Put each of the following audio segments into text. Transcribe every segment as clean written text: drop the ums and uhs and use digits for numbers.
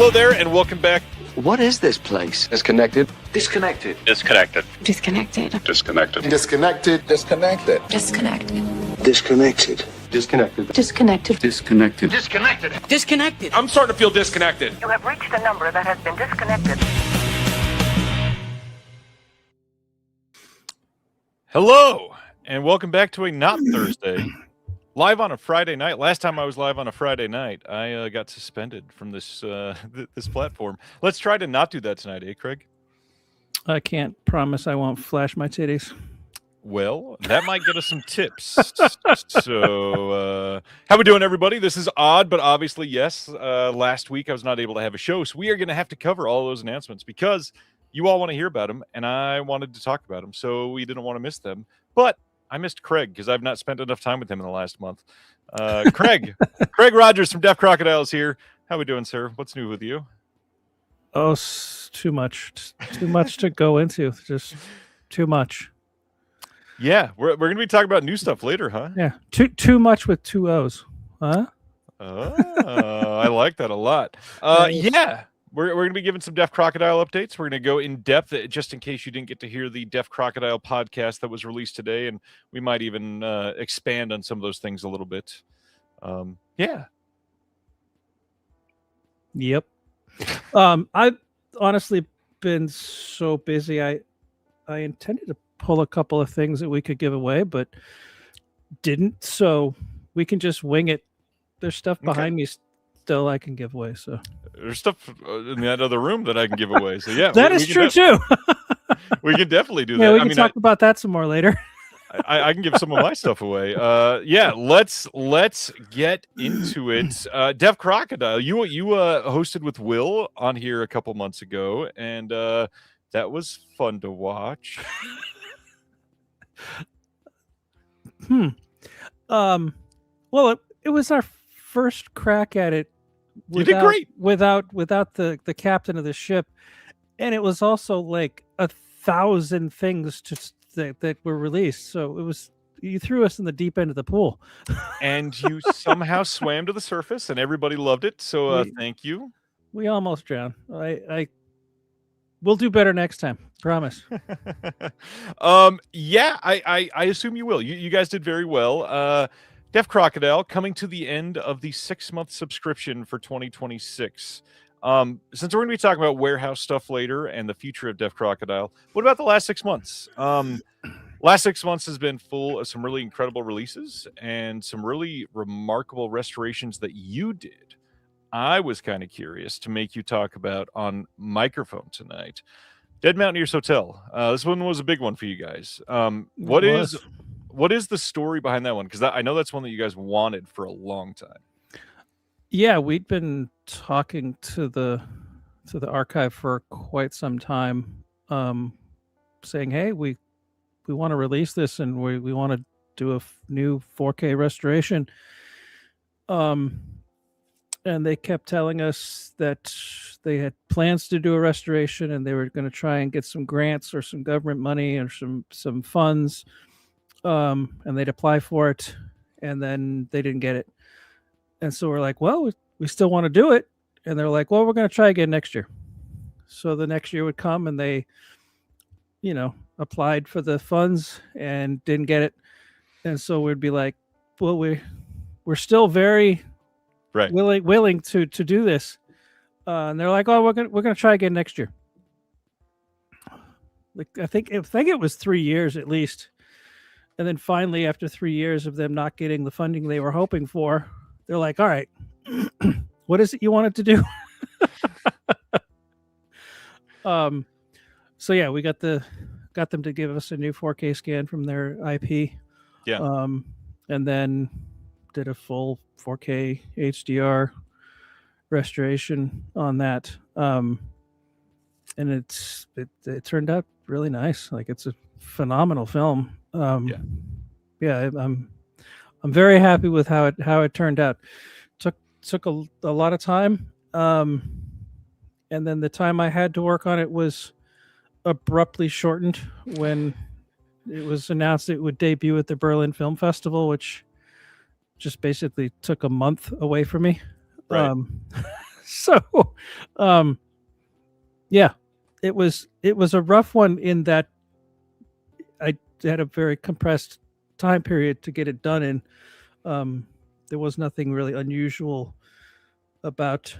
Hello there, and welcome back. What is this place? Disconnected. Disconnected. Disconnected. Disconnected. Disconnected. Disconnected. Disconnected. Disconnected. Disconnected. Disconnected. Disconnected. Disconnected. Disconnected. Disconnected. I'm starting to feel disconnected. You have reached a number that has been disconnected. Hello, and welcome back to a Not Thursday. Live on a Friday night. Last time I was live on a Friday night, I got suspended from this this platform. Let's try to not do that tonight, eh, Craig? I can't promise I won't flash my titties. Well, that might get us some tips. So, how we doing, everybody? This is odd, but obviously, yes. Last week I was not able to have a show, so we are going to have to cover all those announcements because you all want to hear about them, and I wanted to talk about them, so we didn't want to miss them. But I missed Craig because I've not spent enough time with him in the last month. Craig Rogers from Deaf Crocodile is here. How we doing, sir? What's new with you? Oh, too much to go into. Just too much. Yeah, we're going to be talking about new stuff later, huh? Yeah, too much with two O's, huh? I like that a lot. Yeah. We're going to be giving some Deaf Crocodile updates. We're going to go in depth, just in case you didn't get to hear the Deaf Crocodile podcast that was released today, and we might even expand on some of those things a little bit. Yeah. Yep. I've honestly been so busy. I intended to pull a couple of things that we could give away, but didn't. So we can just wing it. There's stuff behind me still I can give away. So there's stuff in that other room that I can give away. So yeah, that is true too. We can definitely do that. Yeah, we can talk about that some more later. I can give some of my stuff away. Yeah, let's get into it. Deaf Crocodile, you hosted with Will on here a couple months ago, and that was fun to watch. Well, it was our first crack at it. You did great without the captain of the ship, and it was also like 1,000 things that were released. So you threw us in the deep end of the pool, and you somehow swam to the surface, and everybody loved it. So thank you. We almost drowned. We'll do better next time. Promise. Yeah, I assume you will. You guys did very well. Deaf Crocodile coming to the end of the 6-month subscription for 2026. Since we're going to be talking about warehouse stuff later and the future of Deaf Crocodile, what about the last 6 months? Last 6 months has been full of some really incredible releases and some really remarkable restorations that you did. I was kind of curious to make you talk about on microphone tonight. Dead Mountaineers Hotel. This one was a big one for you guys. What is the story behind that one? Because I know that's one that you guys wanted for a long time. Yeah, we'd been talking to the archive for quite some time, saying, "Hey, we want to release this, and we want to do a new 4K restoration." And they kept telling us that they had plans to do a restoration, and they were going to try and get some grants or some government money or some funds. And they'd apply for it, and then they didn't get it. And so we're like, well, we still want to do it. And they're like, well, we're going to try again next year. So the next year would come, and they, applied for the funds and didn't get it. And so we'd be like, well, we're still very willing to do this. And they're like, oh, we're going to try again next year. Like, I think it was 3 years at least. And then finally, after 3 years of them not getting the funding they were hoping for, they're like, all right, what is it you wanted to do? So yeah, we got them to give us a new 4K scan from their IP. Yeah. And then did a full 4K HDR restoration on that. And it turned out really nice. Like, it's a phenomenal film. Yeah, I'm very happy with how it turned out. Took a lot of time, and then the time I had to work on it was abruptly shortened when it was announced it would debut at the Berlin Film Festival, which just basically took a month away from me. Right. So, um, yeah, it was a rough one in that I had a very compressed time period to get it done in. There was nothing really unusual about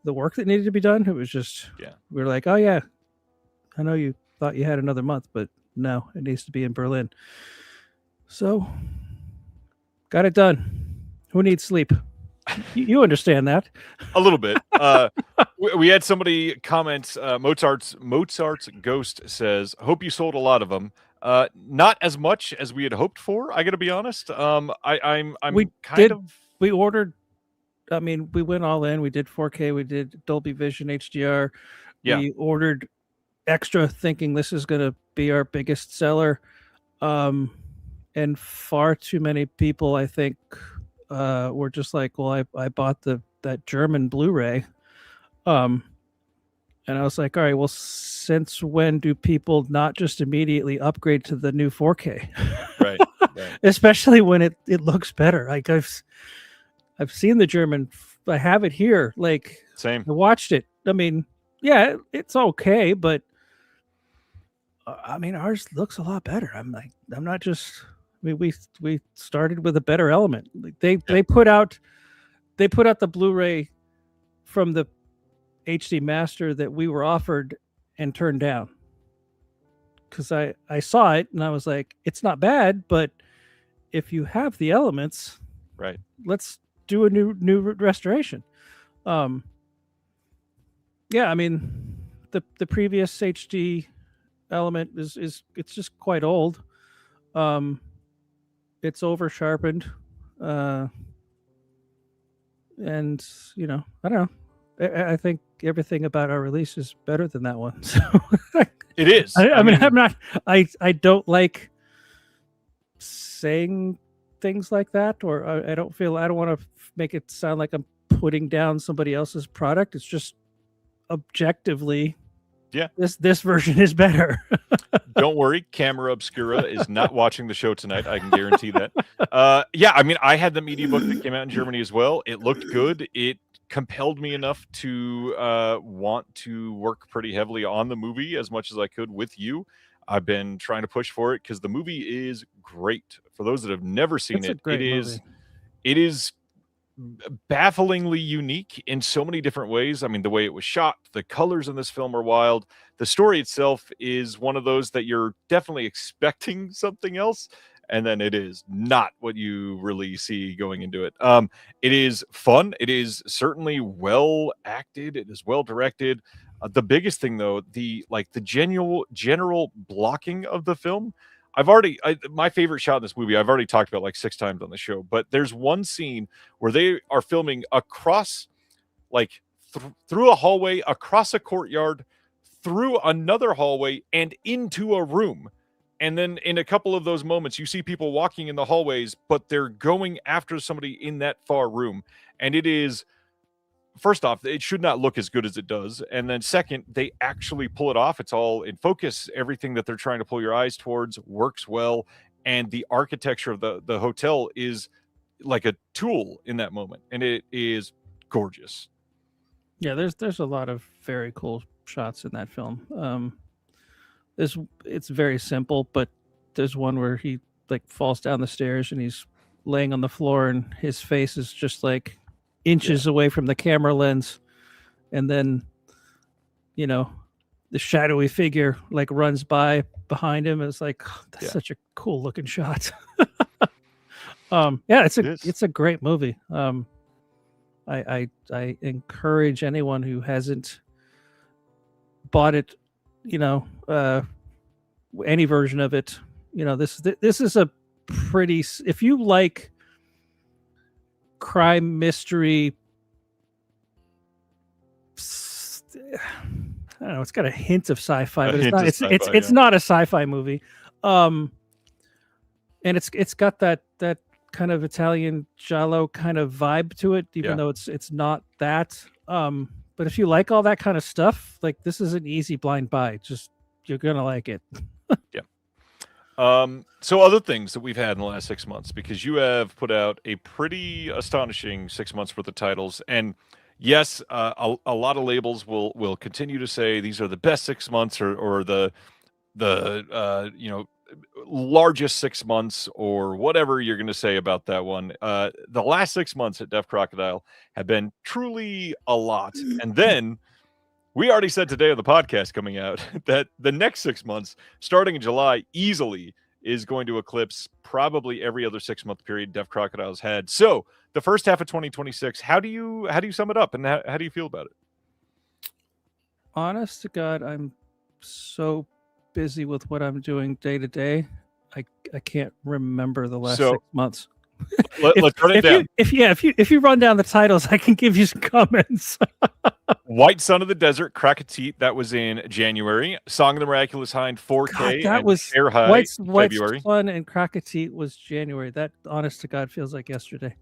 the work that needed to be done. It was just Yeah. we were like, oh yeah, I know you thought you had another month, but no, it needs to be in Berlin. So got it done. Who needs sleep? You understand that. A little bit. We had somebody comment. Mozart's Ghost says, "Hope you sold a lot of them. Not as much as we had hoped for. I got to be honest. I'm We kind did- of We ordered. I mean, we went all in. We did 4K. We did Dolby Vision HDR. Yeah. We ordered extra, thinking this is going to be our biggest seller. And far too many people, I think, were just like, well, I bought that German Blu-ray. And I was like, all right, well, since when do people not just immediately upgrade to the new 4K? right. Especially when it looks better. Like I've seen the German. I have it here. Like Same. I watched it. I mean, yeah, it's okay, but I mean, ours looks a lot better. I'm not just. I mean, we started with a better element. Like they put out the Blu-ray from the HD master that we were offered and turned down, because I saw it and I was like, it's not bad, but if you have the elements, Right. let's do a new restoration. Yeah, I mean, the previous HD element is it's just quite old. It's over sharpened, and I don't know. I think everything about our release is better than that one. So It is. I mean, I'm not. I don't like saying things like that, or I don't want to make it sound like I'm putting down somebody else's product. It's just objectively, yeah, this version is better. Don't worry, Camera Obscura is not watching the show tonight. I can guarantee that. Yeah, I mean, I had the media book that came out in Germany as well. It looked good. It compelled me enough to want to work pretty heavily on the movie as much as I could with you. I've been trying to push for it because the movie is great. For those that have never seen it, it is bafflingly unique in so many different ways. I mean, the way it was shot, the colors in this film are wild. The story itself is one of those that you're definitely expecting something else, and then it is not what you really see going into it. It is fun. It is certainly well acted. It is well directed. The biggest thing, though, the general blocking of the film. My favorite shot in this movie, I've already talked about like 6 times on the show, but there's one scene where they are filming across, like through a hallway, across a courtyard, through another hallway, and into a room. And then in a couple of those moments, you see people walking in the hallways, but they're going after somebody in that far room. And it is, first off, it should not look as good as it does. And then second, they actually pull it off. It's all in focus. Everything that they're trying to pull your eyes towards works well. And the architecture of the hotel is like a tool in that moment. And it is gorgeous. Yeah, there's a lot of very cool shots in that film. It's very simple, but there's one where he like falls down the stairs and he's laying on the floor and his face is just like inches away from the camera lens, and then the shadowy figure like runs by behind him, and it's like, oh, that's such a cool looking shot. It's a great movie. I encourage anyone who hasn't bought it, any version of it, this is a pretty, if you like crime mystery, I don't know, it's got a hint of sci-fi, but it's not a sci-fi movie. And it's got that kind of Italian giallo kind of vibe to it, even though it's not that. But if you like all that kind of stuff, like, this is an easy blind buy. Just, you're gonna like it. Yeah. So other things that we've had in the last 6 months, because you have put out a pretty astonishing 6 months worth of titles, and yes, a lot of labels will continue to say these are the best 6 months or the largest 6 months or whatever you're going to say about that one. The last 6 months at Deaf Crocodile have been truly a lot. And then we already said today on the podcast coming out that the next 6 months, starting in July, easily is going to eclipse probably every other 6-month period Deaf Crocodile's had. So the first half of 2026, how do you sum it up, and how do you feel about it? Honest to God, I'm so busy with what I'm doing day to day. I can't remember the last 6 months. Let's run it down. If you run down the titles, I can give you some comments. White Son of the Desert, Krakatoa, that was in January. Song of the Miraculous Hind, 4K, God, that and was Air High, White's February. Son and Krakatoa was January. That, honest to God, feels like yesterday.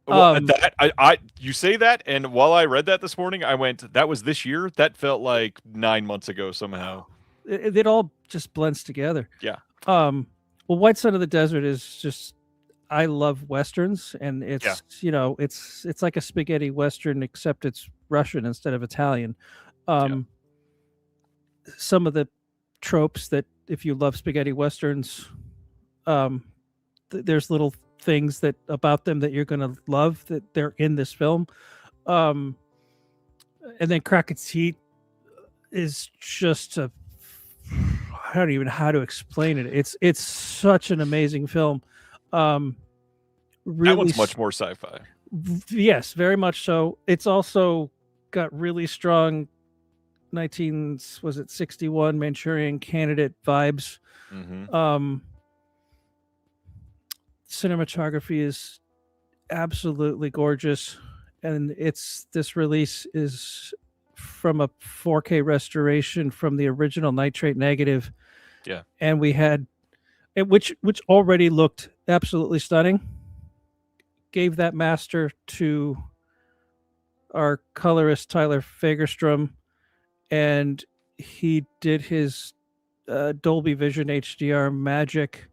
Well, you say that, and while I read that this morning, I went, that was this year? That felt like 9 months ago somehow. It all just blends together. Yeah. Well, White Son of the Desert is just, I love Westerns, and it's, it's like a spaghetti Western, except it's Russian instead of Italian. Some of the tropes that, if you love spaghetti Westerns, there's little things that about them that you're going to love that they're in this film. And then Krakatoa is just I don't even know how to explain it. It's such an amazing film. Really, that one's much more sci-fi. Yes, very much so. It's also got really strong 61 Manchurian Candidate vibes. Mm-hmm. Cinematography is absolutely gorgeous, and this release is from a 4K restoration from the original nitrate negative. Yeah, and we had which already looked absolutely stunning. Gave that master to our colorist Tyler Fagerstrom, and he did his Dolby Vision HDR magic.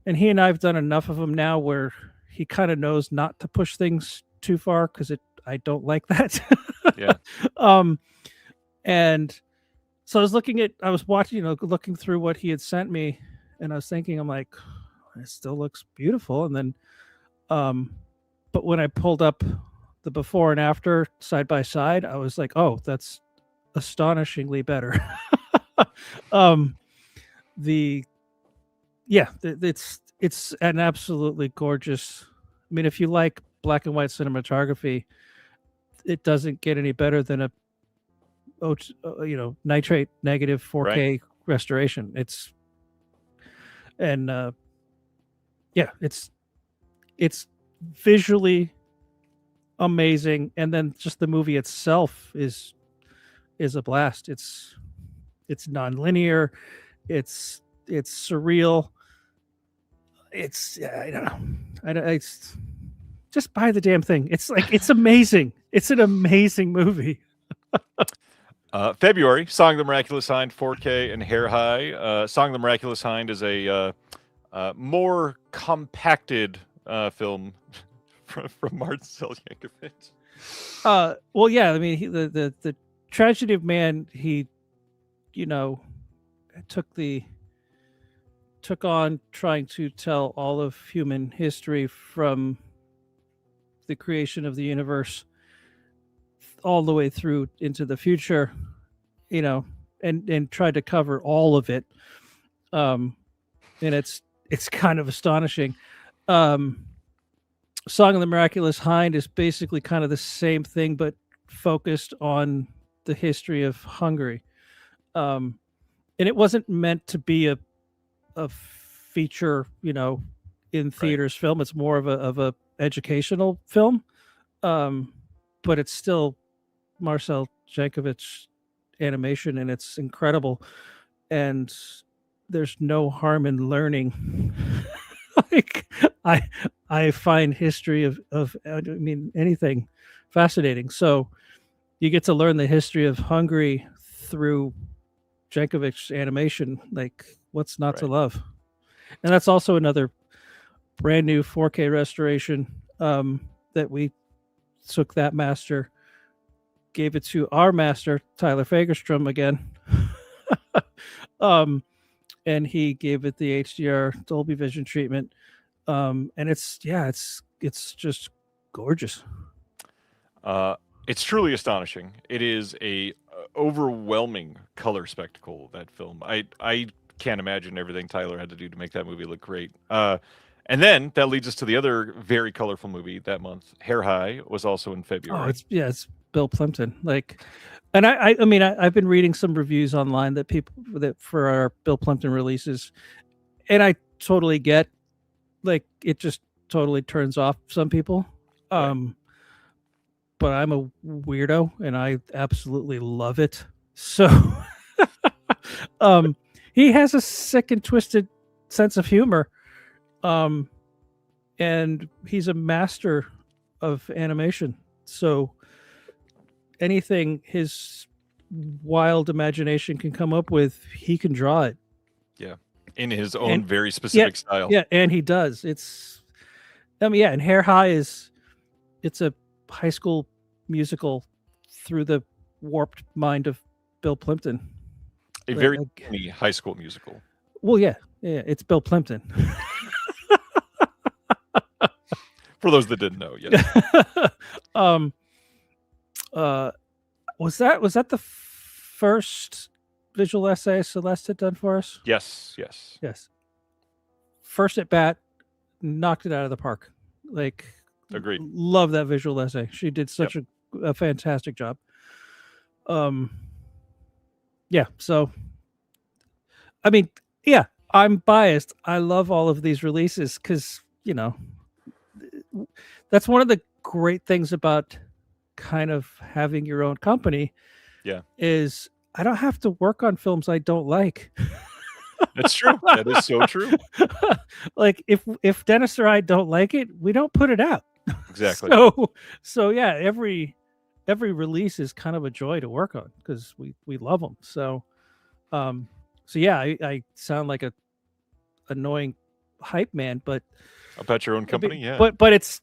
And he and I have done enough of them now where he kind of knows not to push things too far, because I don't like that. Yeah. And so I was watching, looking through what he had sent me, and I was thinking, I'm like, it still looks beautiful. And then, but when I pulled up the before and after side by side, I was like, oh, that's astonishingly better. It's an absolutely gorgeous. I mean, if you like black and white cinematography, it doesn't get any better than a nitrate negative 4K restoration. It's visually amazing, and then just the movie itself is a blast. It's non-linear, it's surreal. It's just buy the damn thing. It's amazing. It's an amazing movie. February, Song of the Miraculous Hind, 4K and Hair High. Song of the Miraculous Hind is a more compacted film from Marcel Yankovic. Well, yeah. I mean, the Tragedy of Man. He, took on trying to tell all of human history from the creation of the universe all the way through into the future, and tried to cover all of it. And it's kind of astonishing. Song of the Miraculous Hind is basically kind of the same thing, but focused on the history of Hungary. And it wasn't meant to be a feature, in theaters film. It's more of a educational film. But it's still Marcel Jankovic animation, and it's incredible. And there's no harm in learning. Like, I find history of anything fascinating. So you get to learn the history of Hungary through Jankovic's animation. Like, what's not to love? And that's also another brand new 4K restoration that we took that master, gave it to our master, Tyler Fagerstrom again. And he gave it the HDR Dolby Vision treatment. And it's just gorgeous. It's truly astonishing. It is a overwhelming color spectacle, that film. I can't imagine everything Tyler had to do to make that movie look great. And then that leads us to the other very colorful movie that month. Hair High was also in February. It's Bill Plimpton. And I mean, I've been reading some reviews online that for our Bill Plimpton releases, and I totally get, it just totally turns off some people. Right. But I'm a weirdo and I absolutely love it. So, he has a sick and twisted sense of humor. And he's a master of animation. So anything his wild imagination can come up with, he can draw it. Yeah. In his own very specific style. Yeah. And he does. And Hair High it's a high school musical through the warped mind of Bill Plimpton. A very funny high school musical. Well, yeah, it's Bill Plimpton. For those that didn't know, yes. Was that the first visual essay Celeste had done for us? Yes. First at bat, knocked it out of the park. Agreed. Love that visual essay. She did such a fantastic job. So I mean, I'm biased. I love all of these releases because, that's one of the great things about kind of having your own company. Yeah. Is I don't have to work on films I don't like. That's true. That is so true. If Dennis or I don't like it, we don't put it out. Exactly. So yeah, every release is kind of a joy to work on because we love them. So I sound like a annoying hype man, but about your own company, yeah. But it's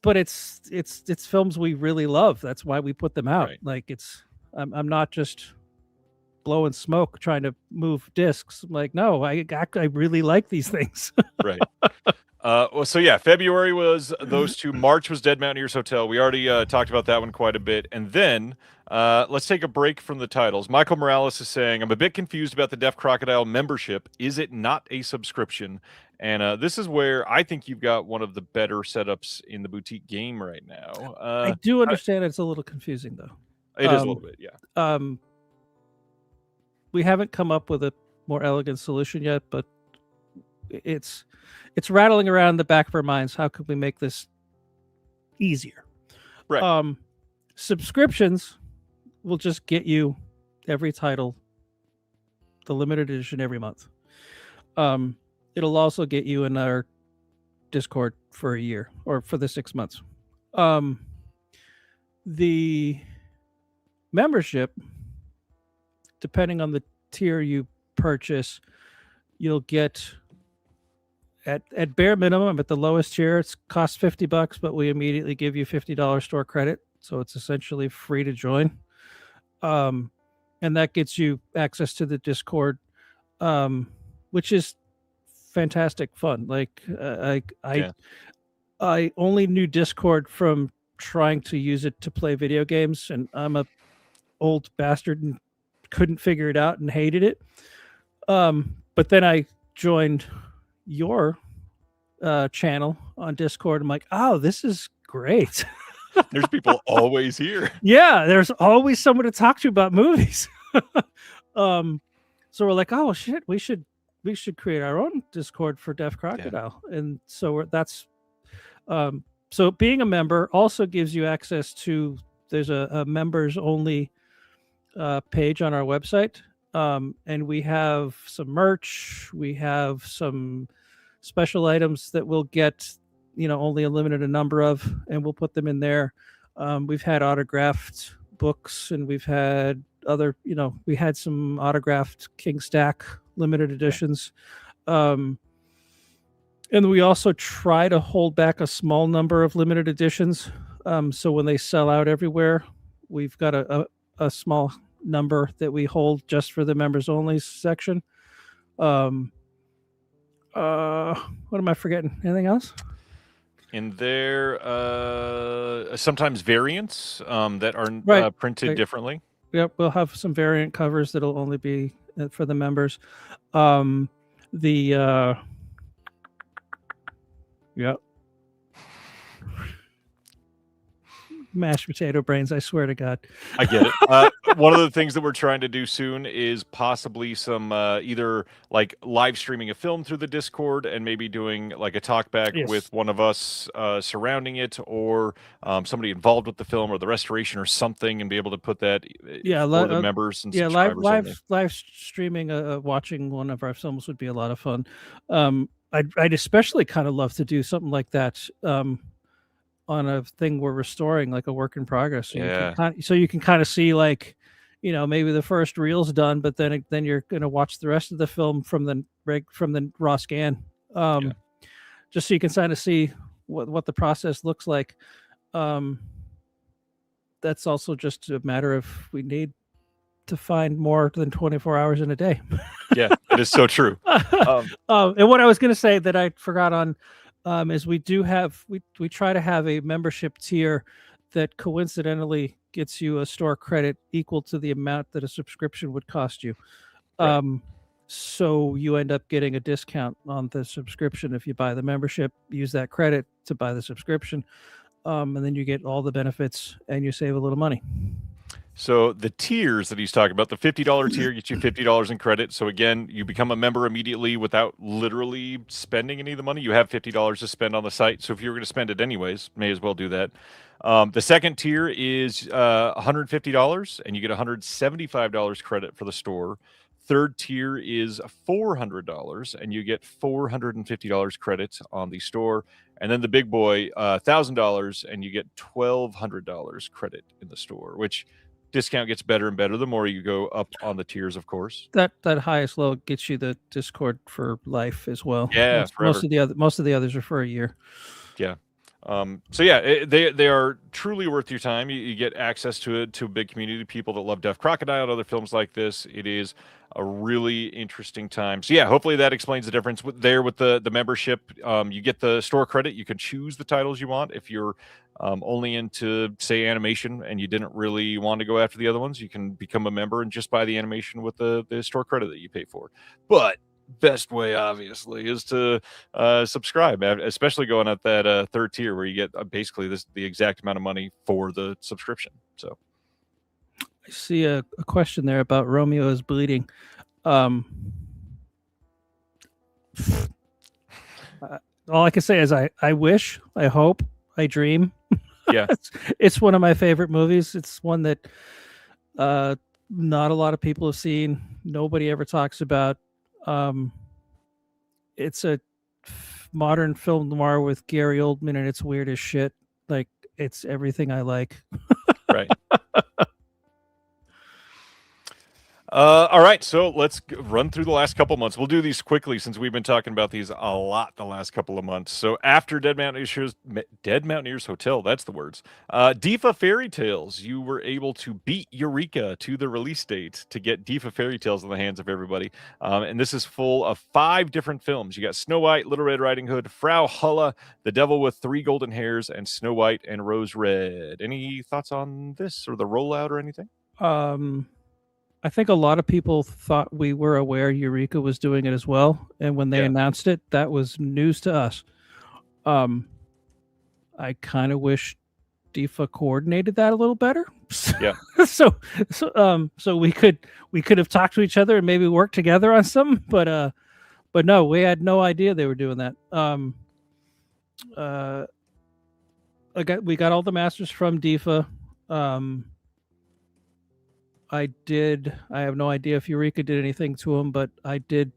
films we really love. That's why we put them out. Right. I'm not just blowing smoke trying to move discs. I'm like, no, I really like these things. Right. February was those two. March was Dead Mountaineers Hotel. We already talked about that one quite a bit. And then let's take a break from the titles. Michael Morales is saying, I'm a bit confused about the Deaf Crocodile membership. Is it not a subscription? And this is where I think you've got one of the better setups in the boutique game right now. I do understand it's a little confusing, though. It is a little bit, yeah. We haven't come up with a more elegant solution yet, but it's rattling around the back of our minds. How could we make this easier? Right. Subscriptions will just get you every title, the limited edition every month. It'll also get you in our Discord for a year or for the 6 months. The membership, depending on the tier you purchase, you'll get at bare minimum at the lowest tier, it costs $50, but we immediately give you $50 store credit. So it's essentially free to join. And that gets you access to the Discord, which is fantastic fun. I only knew Discord from trying to use it to play video games, and I'm a old bastard and couldn't figure it out and hated it. But then I joined your channel on Discord. I'm like, oh, this is great. There's people always here. Yeah, there's always someone to talk to about movies. So we're like, oh shit, we should create our own Discord for Deaf Crocodile. Yeah. And so that's so being a member also gives you access to, there's a members only page on our website. And we have some merch, we have some special items that we'll get, only a limited number of, and we'll put them in there. We've had autographed books, and we've had other, we had some autographed King Stack limited editions. And we also try to hold back a small number of limited editions So when they sell out everywhere, we've got a small number that we hold just for the members only section. What am I forgetting? Anything else? In there, sometimes variants that are Right. printed Right. differently. Yep, we'll have some variant covers that'll only be for the members. Yep. Mashed potato brains, I swear to God. I get it. One of the things that we're trying to do soon is possibly some either like live streaming a film through the Discord and maybe doing like a talkback Yes. with one of us surrounding it, or somebody involved with the film or the restoration or something, and be able to put that for the members and subscribers only. live streaming watching one of our films would be a lot of fun. I'd especially kind of love to do something like that on a thing we're restoring, like a work in progress. So you can kind of see, like, maybe the first reel's done, but then you're going to watch the rest of the film from the raw scan, just so you can kind of see what the process looks like. That's also just a matter of we need to find more than 24 hours in a day. Yeah, it is so true. And what I was going to say that I forgot on is we try to have a membership tier that coincidentally gets you a store credit equal to the amount that a subscription would cost you. Right. So you end up getting a discount on the subscription if you buy the membership, use that credit to buy the subscription, and then you get all the benefits and you save a little money. So the tiers that he's talking about, the $50 tier gets you $50 in credit. So again, you become a member immediately without literally spending any of the money. You have $50 to spend on the site. So if you're going to spend it anyways, may as well do that. The second tier is $150, and you get $175 credit for the store. Third tier is $400, and you get $450 credit on the store. And then the big boy, $1,000, and you get $1,200 credit in the store, which discount gets better and better the more you go up on the tiers, of course. That highest level gets you the Discord for life as well. Yeah, most of the others are for a year. Yeah. So yeah, they are truly worth your time. You get access to a big community of people that love Deaf Crocodile and other films like this. It is a really interesting time. So yeah, hopefully that explains the difference with the membership. You get the store credit. You can choose the titles you want. If you're only into, say, animation and you didn't really want to go after the other ones, you can become a member and just buy the animation with the store credit that you pay for. But best way obviously is to subscribe, especially going at that third tier where you get basically the exact amount of money for the subscription. So I see a question there about Romeo is bleeding. All I can say is I wish, I hope, I dream. Yeah. It's one of my favorite movies. It's one that not a lot of people have seen. Nobody ever talks about. It's a modern film noir with Gary Oldman, and it's weird as shit. Like, it's everything I like. Right. All right, so let's run through the last couple months. We'll do these quickly since we've been talking about these a lot the last couple of months. So after Dead Mountaineers Hotel, that's the words. Defa Fairy Tales, you were able to beat Eureka to the release date to get Defa Fairy Tales in the hands of everybody. And this is full of 5 different films. You got Snow White, Little Red Riding Hood, Frau Hulla, The Devil with 3 Golden Hairs, and Snow White and Rose Red. Any thoughts on this or the rollout or anything? I think a lot of people thought we were aware Eureka was doing it as well, and when they announced it, that was news to us. I kind of wish Defa coordinated that a little better. Yeah. so we could have talked to each other and maybe worked together on something, but no, we had no idea they were doing that. We got all the masters from Defa. I have no idea if Eureka did anything to them, but I did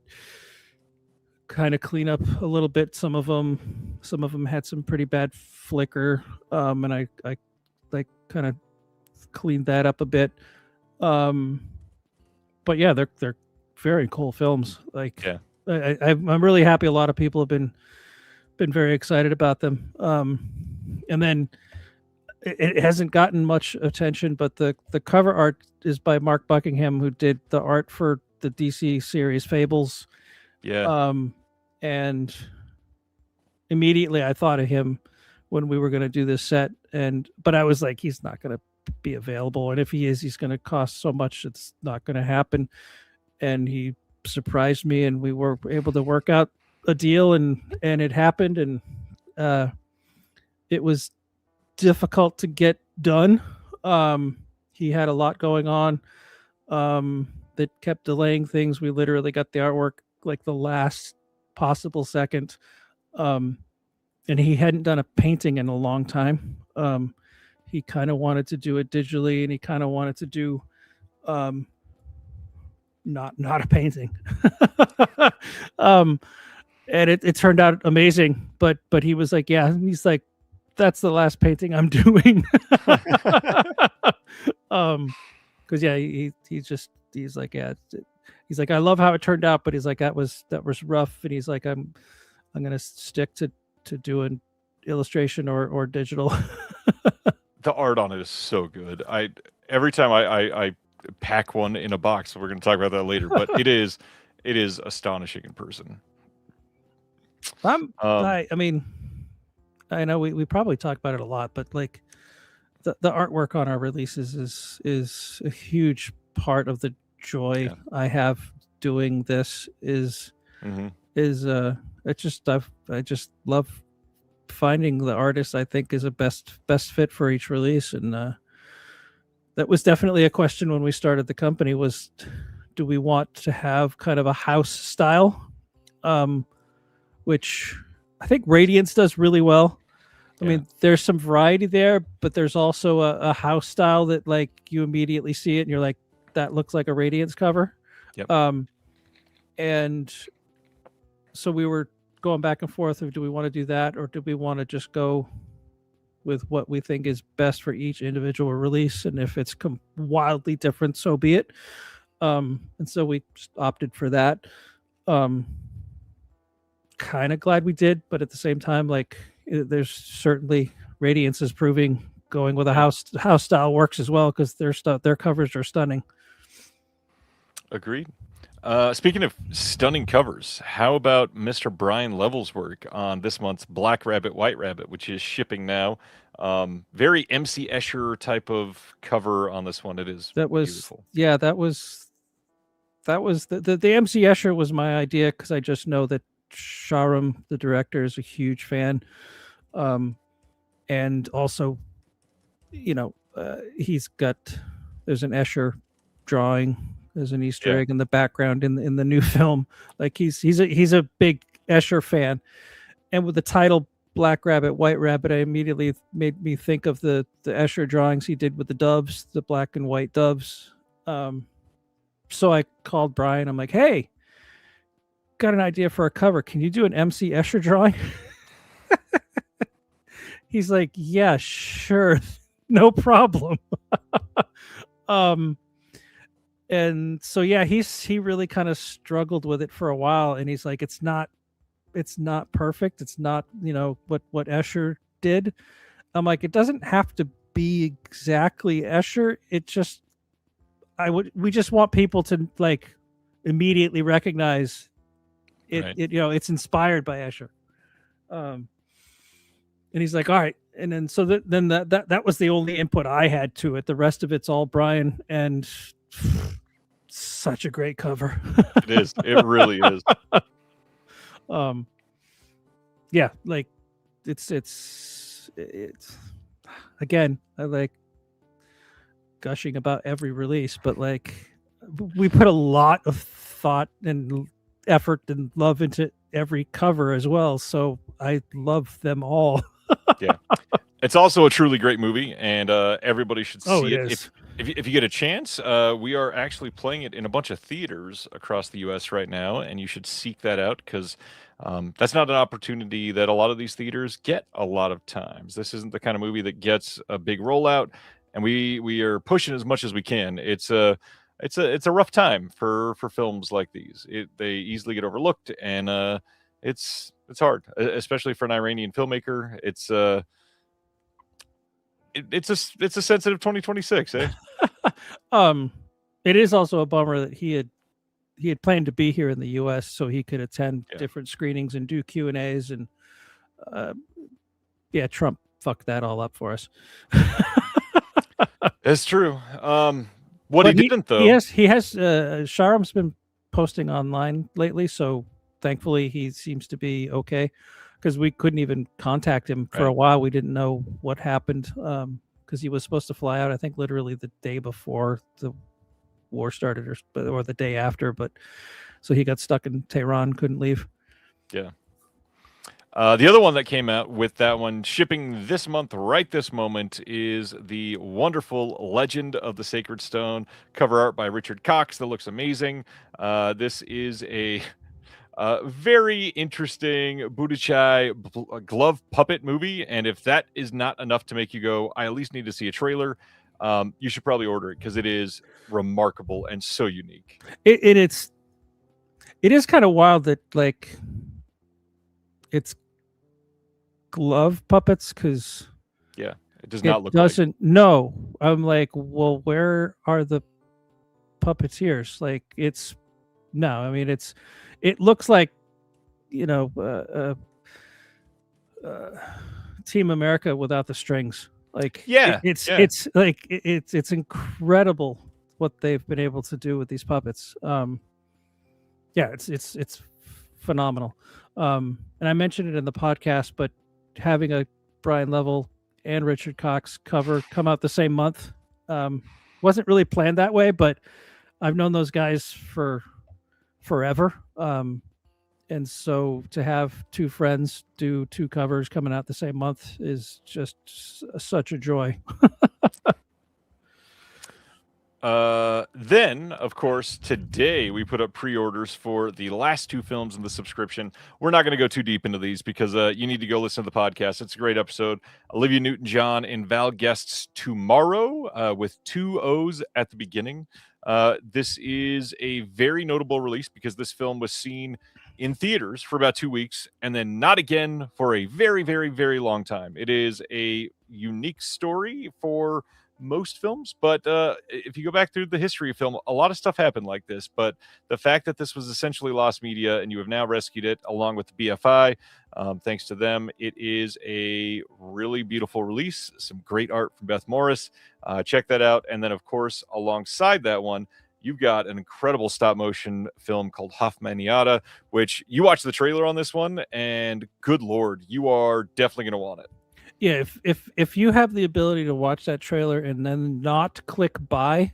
kind of clean up a little bit. Some of them had some pretty bad flicker, and I like kind of cleaned that up a bit. But yeah, they're very cool films. Like, yeah. I'm really happy. A lot of people have been very excited about them. And then it hasn't gotten much attention, but the cover art is by Mark Buckingham, who did the art for the DC series Fables. Yeah. And immediately I thought of him when we were going to do this set, but I was like, he's not going to be available, and if he is, he's going to cost so much, it's not going to happen. And he surprised me, and we were able to work out a deal, and it happened, and it was difficult to get done. He had a lot going on that kept delaying things. We literally got the artwork like the last possible second. And he hadn't done a painting in a long time. He kind of wanted to do it digitally, and he kind of wanted to do not a painting. And it turned out amazing, but he was like, yeah, he's like, that's the last painting I'm doing. Because yeah, he's like, yeah, he's like, I love how it turned out, but he's like, that was rough, and he's like, I'm gonna stick to doing illustration or digital. The art on it is so good. Every time I pack one in a box, we're going to talk about that later, but it is astonishing in person. I mean, I know we probably talk about it a lot, but like the artwork on our releases is a huge part of the joy I have doing this. I just love finding the artist I think is a best fit for each release. And that was definitely a question when we started the company, was do we want to have kind of a house style, which I think Radiance does really well. I mean, there's some variety there, but there's also a house style that like you immediately see it and you're like, that looks like a Radiance cover. Yep. And so we were going back and forth of, do we want to do that, or do we want to just go with what we think is best for each individual release? And if it's wildly different, so be it. And so we just opted for that. Kind of glad we did, but at the same time, like, there's certainly Radiance is proving going with a house style works as well, because their covers are stunning. Agreed. Speaking of stunning covers, how about Mr. Brian Level's work on this month's Black Rabbit, White Rabbit, which is shipping now? Very MC Escher type of cover on this one. It is beautiful. Yeah, that was the MC Escher was my idea, because I just know that Sharam, the director, is a huge fan. And also, there's an Escher drawing. There's an Easter egg in the background in the new film. Like he's a big Escher fan, and with the title Black Rabbit, White Rabbit, I immediately made me think of the Escher drawings he did with the doves, the black and white doves. So I called Brian. I'm like, hey, got an idea for a cover. Can you do an MC Escher drawing? He's like, yeah, sure, no problem. And so yeah, he really kind of struggled with it for a while, and he's like, it's not perfect. It's not, what Escher did. I'm like, it doesn't have to be exactly Escher. It just, we just want people to like immediately recognize it. Right. It's inspired by Escher. And he's like, all right. And then so then that was the only input I had to it. The rest of it's all Brian, and such a great cover. It is. It really is. Yeah, like it's again, I like gushing about every release, but like we put a lot of thought and effort and love into every cover as well, so I love them all. Yeah, it's also a truly great movie, and everybody should see it. If you get a chance, we are actually playing it in a bunch of theaters across the U.S. right now, and you should seek that out, because that's not an opportunity that a lot of these theaters get a lot of times. This isn't the kind of movie that gets a big rollout, and we are pushing as much as we can. It's a rough time for films like these. They easily get overlooked, and it's hard, especially for an Iranian filmmaker. it's a sensitive 2026, eh? It is also a bummer that he had planned to be here in the U.S. so he could attend different screenings and do Q&As, and Trump fucked that all up for us. It's true. What But he didn't though. He has Sharam's been posting online lately, so thankfully he seems to be okay, because we couldn't even contact him for a while. We didn't know what happened, because he was supposed to fly out, I think, literally the day before the war started, or the day after, but so he got stuck in Tehran, couldn't leave. Yeah. The other one that came out with that one shipping this month, right this moment, is the wonderful Legend of the Sacred Stone, cover art by Richard Cox that looks amazing. This is a very interesting Budokai glove puppet movie, and if that is not enough to make you go, I at least need to see a trailer, you should probably order it, because it is remarkable and so unique. It is kind of wild that, like, it's glove puppets, because it does not look doesn't like... No, I'm like, well, where are the puppeteers? Like, it looks like, Team America without the strings. Like, it's like it's incredible what they've been able to do with these puppets. It's phenomenal. And I mentioned it in the podcast, but having a Brian Level and Richard Cox cover come out the same month wasn't really planned that way, but I've known those guys for forever. And so to have two friends do two covers coming out the same month is just such a joy. Then, of course, today we put up pre-orders for the last two films in the subscription. We're not going to go too deep into these, because you need to go listen to the podcast. It's a great episode. Olivia Newton-John and Val Guests tomorrow, with two O's at the beginning. This is a very notable release, because this film was seen in theaters for about 2 weeks and then not again for a very, very, very long time. It is a unique story for most films, but if you go back through the history of film, a lot of stuff happened like this. But the fact that this was essentially lost media and you have now rescued it along with the BFI, thanks to them, it is a really beautiful release. Some great art from Beth Morris. Check that out. And then, of course, alongside that one, you've got an incredible stop motion film called Hoffmaniata, which you watched the trailer on this one, and good Lord, you are definitely going to want it. Yeah, if you have the ability to watch that trailer and then not click buy,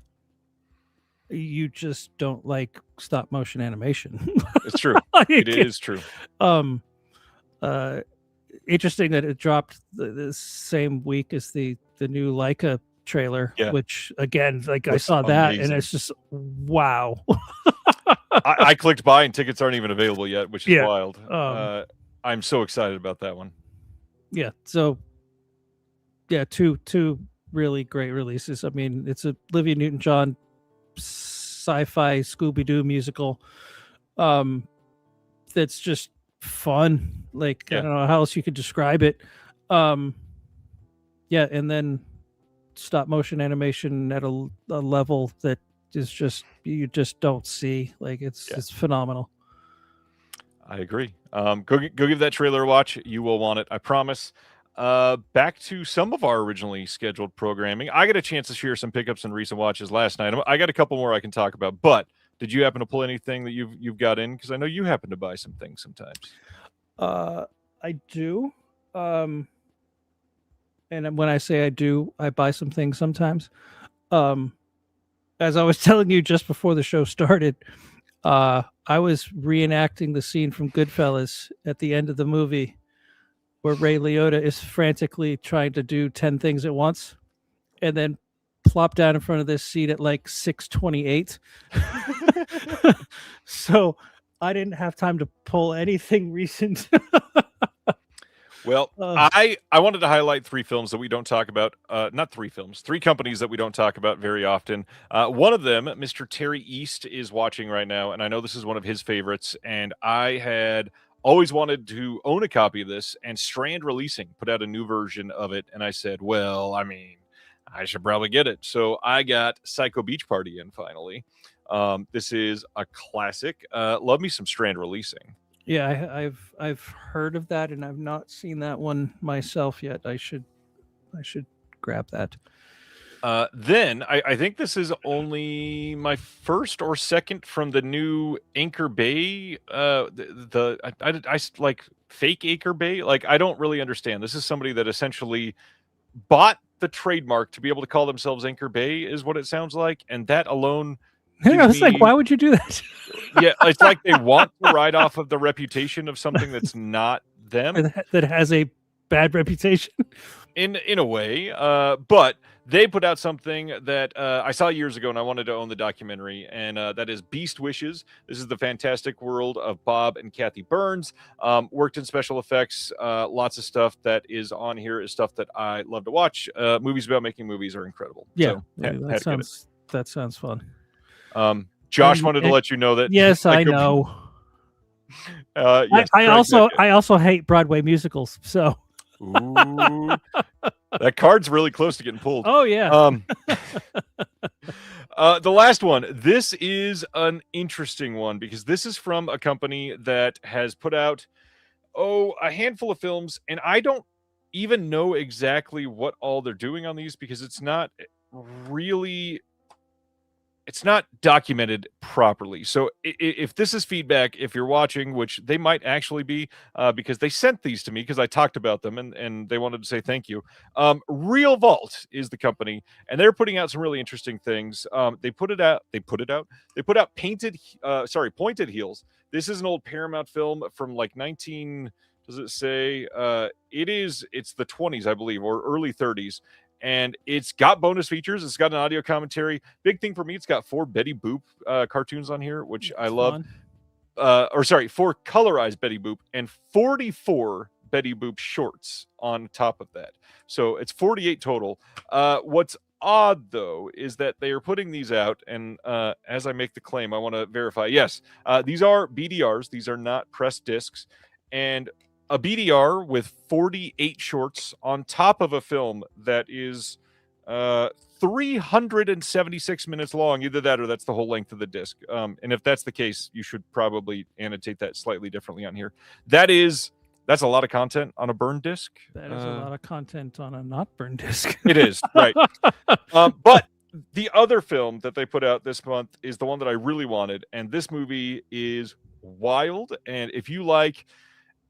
you just don't like stop motion animation. It's true. It is true. Interesting that it dropped the same week as the new Leica trailer, which again, like, I saw that and it's just wow. I clicked buy and tickets aren't even available yet, which is wild. I'm so excited about that one. Yeah. So two really great releases. I mean, it's a Olivia Newton-John sci-fi Scooby-Doo musical that's just fun. Like, I don't know how else you could describe it. And then stop motion animation at a level that is just, you just don't see. Like, it's phenomenal. I agree. Go give that trailer a watch. You will want it, I promise. Back to some of our originally scheduled programming. I got a chance to share some pickups and recent watches last night. I got a couple more I can talk about, but did you happen to pull anything that you've got in? Because I know you happen to buy some things sometimes. I do. And when I say I do, I buy some things sometimes. As I was telling you just before the show started, I was reenacting the scene from Goodfellas at the end of the movie, where Ray Liotta is frantically trying to do 10 things at once and then plop down in front of this seat at like 6:28. So I didn't have time to pull anything recent. Well, I wanted to highlight three films that we don't talk about. Not three films, three companies that we don't talk about very often. One of them, Mr. Terry East, is watching right now, and I know this is one of his favorites, and I had always wanted to own a copy of this, and Strand Releasing put out a new version of it, and I said, well, I mean, I should probably get it. So I got Psycho Beach Party in finally. This is a classic. Love me some Strand releasing. Yeah, I've heard of that, and I've not seen that one myself yet. I should grab that. Then I think this is only my first or second from the new Anchor Bay. I like fake Anchor Bay. Like, I don't really understand. This is somebody that essentially bought the trademark to be able to call themselves Anchor Bay, is what it sounds like, and that alone. I was like, why would you do that? Yeah, it's like they want to ride off of the reputation of something that's not them. That has a bad reputation. In a way, but they put out something that I saw years ago, and I wanted to own the documentary, and that is Beast Wishes. This is the fantastic world of Bob and Kathy Burns. Worked in special effects. Lots of stuff that is on here is stuff that I love to watch. Movies about making movies are incredible. Yeah, so, that sounds fun. Josh wanted to let you know that. Yes, I know. Yes, I also hate Broadway musicals. So. Ooh, that card's really close to getting pulled. Oh yeah. The last one. This is an interesting one because this is from a company that has put out a handful of films, and I don't even know exactly what all they're doing on these because it's not documented properly. So if this is feedback, if you're watching, which they might actually be, because they sent these to me because I talked about them and they wanted to say thank you. Real Vault is the company, and they're putting out some really interesting things. They put out Pointed Heels. This is an old Paramount film from like 19. Does it say? It's the 20s, I believe, or early 30s. And it's got bonus features. It's got an audio commentary. Big thing for me, it's got 4 Betty Boop cartoons on here, which I love. 4 colorized Betty Boop and 44 Betty Boop shorts on top of that. So it's 48 total. What's odd, though, is that they are putting these out, and as I make the claim, I want to verify. Yes, these are BDRs. These are not pressed discs. And a BDR with 48 shorts on top of a film that is 376 minutes long. Either that or that's the whole length of the disc. And if that's the case, you should probably annotate that slightly differently on here. That's a lot of content on a burn disc. That is a lot of content on a not burn disc. It is, right. But the other film that they put out this month is the one that I really wanted. And this movie is wild. And if you like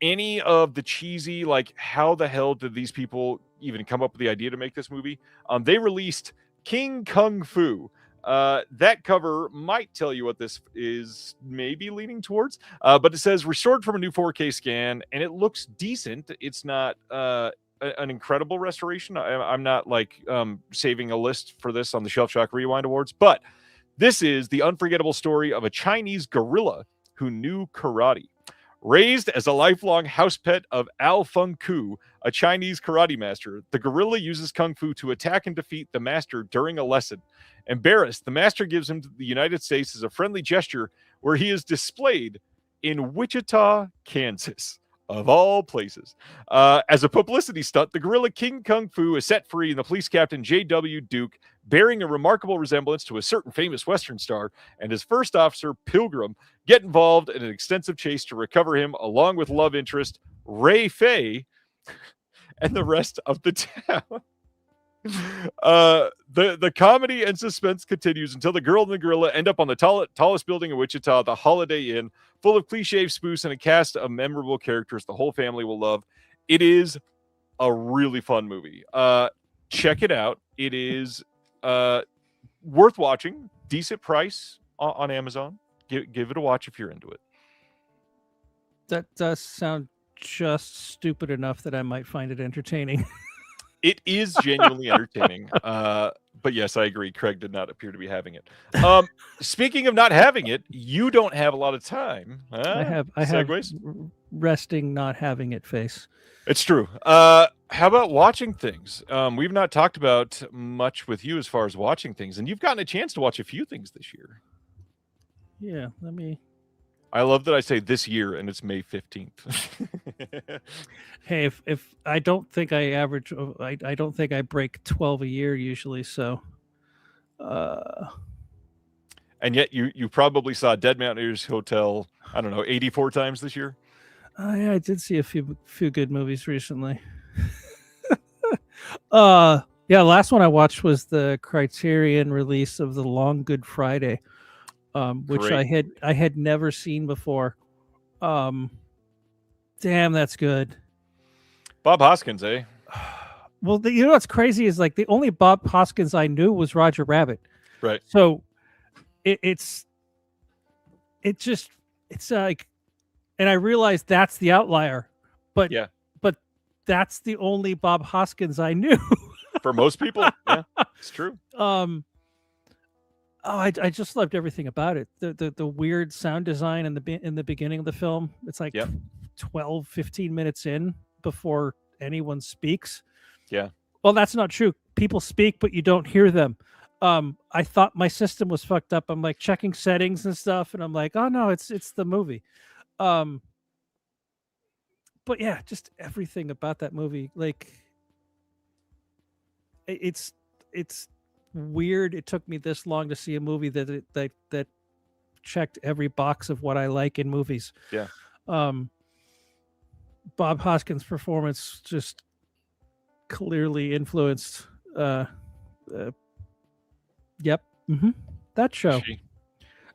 any of the cheesy, like, how the hell did these people even come up with the idea to make this movie? They released King Kung Fu. That cover might tell you what this is maybe leaning towards, but it says restored from a new 4K scan, and it looks decent. It's not an incredible restoration. I'm not like saving a list for this on the Shelf Shock Rewind Awards, but this is the unforgettable story of a Chinese gorilla who knew karate. Raised as a lifelong house pet of Al Feng Ku, a Chinese karate master, the gorilla uses kung fu to attack and defeat the master during a lesson. Embarrassed, the master gives him to the United States as a friendly gesture, where he is displayed in Wichita, Kansas, of all places. As a publicity stunt, the gorilla King Kung Fu is set free, and the police captain J.W. Duke, bearing a remarkable resemblance to a certain famous Western star, and his first officer, Pilgrim, get involved in an extensive chase to recover him, along with love interest Ray Fay and the rest of the town. The comedy and suspense continues until the girl and the gorilla end up on the tallest building in Wichita, the Holiday Inn, full of cliche spoofs and a cast of memorable characters the whole family will love. It is a really fun movie. Check it out. It is worth watching. Decent price on Amazon. Give it a watch if you're into it. That does sound just stupid enough that I might find it entertaining. It is genuinely entertaining. But yes, I agree. Craig did not appear to be having it. Speaking of not having it, you don't have a lot of time. I have resting, not having it face. It's true. How about watching things? We've not talked about much with you as far as watching things, and you've gotten a chance to watch a few things this year. Yeah, let me I love that I say this year and it's May 15th. Hey, if I don't think I average, I don't think I break 12 a year usually. So, And yet you probably saw Dead Mountaineers Hotel, I don't know, 84 times this year. yeah, I did see a few good movies recently. Yeah, last one I watched was the Criterion release of The Long Good Friday, which Great. I had never seen before. Damn, that's good. Bob Hoskins, eh? Well, you know what's crazy is like the only Bob Hoskins I knew was Roger Rabbit. Right. So it's like, and I realized that's the outlier, but Yeah. but that's the only Bob Hoskins I knew. For most people, yeah, it's true. Oh, I just loved everything about it. The weird sound design in the beginning of the film. It's like Yep. 12, 15 minutes in before anyone speaks. Yeah. Well, that's not true. People speak, but you don't hear them. I thought my system was fucked up. I'm like checking settings and stuff, and I'm like, oh no, it's the movie. But yeah, just everything about that movie, like it's weird. It took me this long to see a movie that checked every box of what I like in movies. Yeah. Bob Hoskins' performance just clearly influenced. Yep. That show. She-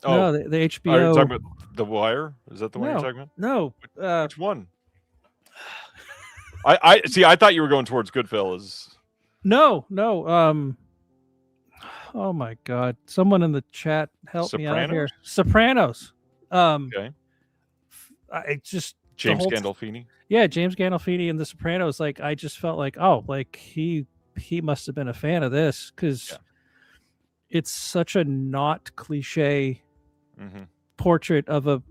No, Oh, the are you HBO. talking about The Wire? Is that the one you're talking about? No. Which one? I see. I thought you were going towards Goodfellas. No. Oh my God! Someone in the chat help me out here. Sopranos. Okay. I just James Gandolfini. Yeah, James Gandolfini in The Sopranos. Like, I just felt like, oh, like he must have been a fan of this because it's such a not cliche portrait of a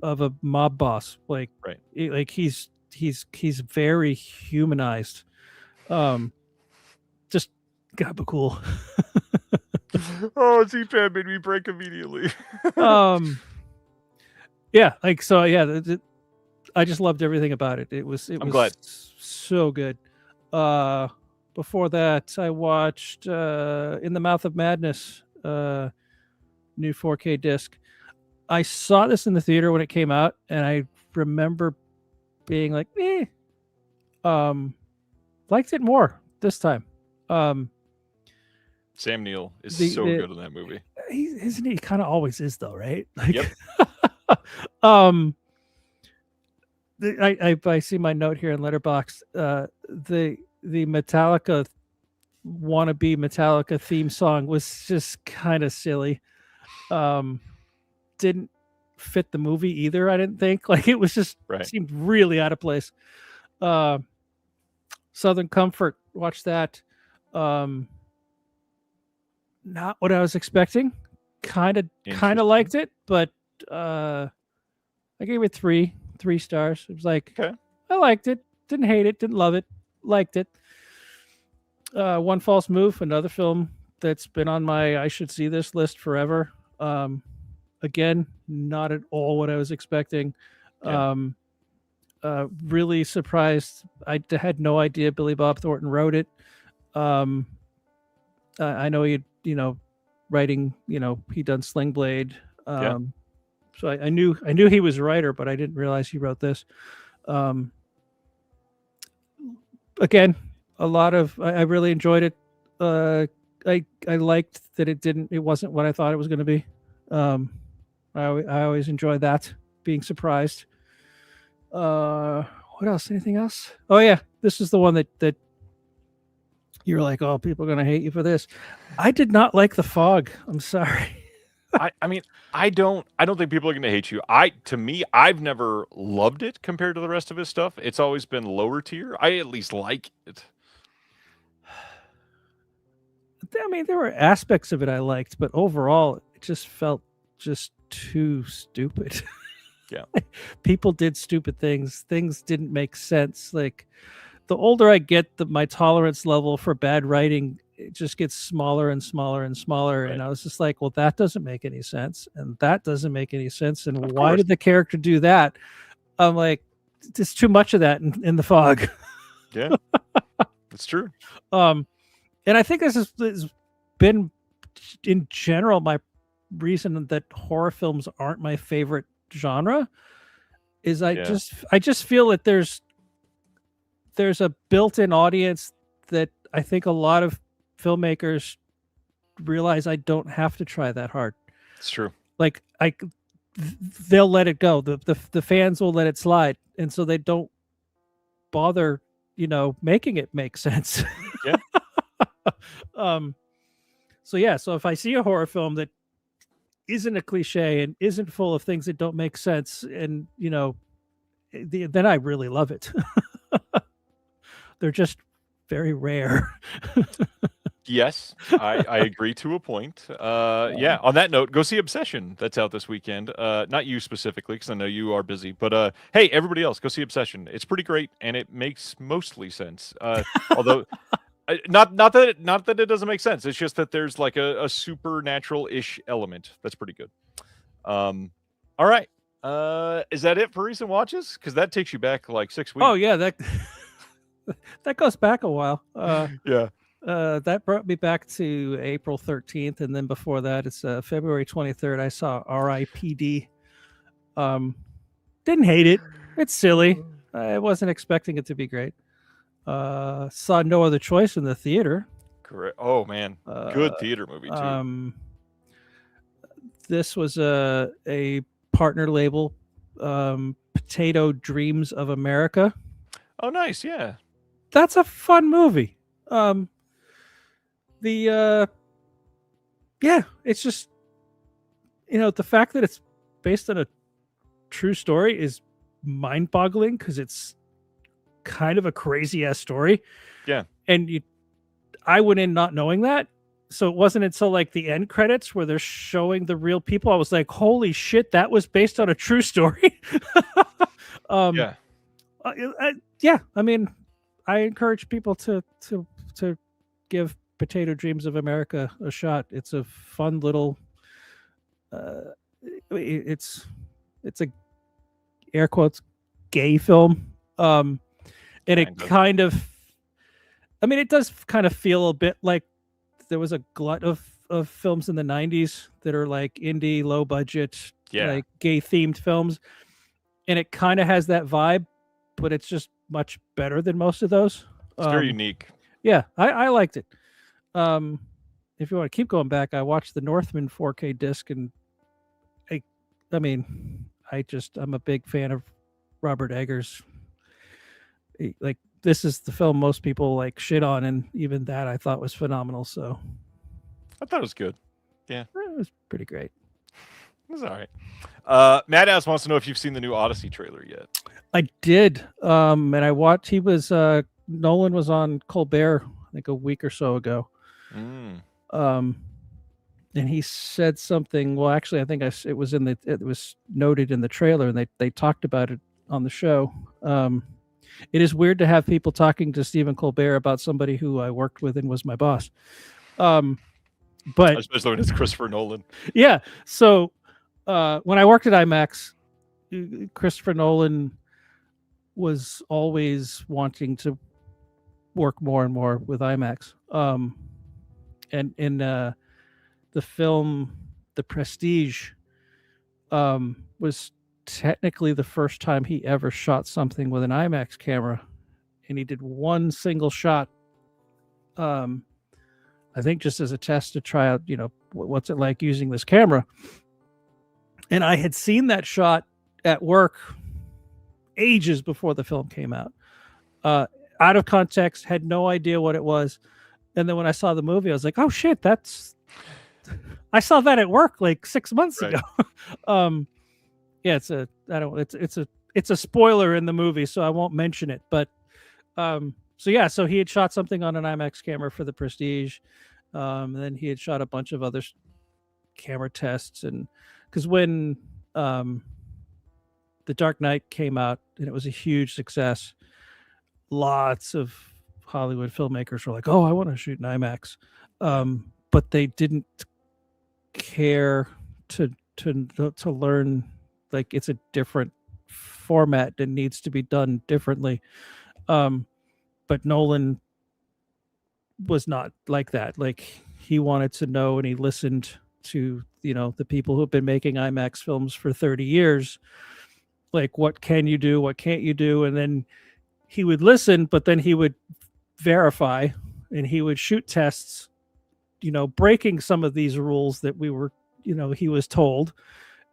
mob boss. Like, right. Like he's very humanized. Just gabagool. Oh, CPAP made me break immediately. Yeah, like so. Yeah, I just loved everything about it. It was glad. so good. Before that, I watched In the Mouth of Madness, new 4K disc. I saw this in the theater when it came out, and I remember being like, liked it more this time. Sam Neill is so good in that movie. Isn't he? Kind of always is, though, right? Like, yep. I see my note here in Letterboxd. The Metallica wannabe Metallica theme song was just kind of silly. Didn't fit the movie either. I didn't think like it was just seemed really out of place. Southern Comfort, watch that. Not what I was expecting. Kind of liked it, but I gave it three stars. It was like, okay. I liked it, didn't hate it, didn't love it, liked it. One False Move, another film that's been on my I should see this list forever. Again, not at all what I was expecting. Really surprised. I had no idea Billy Bob Thornton wrote it. I know he, writing, he done Sling Blade. So I knew he was a writer, but I didn't realize he wrote this. Again, a lot of I really enjoyed it. I liked that it wasn't what I thought it was going to be. I always enjoy that, being surprised. What else? Anything else? Oh yeah, this is the one that you're like, oh, people are going to hate you for this. I did not like The Fog. I'm sorry. I mean, I don't think people are going to hate you. To me, I've never loved it compared to the rest of his stuff. It's always been lower tier. I at least like it. I mean, there were aspects of it I liked, but overall, it just felt just too stupid. Yeah. People did stupid things. Things didn't make sense. Like, the older I get, my tolerance level for bad writing it just gets smaller and smaller and smaller. Right. And I was just like, well, that doesn't make any sense. And that doesn't make any sense. And Of why course. did the character do that? I'm like, there's too much of that in the fog. Yeah, it's true. And I think this has been, in general, my reason that horror films aren't my favorite genre is I just feel that there's a built-in audience that I think a lot of filmmakers realize I don't have to try that hard. It's true. Like they'll let it go. The fans will let it slide, and so they don't bother, making it make sense. Yeah. So if I see a horror film that isn't a cliche and isn't full of things that don't make sense, and then I really love it. They're just very rare. Yes, I agree to a point. Yeah. On that note, go see Obsession. That's out this weekend. Not you specifically, because I know you are busy. But hey, everybody else, go see Obsession. It's pretty great, and it makes mostly sense. Although, not that it doesn't make sense. It's just that there's like a supernatural-ish element that's pretty good. All right. Is that it for recent watches? Because that takes you back like 6 weeks. Oh yeah, that goes back a while. Yeah. That brought me back to April 13th, and then before that, it's February 23rd. I saw R.I.P.D. Didn't hate it. It's silly. I wasn't expecting it to be great. Saw No Other Choice in the theater. Correct. Oh man, good theater movie too. This was a partner label, Potato Dreams of America. Oh, nice. Yeah. That's a fun movie. It's just, the fact that it's based on a true story is mind-boggling because it's kind of a crazy-ass story. Yeah. And I went in not knowing that. So it wasn't until like the end credits where they're showing the real people, I was like, holy shit, that was based on a true story. Yeah. I mean, I encourage people to give Potato Dreams of America a shot. It's a fun little it's a air quotes gay film. And it kind of, it does kind of feel a bit like there was a glut of films in the 90s that are like indie, low budget, like gay themed films. And it kind of has that vibe, but it's just much better than most of those. It's very unique. Yeah, I liked it. If you want to keep going back, I watched the Northman 4K disc, and I'm a big fan of Robert Eggers. Like, this is the film most people like shit on, and even that I thought was phenomenal. So I thought it was good. Yeah, it was pretty great. It was all right. Matt Ass wants to know if you've seen the new Odyssey trailer yet. I did. And I watched. Nolan was on Colbert, I think a week or so ago. And he said something. Well, actually, I think it was noted in the trailer, and they talked about it on the show. It is weird to have people talking to Stephen Colbert about somebody who I worked with and was my boss. But especially when it's Christopher Nolan. Yeah. So when I worked at IMAX, Christopher Nolan was always wanting to work more and more with IMAX. And in the film The Prestige was technically the first time he ever shot something with an IMAX camera, and he did one single shot, I think just as a test to try out, what's it like using this camera. And I had seen that shot at work ages before the film came out, out of context, had no idea what it was. And then when I saw the movie, I was like, oh shit, I saw that at work like 6 months ago. Yeah, it's a spoiler in the movie, so I won't mention it. But so he had shot something on an IMAX camera for The Prestige. And then he had shot a bunch of other camera tests, and because when The Dark Knight came out and it was a huge success, lots of Hollywood filmmakers were like, "Oh, I want to shoot in IMAX," but they didn't care to learn like it's a different format that needs to be done differently. But Nolan was not like that. Like he wanted to know, and he listened to the people who've been making IMAX films for 30 years. Like, what can you do? What can't you do? And then he would listen, but then he would verify, and he would shoot tests, breaking some of these rules that he was told,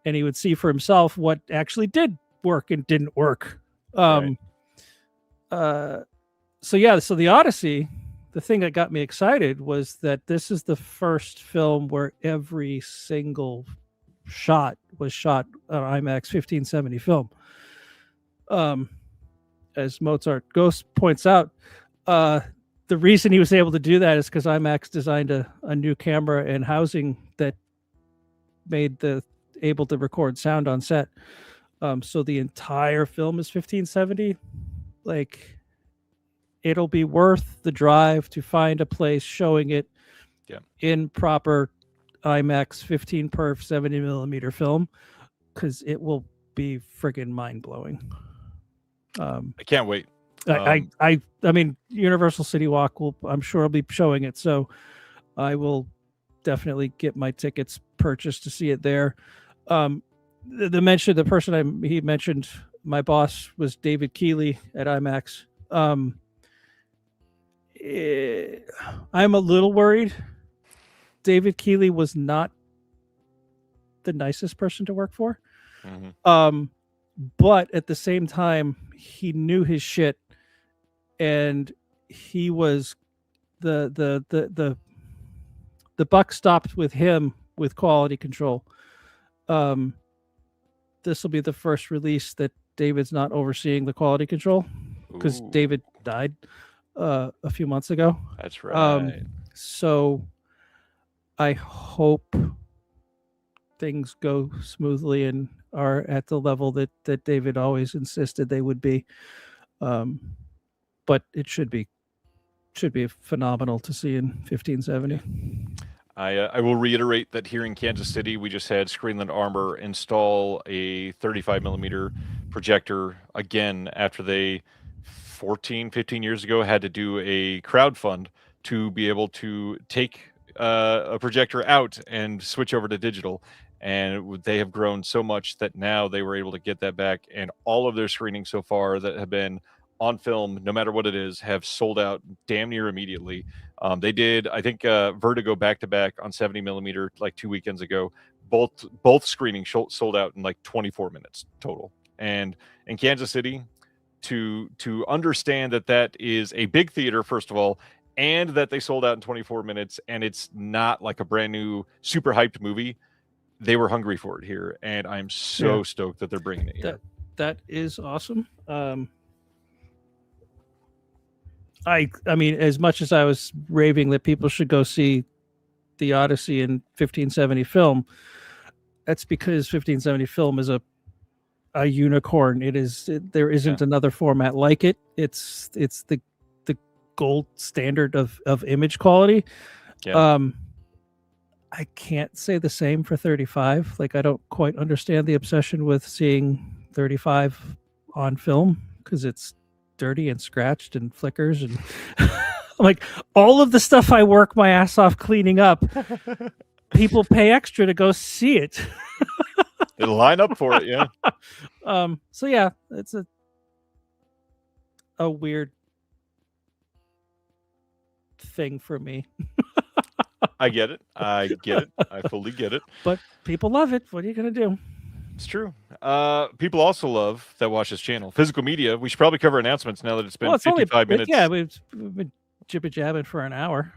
and he would see for himself what actually did work and didn't work. Right. So the Odyssey, the thing that got me excited was that this is the first film where every single shot was shot on IMAX 1570 film. As Mozart Ghost points out, the reason he was able to do that is because IMAX designed a new camera and housing that made able to record sound on set. So the entire film is 1570. Like, it'll be worth the drive to find a place showing it in proper IMAX 15 perf 70 millimeter film, because it will be friggin' mind blowing. I can't wait. I mean, Universal City Walk I'm sure will be showing it, so I will definitely get my tickets purchased to see it there. The person he mentioned, my boss, was David Keeley at IMAX. I'm a little worried. David Keeley was not the nicest person to work for. Mm-hmm. But at the same time, he knew his shit, and he was the buck stopped with him with quality control. This will be the first release that David's not overseeing the quality control, because David died a few months ago. That's right. So I hope things go smoothly and are at the level that David always insisted they would be. But it should be phenomenal to see in 1570. I will reiterate that here in Kansas City, we just had Screenland Armor install a 35 millimeter projector again after they 15 years ago had to do a crowdfund to be able to take a projector out and switch over to digital. And they have grown so much that now they were able to get that back. And all of their screenings so far that have been on film, no matter what it is, have sold out damn near immediately. They did, I think, Vertigo back-to-back on 70 millimeter like 2 weekends ago. Both screenings sold out in like 24 minutes total. And in Kansas City, to understand that is a big theater, first of all, and that they sold out in 24 minutes, and it's not like a brand new, super hyped movie. They were hungry for it here, and I'm so stoked that they're bringing it here. That is awesome. I mean, as much as I was raving that people should go see the Odyssey in 1570 film, that's because 1570 film is a unicorn. There isn't another format like it. It's the gold standard of image quality. I can't say the same for 35. Like, I don't quite understand the obsession with seeing 35 on film, because it's dirty and scratched and flickers, and like all of the stuff I work my ass off cleaning up, people pay extra to go see it. It'll line up for it, yeah. So yeah, it's a weird thing for me. I get it. I fully get it. But people love it. What are you gonna do? It's true. People also love that watch this channel. Physical media. We should probably cover announcements now that it's been 55 minutes. Yeah, we've been jibber-jabbing for an hour.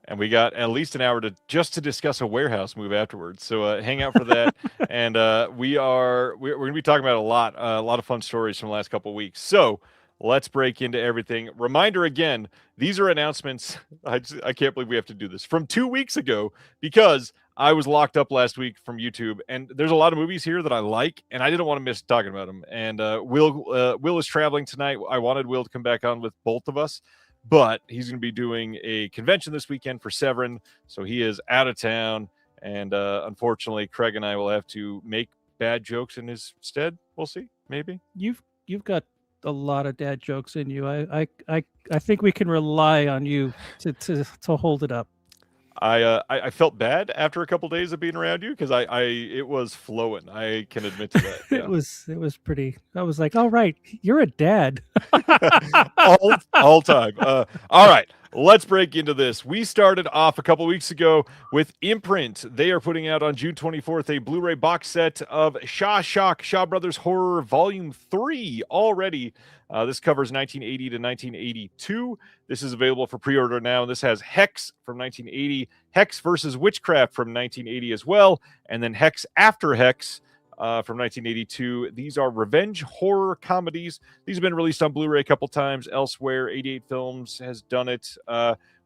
And we got at least an hour to discuss a warehouse move afterwards. So hang out for that. And we're going to be talking about a lot of fun stories from the last couple of weeks. So let's break into everything. Reminder again, these are announcements. I can't believe we have to do this from 2 weeks ago, because I was locked up last week from YouTube, and there's a lot of movies here that I like, and I didn't want to miss talking about them. And Will is traveling tonight. I wanted Will to come back on with both of us, but he's going to be doing a convention this weekend for Severin, so he is out of town, and unfortunately, Craig and I will have to make bad jokes in his stead. We'll see, maybe. You've got a lot of dad jokes in you. I think we can rely on you to hold it up. I felt bad after a couple days of being around you because it was flowing. I can admit to that. Yeah. It was pretty. I was like, all right, you're a dad. all time. All right, let's break into this. We started off a couple weeks ago with Imprint. They are putting out on June 24th a Blu-ray box set of Shaw Brothers Horror Volume 3 already. This covers 1980 to 1982. This is available for pre-order now. This has Hex from 1980, Hex versus Witchcraft from 1980 as well, and then Hex After Hex from 1982. These are revenge horror comedies. These have been released on Blu-ray a couple times elsewhere. 88 Films has done it.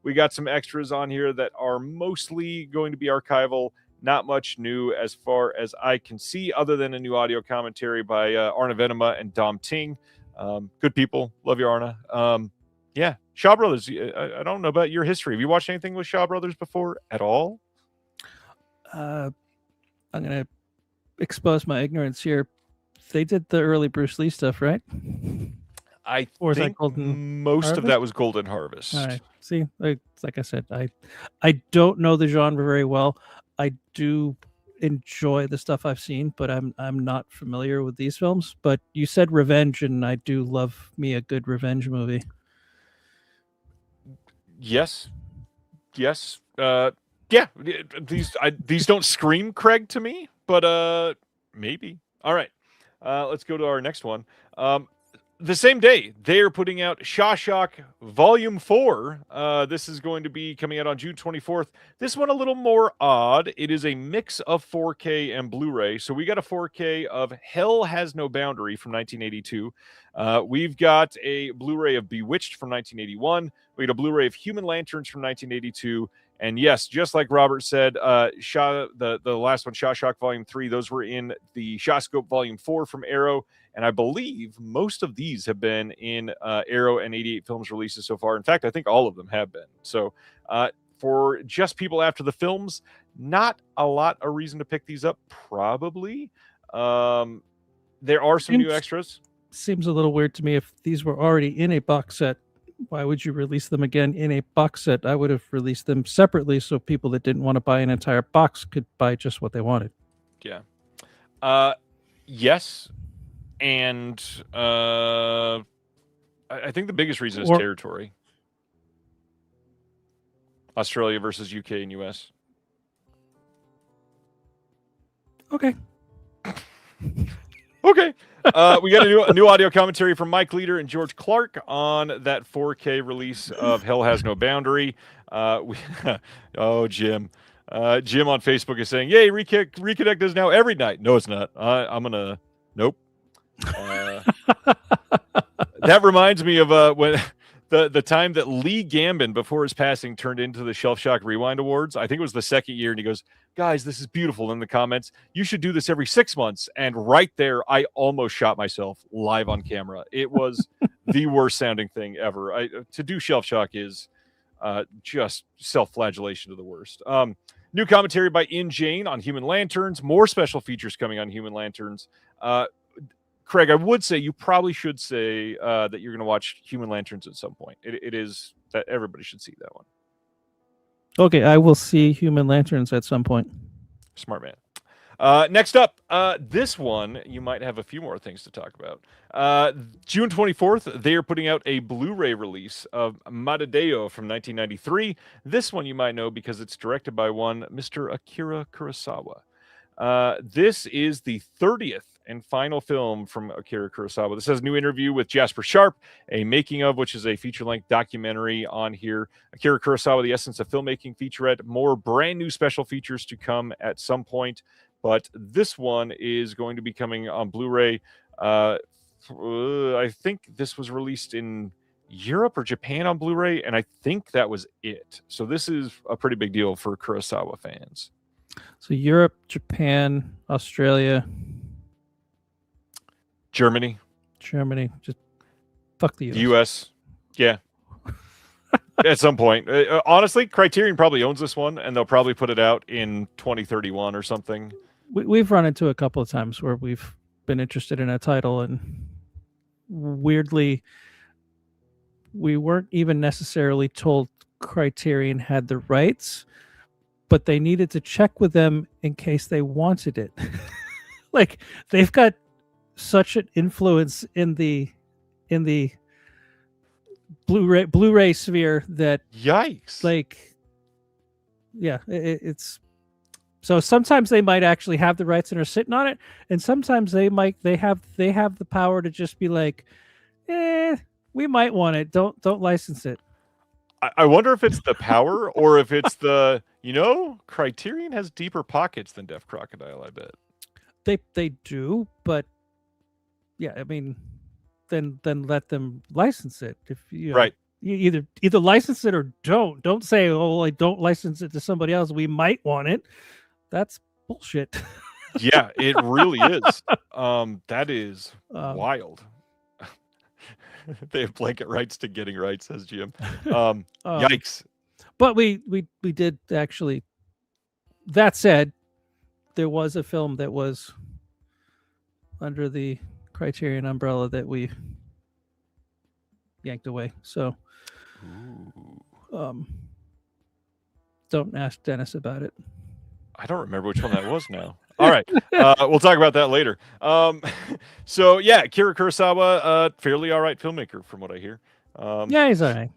We got some extras on here that are mostly going to be archival. Not much new as far as I can see, other than a new audio commentary by Arna Venema and Dom Ting. Good people. Love you, Arna. Yeah, Shaw Brothers. I don't know about your history. Have you watched anything with Shaw Brothers before at all? I'm going to expose my ignorance here. They did the early Bruce Lee stuff, right? I Or is that think Golden most Harvest? of that was Golden Harvest. All right. See, like I said, I don't know the genre very well. I do enjoy the stuff I've seen, but I'm not familiar with these films. But you said revenge, and I do love me a good revenge movie. Yes. Yeah. These don't scream Craig to me, but maybe. All right. Let's go to our next one. The same day, they are putting out Shawshock Volume 4. This is going to be coming out on June 24th. This one a little more odd. It is a mix of 4K and Blu-ray. So we got a 4K of Hell Has No Boundary from 1982. We've got a Blu-ray of Bewitched from 1981. We got a Blu-ray of Human Lanterns from 1982. And yes, just like Robert said, the last one, Shawshock Volume 3, those were in the Shawscope Volume 4 from Arrow. And I believe most of these have been in Arrow and 88 Films releases so far. In fact, I think all of them have been. So for just people after the films, not a lot of reason to pick these up, probably. There are some new extras. Seems a little weird to me. If these were already in a box set, why would you release them again in a box set? I would have released them separately so people that didn't want to buy an entire box could buy just what they wanted. Yeah. Yes. And I think the biggest reason is territory. Australia versus UK and US. Okay. Okay. We got a new audio commentary from Mike Leader and George Clark on that 4K release of Hell Has No Boundary. Jim. Jim on Facebook is saying, yay, Reconnect is now every night. No, it's not. Nope. That reminds me of when the time that Lee Gambin, before his passing, turned into the Shelf Shock Rewind Awards. I think it was the second year, and he goes, guys, this is beautiful. In the comments, you should do this every 6 months. And right there, I almost shot myself live on camera. It was the worst sounding thing ever. To do Shelf Shock is just self-flagellation to the worst. New commentary by In Jane on Human Lanterns. More special features coming on Human Lanterns. Craig, I would say you probably should say that you're going to watch Human Lanterns at some point. It is that everybody should see that one. Okay, I will see Human Lanterns at some point. Smart man. Next up, this one, you might have a few more things to talk about. June 24th, they are putting out a Blu-ray release of Madadeo from 1993. This one you might know because it's directed by one Mr. Akira Kurosawa. This is the 30th and final film from Akira Kurosawa. This has a new interview with Jasper Sharp, a making of, which is a feature-length documentary on here. Akira Kurosawa, The Essence of Filmmaking featurette. More brand new special features to come at some point, but this one is going to be coming on Blu-ray. I think this was released in Europe or Japan on Blu-ray, and I think that was it. So this is a pretty big deal for Kurosawa fans. So Europe, Japan, Australia, Germany, just fuck the US. Yeah. At some point. Honestly, Criterion probably owns this one, and they'll probably put it out in 2031 or something. We've run into a couple of times where we've been interested in a title, and weirdly, we weren't even necessarily told Criterion had the rights, but they needed to check with them in case they wanted it. Like, they've got such an influence in the Blu-ray sphere that, Yikes. like, yeah, it's so sometimes they might actually have the rights and are sitting on it, and sometimes they have the power to just be like, we might want it, don't license it. I wonder if it's the power or if it's the, Criterion has deeper pockets than Deaf Crocodile, I bet. They do, but yeah, I mean, then let them license it. If you Right. You either license it or don't say, oh, I don't license it to somebody else, we might want it. That's bullshit. Yeah, it really is. That is wild. They have blanket rights to getting rights, says Jim. Yikes. But we did actually. That said, there was a film that was under the Criterion umbrella that we yanked away. So, don't ask Dennis about it. I don't remember which one that was now. All right. We'll talk about that later. So, yeah, Akira Kurosawa, fairly all right filmmaker from what I hear. Yeah, he's all right.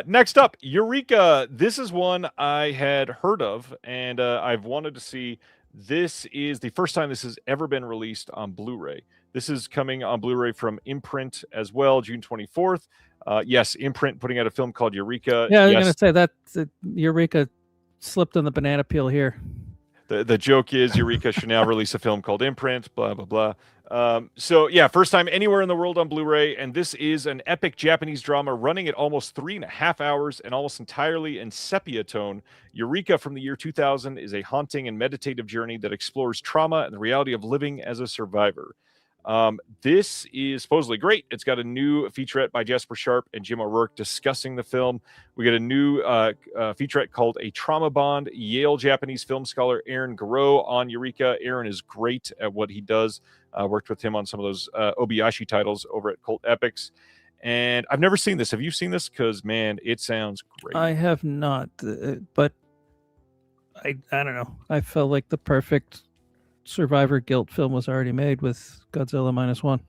Next up, Eureka. This is one I had heard of, and I've wanted to see. This is the first time this has ever been released on Blu-ray. This is coming on Blu-ray from Imprint as well, June 24th. Yes, Imprint putting out a film called Eureka. Yeah, I was yes. going to say that Eureka slipped on the banana peel here. The joke is Eureka should now release a film called Imprint, blah, blah, blah. So, yeah, first time anywhere in the world on Blu-ray, and this is an epic Japanese drama running at almost 3.5 hours and almost entirely in sepia tone. Eureka from the year 2000 is a haunting and meditative journey that explores trauma and the reality of living as a survivor. This is supposedly great. It's got a new featurette by Jasper Sharp and Jim O'Rourke discussing the film. We get a new featurette called A Trauma Bond. Yale Japanese film scholar Aaron Garreau on Eureka. Aaron is great at what he does. Worked with him on some of those Obayashi titles over at Cult Epics. And I've never seen this. Have you seen this? Because, man, it sounds great. I have not, but I don't know. I felt like the perfect survivor guilt film was already made with Godzilla -1.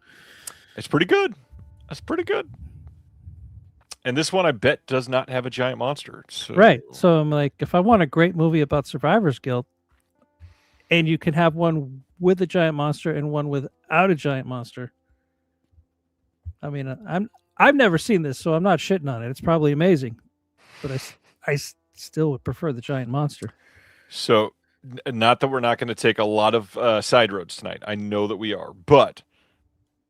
It's pretty good. That's pretty good. And this one, I bet, does not have a giant monster. So. Right. So I'm like, if I want a great movie about survivor's guilt, and you can have one with a giant monster and one without a giant monster. I mean, I've never seen this, so I'm not shitting on it. It's probably amazing, but I still would prefer the giant monster. So, not that we're not going to take a lot of side roads tonight. I know that we are, but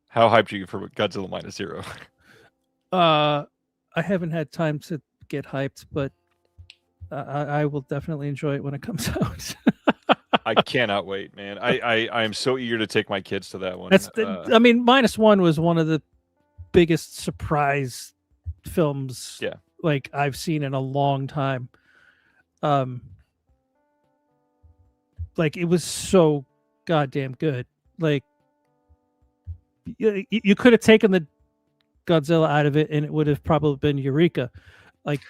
how hyped are you for Godzilla -0? I haven't had time to get hyped, but I will definitely enjoy it when it comes out. I cannot wait, man. I am so eager to take my kids to that one. I mean, -1 was one of the biggest surprise films like I've seen in a long time. Like, it was so goddamn good. Like, you could have taken the Godzilla out of it and it would have probably been Eureka. Like,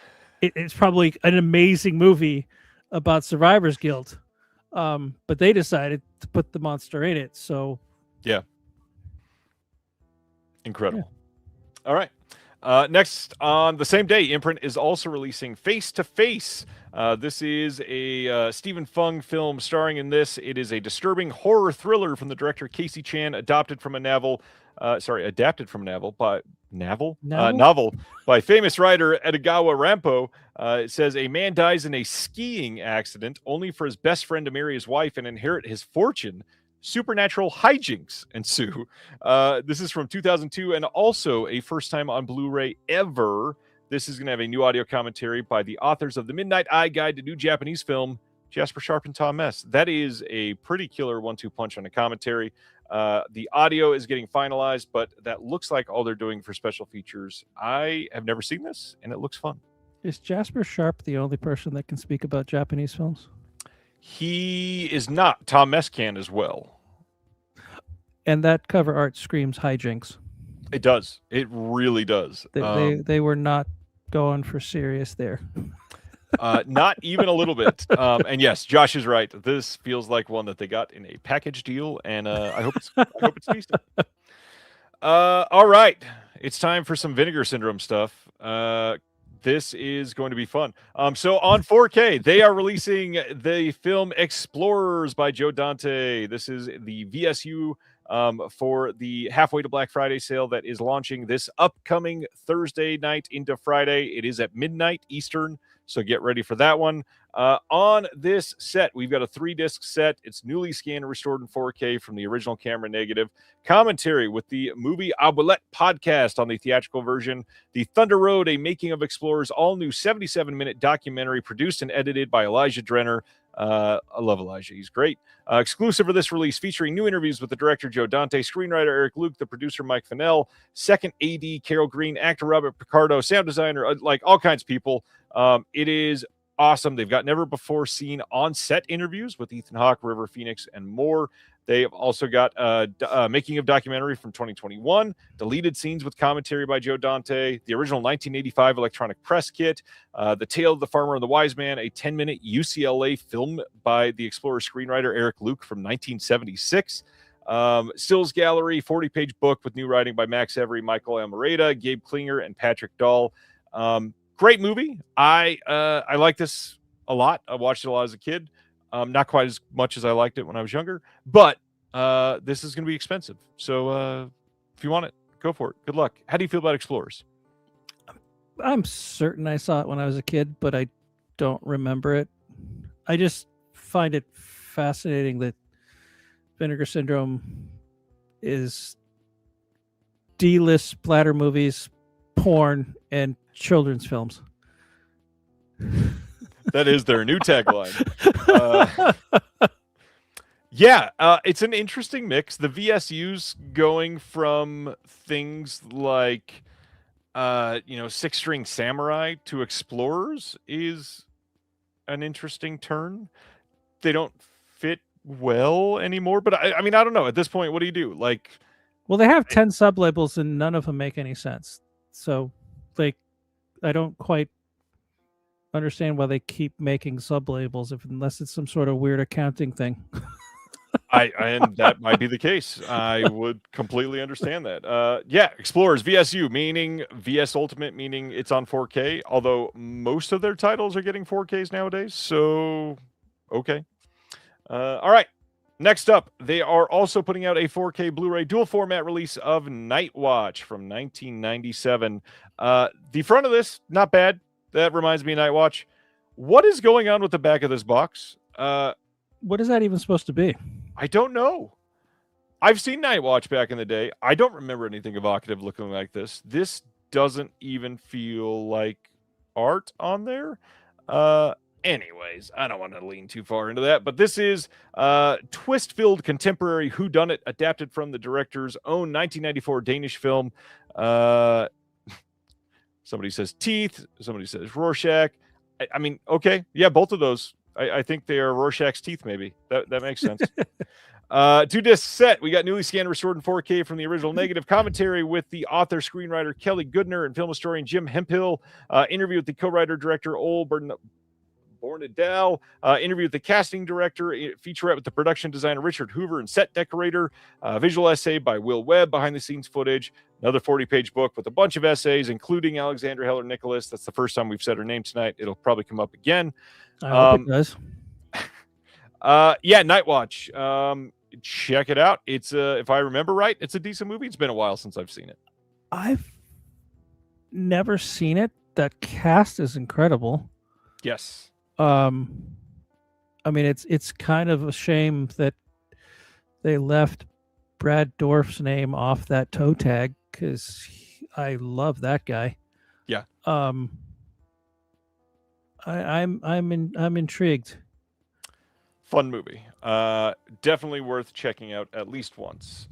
it's probably an amazing movie about survivor's guilt. But they decided to put the monster in it. So yeah. Incredible. Yeah. All right. Next, on the same day, Imprint is also releasing Face to Face. This is a Stephen Fung film starring in this. It is a disturbing horror thriller from the director Casey Chan, adapted from a novel by famous writer Edogawa Rampo. It says a man dies in a skiing accident only for his best friend to marry his wife and inherit his fortune. Supernatural hijinks ensue. This is from 2002 and also a first time on Blu-ray ever. This is going to have a new audio commentary by the authors of The Midnight Eye Guide to New Japanese Film, Jasper Sharp and Tom Mess. That is a pretty killer 1-2 punch on a commentary. The audio is getting finalized, but that looks like all they're doing for special features. I have never seen this, and it looks fun. Is Jasper Sharp the only person that can speak about Japanese films? He is not. Tom Mess can as well. And that cover art screams hijinks. It does. It really does. They were not going for serious there. Not even a little bit. And yes, Josh is right. This feels like one that they got in a package deal, and I hope it's decent. All right, it's time for some Vinegar Syndrome stuff. This is going to be fun. So on 4K, they are releasing the film Explorers by Joe Dante. This is the VSU for the halfway to Black Friday sale that is launching this upcoming Thursday night into Friday. It is at midnight Eastern, so get ready for that one. On this set, we've got a 3-disc set. It's newly scanned and restored in 4K from the original camera negative. Commentary with the Movie Abuelette podcast on the theatrical version. The Thunder Road, a Making of Explorers, all-new 77-minute documentary produced and edited by Elijah Drenner. I love Elijah. He's great. Exclusive for this release, featuring new interviews with the director Joe Dante, screenwriter Eric Luke, the producer Mike Fennell, second AD Carol Green, actor Robert Picardo, sound designer, like all kinds of people. It is awesome. They've got never before seen on-set interviews with Ethan Hawke, River Phoenix, and more. They have also got making of documentary from 2021, deleted scenes with commentary by Joe Dante, the original 1985 electronic press kit, The Tale of the Farmer and the Wise Man, a 10-minute UCLA film by the Explorer screenwriter Eric Luke from 1976, Stills Gallery, 40-page book with new writing by Max Every, Michael Almereda, Gabe Klinger, and Patrick Dahl. Great movie. I like this a lot. I watched it a lot as a kid. Not quite as much as I liked it when I was younger, but this is going to be expensive. So if you want it, go for it. Good luck. How do you feel about Explorers? I'm certain I saw it when I was a kid, but I don't remember it. I just find it fascinating that Vinegar Syndrome is D-list splatter movies, porn, and children's films. That is their new tagline. It's an interesting mix. The VSU's going from things like, 6-string samurai to explorers is an interesting turn. They don't fit well anymore, but I mean, I don't know. At this point, what do you do? Like, well, they have 10 sublabels and none of them make any sense. So, I don't quite understand why they keep making sublabels unless it's some sort of weird accounting thing. And that might be the case. I would completely understand that. Explorers VSU, meaning VS Ultimate, meaning it's on 4K, although most of their titles are getting 4Ks nowadays. So, okay. All right. Next up, they are also putting out a 4K Blu-ray dual format release of Night Watch from 1997. The front of this, not bad. That reminds me of Night Watch. What is going on with the back of this box? What is that even supposed to be? I don't know. I've seen Night Watch back in the day. I don't remember anything evocative looking like this. This doesn't even feel like art on there. Anyways, I don't want to lean too far into that, but this is twist-filled contemporary whodunit adapted from the director's own 1994 Danish film. Somebody says teeth. Somebody says Rorschach. I mean, okay. Yeah, both of those. I think they are Rorschach's teeth, maybe. That makes sense. 2-disc set. We got newly scanned, restored in 4K from the original negative. Commentary with the author, screenwriter Kelly Goodner and film historian Jim Hemphill. Interview with the co-writer, director Ole Bornedal. Interview with the casting director. Featurette with the production designer Richard Hoover and set decorator. Visual essay by Will Webb. Behind-the-scenes footage. Another 40-page book with a bunch of essays, including Alexandra Heller Nicholas. That's the first time we've said her name tonight. It'll probably come up again. I hope it does. Night Watch. Check it out. It's if I remember right, it's a decent movie. It's been a while since I've seen it. I've never seen it. That cast is incredible. Yes. I mean, it's kind of a shame that they left Brad Dourif's name off that toe tag because I love that guy. Yeah. I'm intrigued. Fun movie. Definitely worth checking out at least once.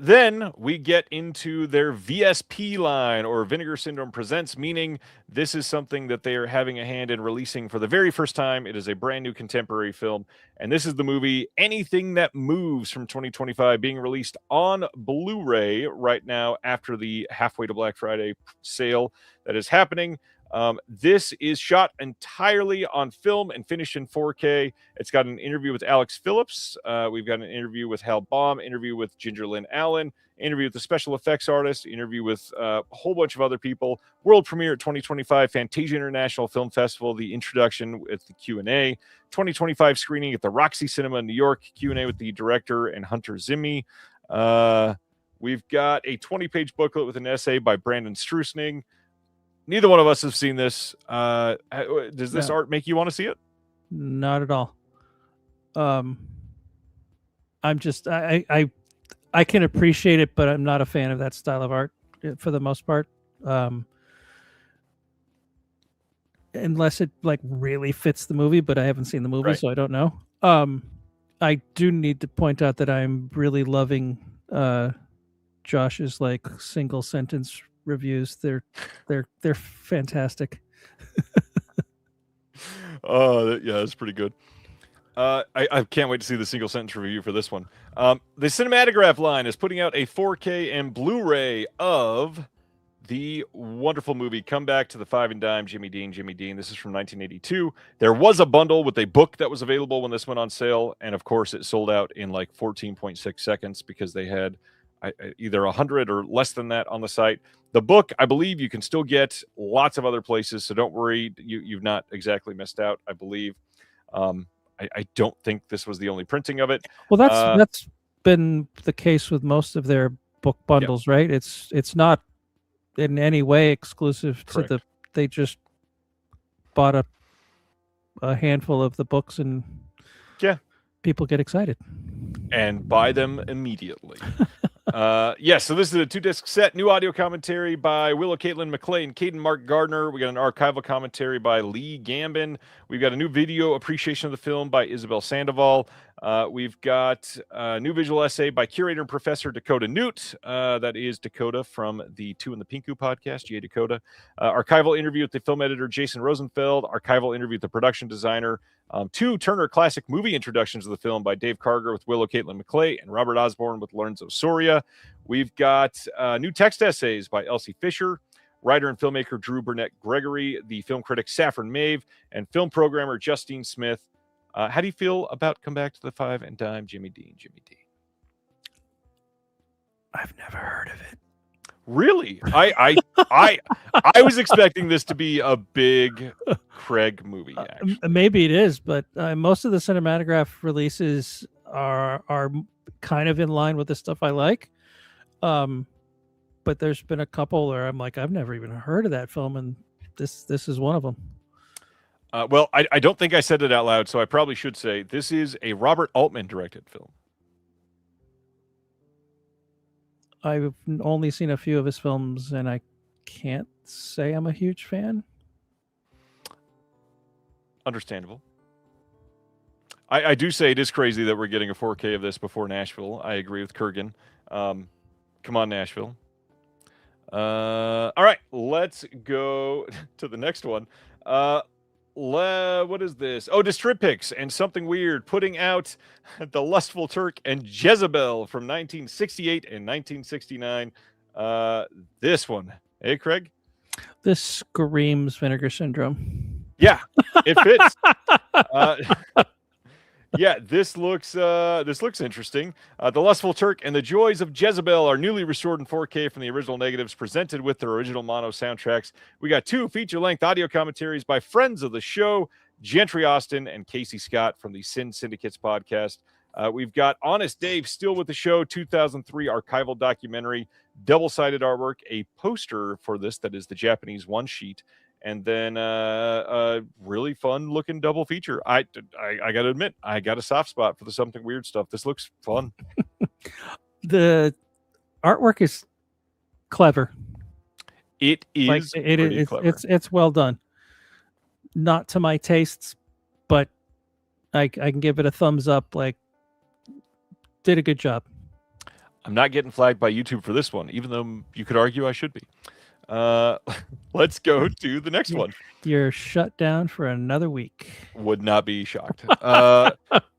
Then we get into their VSP line, or Vinegar Syndrome Presents, meaning this is something that they are having a hand in releasing for the very first time. It is a brand new contemporary film, and this is the movie Anything That Moves from 2025, being released on Blu-ray right now after the halfway to Black Friday sale that is happening. This is shot entirely on film and finished in 4K. It's got an interview with Alex Phillips. We've got an interview with Hal Baum, interview with Ginger Lynn Allen, interview with the special effects artist, interview with a whole bunch of other people. World premiere at 2025 Fantasia International Film Festival, the introduction with the Q&A. 2025 screening at the Roxy Cinema in New York, Q&A with the director and Hunter Zimmy. We've got a 20-page booklet with an essay by Brandon Strusning. Neither one of us have seen this. Does this art make you want to see it? Not at all. I'm just I can appreciate it, but I'm not a fan of that style of art for the most part. Unless it like really fits the movie, but I haven't seen the movie, so I don't know. I do need to point out that I'm really loving Josh's like single sentence reviews. They're fantastic. Oh, yeah, that's pretty good. I can't wait to see the single sentence review for this one. The Cinematograph line is putting out a 4K and Blu-ray of the wonderful movie Come Back to the Five and Dime, Jimmy Dean, Jimmy Dean. This is from 1982. There was a bundle with a book that was available when this went on sale, and of course it sold out in like 14.6 seconds because they had either 100 or less than that on the site. The book, I believe, you can still get lots of other places, so don't worry. You've not exactly missed out, I believe. I don't think this was the only printing of it. Well, that's been the case with most of their book bundles, right? It's not in any way exclusive to they just bought a handful of the books and people get excited and buy them immediately. So this is a 2-disc set. New audio commentary by Willow Caitlin McClay, Caden Mark Gardner. We got an archival commentary by Lee Gambin. We've got a new video appreciation of the film by Isabel Sandoval. We've got a new visual essay by curator and professor Dakota Newt. That is Dakota from the Two in the Pinku podcast, Jay Dakota. Archival interview with the film editor Jason Rosenfeld. Archival interview with the production designer. 2 Turner Classic movie introductions of the film by Dave Karger with Willow Caitlin McClay and Robert Osborne with Lorenzo Soria. We've got new text essays by Elsie Fisher, writer and filmmaker Drew Burnett Gregory, the film critic Saffron Mave, and film programmer Justine Smith. How do you feel about Come Back to the Five and Dime, Jimmy Dean, Jimmy Dean? I've never heard of it. Really? I was expecting this to be a big Craig movie, actually. Maybe it is, but most of the Cinematograph releases are kind of in line with the stuff I like. But there's been a couple where I'm like, I've never even heard of that film, and this is one of them. Well, I don't think I said it out loud, so I probably should say this is a Robert Altman directed film. I've only seen a few of his films, and I can't say I'm a huge fan. Understandable. I do say it is crazy that we're getting a 4K of this before Nashville. I agree with Kurgan. Come on, Nashville. All right, let's go to the next one. What is this? Oh, Distripix and Something Weird putting out The Lustful Turk and Jezebel from 1968 and 1969. This one. Hey, Craig? This screams Vinegar Syndrome. Yeah, it fits. This looks interesting. The Lustful Turk and the Joys of Jezebel are newly restored in 4K from the original negatives, presented with their original mono soundtracks. We got 2 feature-length audio commentaries by friends of the show, Gentry Austin and Casey Scott from the Sin Syndicates podcast. We've got Honest Dave still with the show, 2003 archival documentary, double-sided artwork, a poster for this that is the Japanese one-sheet, and then a really fun-looking double feature. I got to admit, I got a soft spot for the Something Weird stuff. This looks fun. The artwork is clever. It is clever. It's well done. Not to my tastes, but I can give it a thumbs up. Like, did a good job. I'm not getting flagged by YouTube for this one, even though you could argue I should be. Let's go to the next one. You're shut down for another week. Would not be shocked.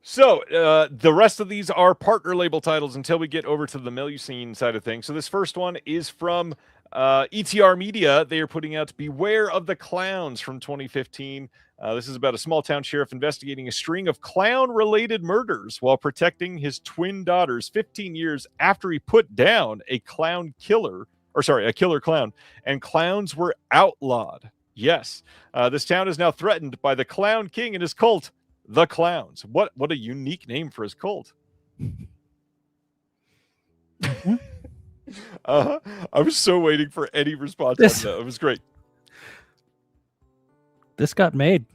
So the rest of these are partner label titles until we get over to the Melusine side of things. So this first one is from ETR Media. They are putting out Beware of the Clowns from 2015. This is about a small town sheriff investigating a string of clown-related murders while protecting his twin daughters 15 years after he put down a killer clown, and clowns were outlawed. Yes, this town is now threatened by the Clown King and his cult, the Clowns. What a unique name for his cult. I was so waiting for any response on that. It was great. This got made.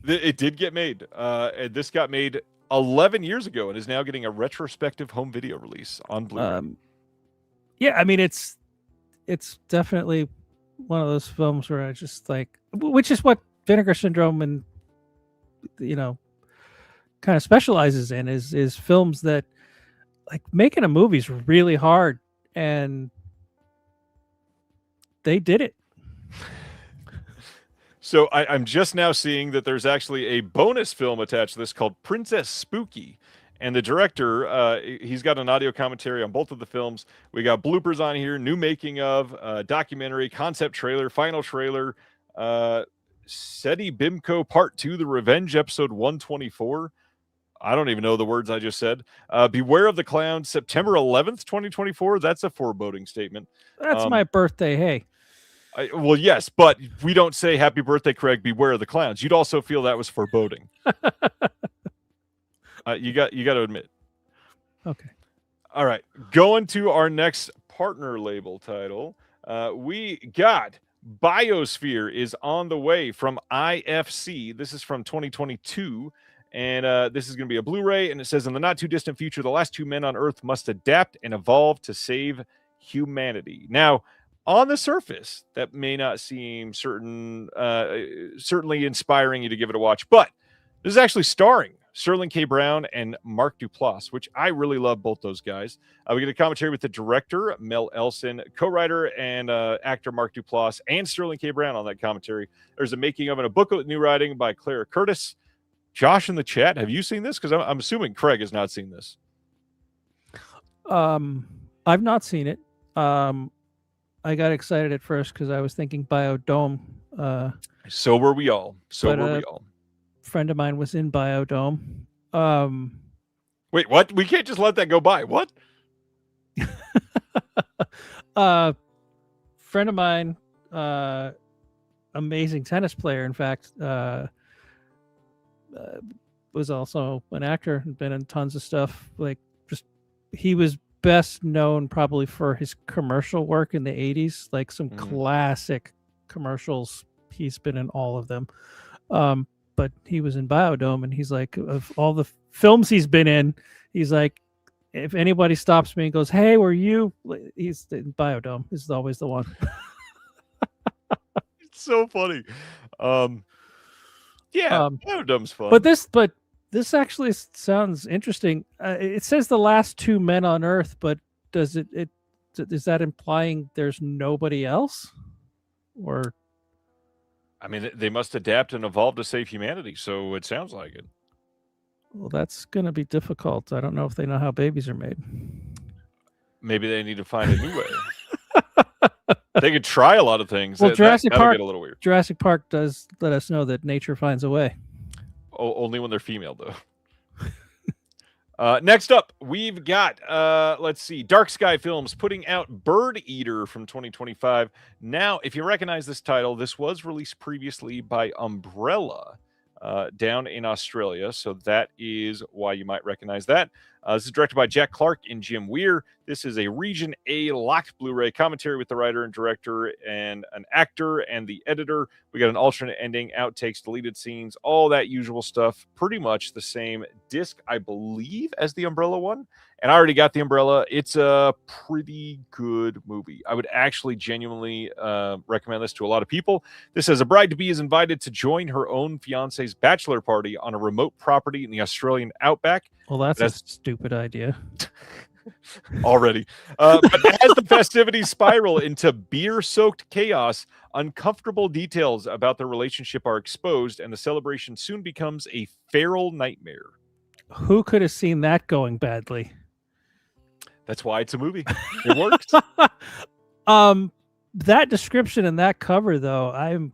It did get made. And this got made 11 years ago and is now getting a retrospective home video release on Blu-ray. Yeah, I mean, it's definitely one of those films where I just like, which is what Vinegar Syndrome and, you know, kind of specializes in is films that, like, making a movie is really hard, and they did it. So I'm just now seeing that there's actually a bonus film attached to this called Princess Spooky. And the director, he's got an audio commentary on both of the films. We got bloopers on here, new making of, documentary, concept trailer, final trailer, SETI BIMCO Part 2, The Revenge, episode 124. I don't even know the words I just said. Beware of the Clowns, September 11th, 2024. That's a foreboding statement. That's my birthday, hey. Well, yes, but we don't say happy birthday, Craig, beware of the clowns. You'd also feel that was foreboding. You got to admit. Okay. All right. Going to our next partner label title. We got Biosphere is on the way from IFC. This is from 2022. And this is going to be a Blu-ray. And it says, in the not too distant future, the last two men on Earth must adapt and evolve to save humanity. Now, on the surface, that may not seem certainly inspiring you to give it a watch. But this is actually starring Sterling K. Brown and Mark Duplass, which I really love both those guys. We get a commentary with the director, Mel Elson, co-writer and actor Mark Duplass, and Sterling K. Brown on that commentary. There's a making of and a booklet new writing by Clara Curtis. Josh in the chat, have you seen this? Because I'm assuming Craig has not seen this. I've not seen it. I got excited at first because I was thinking Biodome. So were we all. Friend of mine was in Biodome. Wait, what? We can't just let that go by. What? Friend of mine, amazing tennis player, in fact, was also an actor and been in tons of stuff. Like, just, he was best known probably for his commercial work in the 80s, like some classic commercials. He's been in all of them. But he was in Biodome, and he's like, of all the films he's been in, he's like, if anybody stops me and goes, hey, were you? He's in Biodome. This is always the one. It's so funny. Biodome's fun. But this actually sounds interesting. It says the last two men on Earth, but is that implying there's nobody else? Or, I mean, they must adapt and evolve to save humanity, so it sounds like it. Well, that's going to be difficult. I don't know if they know how babies are made. Maybe they need to find a new way. They could try a lot of things. Well, Jurassic Park, get a little weird. Jurassic Park does let us know that nature finds a way. Only when they're female, though. Next up, we've got, let's see, Dark Sky Films putting out Bird Eater from 2025. Now, if you recognize this title, this was released previously by Umbrella down in Australia, so that is why you might recognize that. This is directed by Jack Clark and Jim Weir. This is a Region A locked Blu-ray commentary with the writer and director and an actor and the editor. We got an alternate ending, outtakes, deleted scenes, all that usual stuff. Pretty much the same disc, I believe, as the Umbrella one. And I already got the Umbrella. It's a pretty good movie. I would actually genuinely recommend this to a lot of people. This says a bride-to-be is invited to join her own fiance's bachelor party on a remote property in the Australian outback. Well, that's a stupid idea. Already. But as the festivities spiral into beer-soaked chaos, uncomfortable details about their relationship are exposed, and the celebration soon becomes a feral nightmare. Who could have seen that going badly? That's why it's a movie. It works. That description and that cover, though, I'm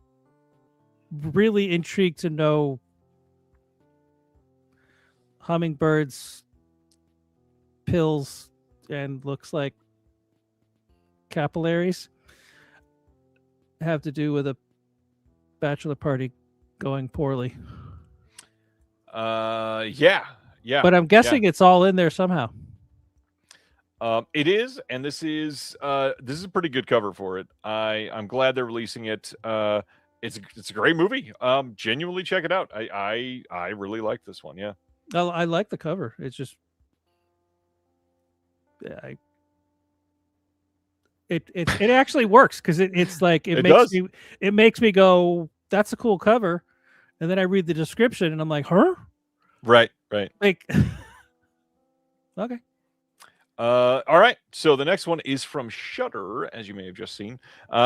really intrigued to know hummingbirds, pills, and looks like capillaries have to do with a bachelor party going poorly. Yeah. But I'm guessing it's all in there somehow. It is, and this is a pretty good cover for it. I'm glad they're releasing it. It's a great movie. Genuinely check it out. I really like this one. Yeah. I like the cover. It's just it actually works because it's like it makes me go, that's a cool cover, and then I read the description and I'm like, huh? Right. Like, okay. All right. So the next one is from Shudder, as you may have just seen.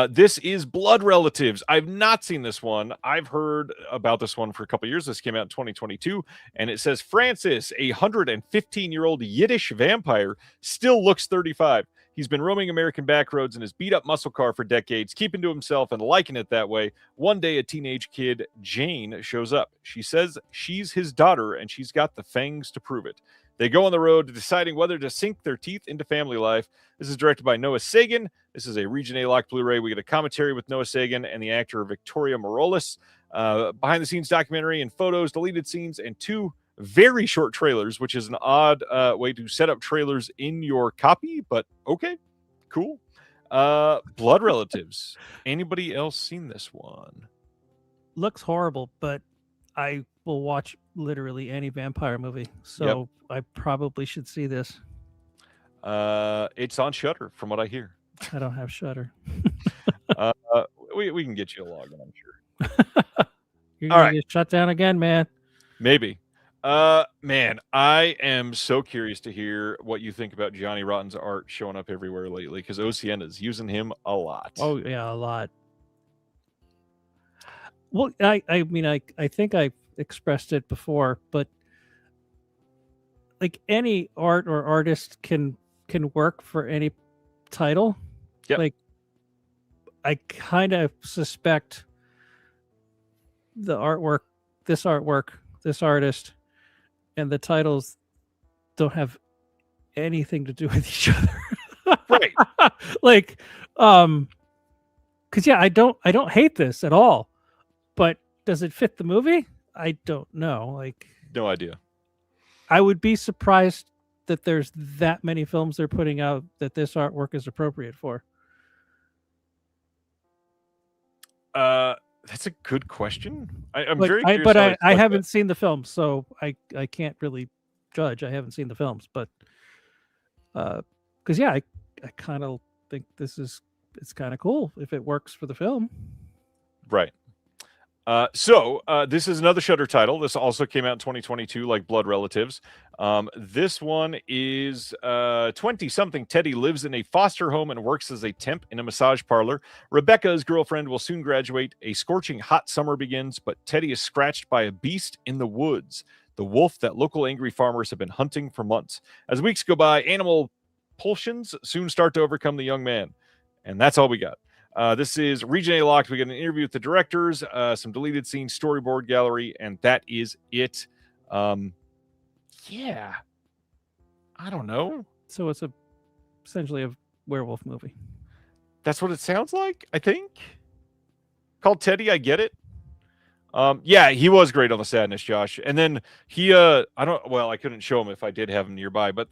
This is Blood Relatives. I've not seen this one. I've heard about this one for a couple years. This came out in 2022, and it says Francis, a 115-year-old Yiddish vampire, still looks 35. He's been roaming American backroads in his beat-up muscle car for decades, keeping to himself and liking it that way. One day, a teenage kid, Jane, shows up. She says she's his daughter, and she's got the fangs to prove it. They go on the road deciding whether to sink their teeth into family life. This is directed by Noah Sagan. This is a Region A locked Blu-ray. We get a commentary with Noah Sagan and the actor Victoria Morales. Behind-the-scenes documentary and photos, deleted scenes, and 2 very short trailers, which is an odd way to set up trailers in your copy, but okay, cool. Blood Relatives. Anybody else seen this one? Looks horrible, but I will watch literally any vampire movie, so I probably should see this. It's on Shudder, from what I hear. I don't have Shudder. We can get you a login, I'm sure. You're gonna get shut down again, man. Maybe. Man, I am so curious to hear what you think about Johnny Rotten's art showing up everywhere lately, because Oceana's using him a lot. Oh yeah, a lot. Well, I mean, I think I expressed it before, but like any art or artist can work for any title. Yep. Like, I kind of suspect the artwork, this artist, and the titles don't have anything to do with each other. Right. Like, because I don't hate this at all, but does it fit the movie? I don't know. Like, No idea. I would be surprised that there's that many films they're putting out that this artwork is appropriate for. That's a good question. I'm Like, very curious. I haven't seen the films, so I can't really judge. I haven't seen the films, but because I kind of think it's kind of cool if it works for the film. Right. So this is another Shudder title. This also came out in 2022, like Blood Relatives. This one is 20-something Teddy lives in a foster home and works as a temp in a massage parlor. Rebecca's girlfriend will soon graduate. A scorching hot summer begins, but Teddy is scratched by a beast in the woods, the wolf that local angry farmers have been hunting for months. As weeks go by, animal pulsions soon start to overcome the young man. And that's all we got. This is Region A locked. We get an interview with the directors, some deleted scenes, storyboard gallery, and that is it. Yeah, I don't know. So it's essentially a werewolf movie. That's what it sounds like, I think. Called Teddy, I get it. Yeah, he was great on the Sadness, Josh. And then he, I couldn't show him if I did have him nearby, but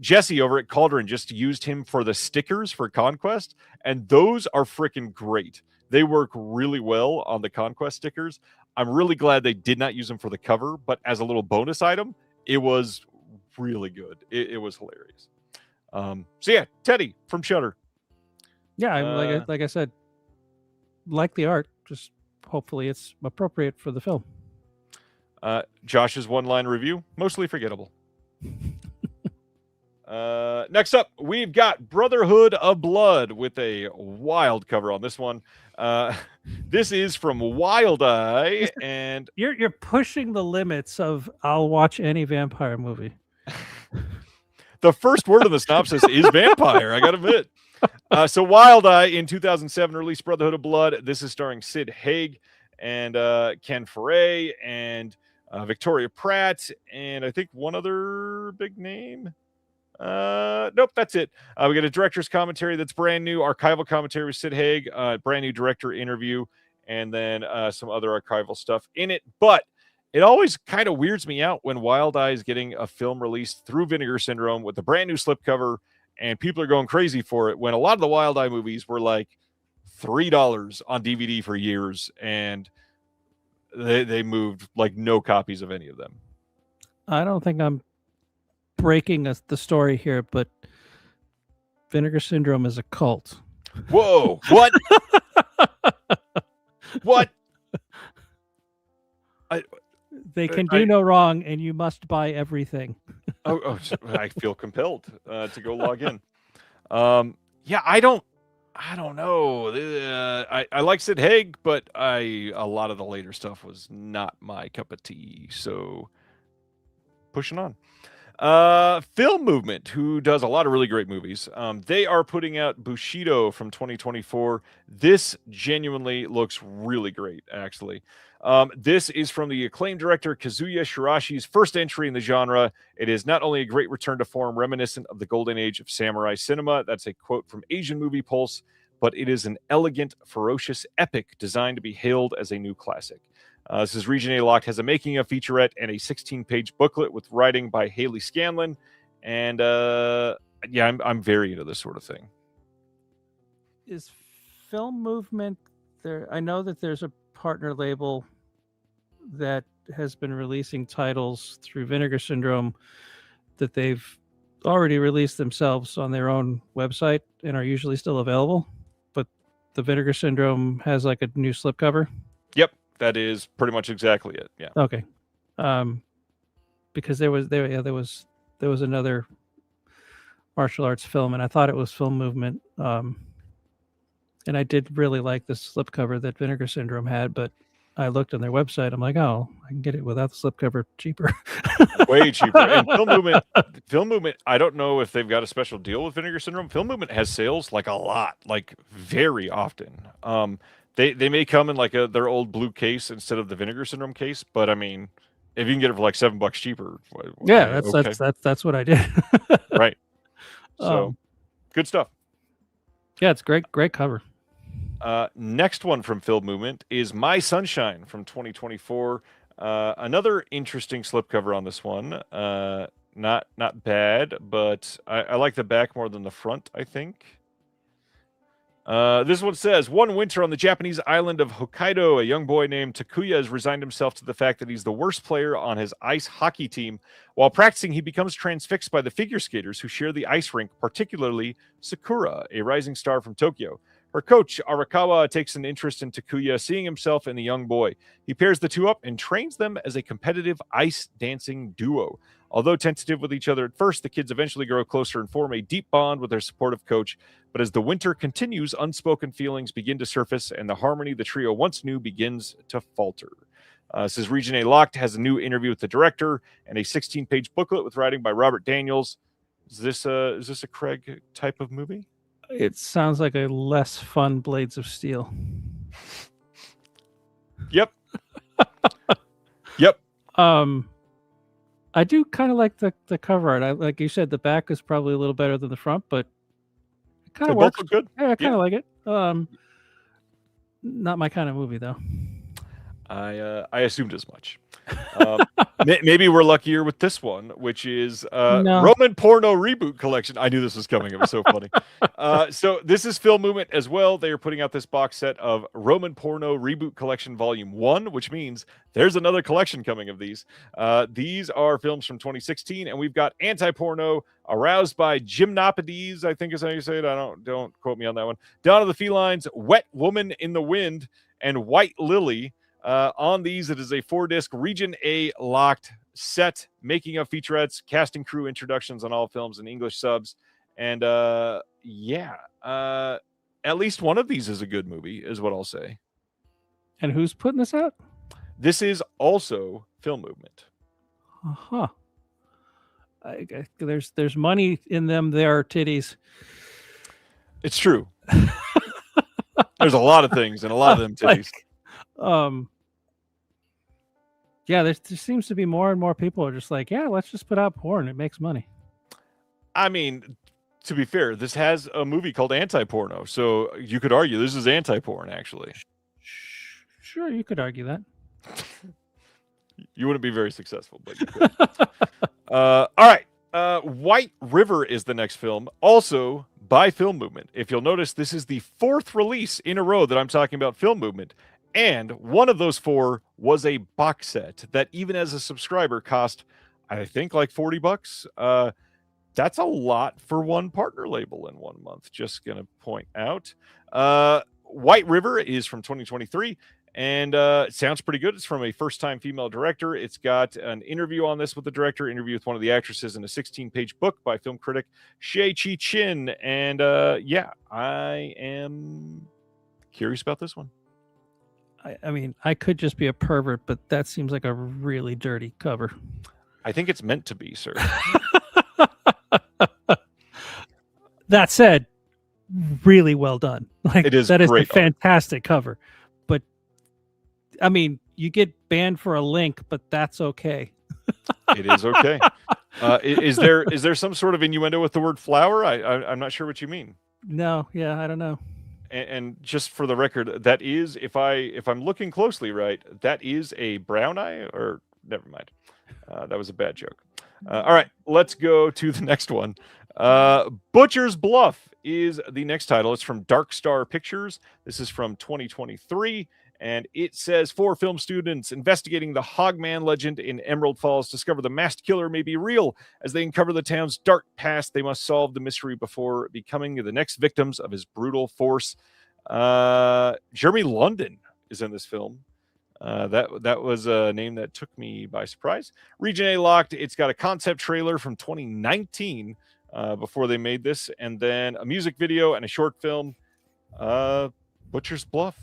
Jesse over at Cauldron just used him for the stickers for Conquest, and those are freaking great. They work really well on the Conquest stickers. I'm really glad they did not use them for the cover, but as a little bonus item, it was really good. It was hilarious. So yeah, Teddy from Shudder. Yeah, like I said, like the art. Just hopefully it's appropriate for the film. Josh's one-line review, mostly forgettable. Next up, we've got Brotherhood of Blood with a wild cover on this one. This is from Wild Eye, and you're pushing the limits of I'll watch any vampire movie. The first word of the synopsis is vampire, I gotta admit. So Wild Eye in 2007 released Brotherhood of Blood. This is starring Sid Haig and Ken Foray and Victoria Pratt, and I think one other big name. Nope, that's it. We got a director's commentary that's brand new, archival commentary with Sid Haig, brand new director interview, and then some other archival stuff in it. But it always kind of weirds me out when Wild Eye is getting a film released through Vinegar Syndrome with a brand new slipcover, and people are going crazy for it, when a lot of the Wild Eye movies were like $3 on DVD for years, and they moved like no copies of any of them. I don't think I'm breaking the story here, but Vinegar Syndrome is a cult. Whoa, what? What? They can do no wrong, and you must buy everything. I feel compelled to go log in. Yeah, I don't know. I like Sid Haig, but a lot of the later stuff was not my cup of tea. So pushing on. Film Movement, who does a lot of really great movies. They are putting out Bushido from 2024. This genuinely looks really great, actually. This is from the acclaimed director Kazuya Shirashi's first entry in the genre. It is not only a great return to form reminiscent of the golden age of samurai cinema, that's a quote from Asian Movie Pulse, but it is an elegant, ferocious epic designed to be hailed as a new classic. This is Region A Locked, has a making of featurette and a 16-page booklet with writing by Haley Scanlon. And yeah, I'm very into this sort of thing. Is Film Movement there? I know that there's a partner label that has been releasing titles through Vinegar Syndrome that they've already released themselves on their own website and are usually still available. But the Vinegar Syndrome has like a new slipcover. Yep. That is pretty much exactly it. Yeah. Okay. Because there was another martial arts film, and I thought it was Film Movement. And I did really like the slipcover that Vinegar Syndrome had, but I looked on their website. I'm like, oh, I can get it without the slipcover cheaper. Way cheaper. And Film Movement, I don't know if they've got a special deal with Vinegar Syndrome. Film Movement has sales like a lot, like very often. They may come in like their old blue case instead of the Vinegar Syndrome case, but I mean, if you can get it for like $7 cheaper, yeah, okay. that's what I did. Right. So good stuff. Yeah, it's great cover. Next one from Film Movement is My Sunshine from 2024. Another interesting slipcover on this one. Not bad, but I like the back more than the front, I think. This one says, one winter on the Japanese island of Hokkaido, a young boy named Takuya has resigned himself to the fact that he's the worst player on his ice hockey team. While practicing, he becomes transfixed by the figure skaters who share the ice rink, particularly Sakura, a rising star from Tokyo. Her coach, Arakawa, takes an interest in Takuya, seeing himself in the young boy. He pairs the two up and trains them as a competitive ice dancing duo. Although tentative with each other at first, the kids eventually grow closer and form a deep bond with their supportive coach. But as the winter continues, unspoken feelings begin to surface, and the harmony the trio once knew begins to falter. This is Region A Locked, has a new interview with the director and a 16-page booklet with writing by Robert Daniels. Is this a Craig type of movie? It sounds like a less fun Blades of Steel. Yep. Yep. I do kind of like the cover art. Like you said, the back is probably a little better than the front, but it kind of works. Both look good. Yeah, I kind of like it. Not my kind of movie though. I assumed as much. Maybe we're luckier with this one, which is No. Roman Porno Reboot Collection. I knew this was coming. It was so funny. So this is Film Movement as well. They are putting out this box set of Roman Porno Reboot Collection Volume 1, which means there's another collection coming of these. These are films from 2016, and we've got Anti-Porno, Aroused by Gymnopodes, I think is how you say it. Don't quote me on that one. Dawn of the Felines, Wet Woman in the Wind, and White Lily. On these, it is a 4-disc Region A locked set, making of featurettes, casting crew introductions on all films and English subs. And at least one of these is a good movie, is what I'll say. And who's putting this out? This is also Film Movement. Uh-huh. There's money in them. There are titties. It's true. There's a lot of things, and a lot of them titties. Yeah, there seems to be more and more people are just like, yeah, let's just put out porn. It makes money. I mean, to be fair, this has a movie called Anti-Porno, so you could argue this is anti-porn, actually. Sure, you could argue that. You wouldn't be very successful, but you could. All right. White River is the next film, also by Film Movement. If you'll notice, this is the 4th release in a row that I'm talking about Film Movement. And one of those 4 was a box set that even as a subscriber cost, I think, like $40. That's a lot for one partner label in 1 month. Just going to point out. White River is from 2023. And it sounds pretty good. It's from a first-time female director. It's got an interview on this with the director, interview with one of the actresses, and a 16-page book by film critic Shea Chi Chin. And I am curious about this one. I mean, I could just be a pervert, but that seems like a really dirty cover. I think it's meant to be, sir. That said, really well done. Like, it is that is a great fantastic cover. But I mean, you get banned for a link, but that's okay. It is okay. Is there some sort of innuendo with the word flower? I'm not sure what you mean. No, yeah, I don't know. And just for the record, that is, if I'm looking closely, right, that is a brown eye, or never mind. That was a bad joke. All right, let's go to the next one. Butcher's Bluff is the next title. It's from Dark Star Pictures. This is from 2023. And it says 4 film students investigating the Hogman legend in Emerald Falls discover the masked killer may be real. As they uncover the town's dark past, they must solve the mystery before becoming the next victims of his brutal force. Jeremy London is in this film. That was a name that took me by surprise. Region A locked. It's got a concept trailer from 2019 before they made this, and then a music video and a short film. Butcher's Bluff.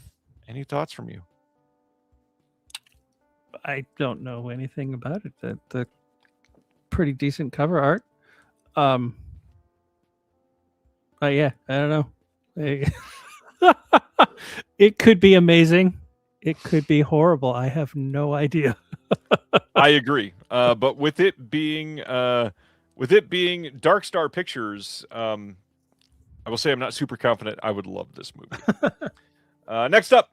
Any thoughts from you? I don't know anything about it. The pretty decent cover art. Yeah, I don't know. It could be amazing. It could be horrible. I have no idea. I agree. But with it being Dark Star Pictures, I will say I'm not super confident I would love this movie. Next up,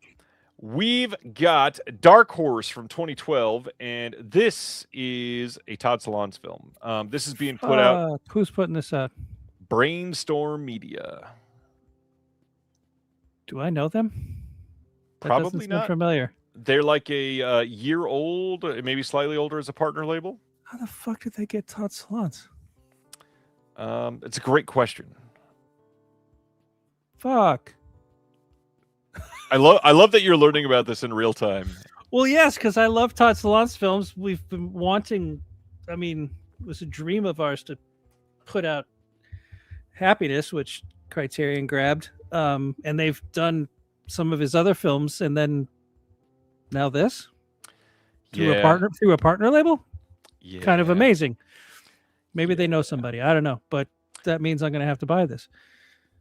we've got Dark Horse from 2012, and this is a Todd Solondz film. This is being put out. Who's putting this out? Brainstorm Media. Do I know them? That Probably doesn't sound not. familiar. They're like a year old, maybe slightly older as a partner label. How the fuck did they get Todd Solondz? It's a great question. Fuck. I love that you're learning about this in real time. Well, yes, because I love Todd Solondz films. We've been wanting, I mean, it was a dream of ours to put out Happiness, which Criterion grabbed. And they've done some of his other films, and then now this through a partner label. Yeah. Kind of amazing. Maybe they know somebody. I don't know, but that means I'm going to have to buy this.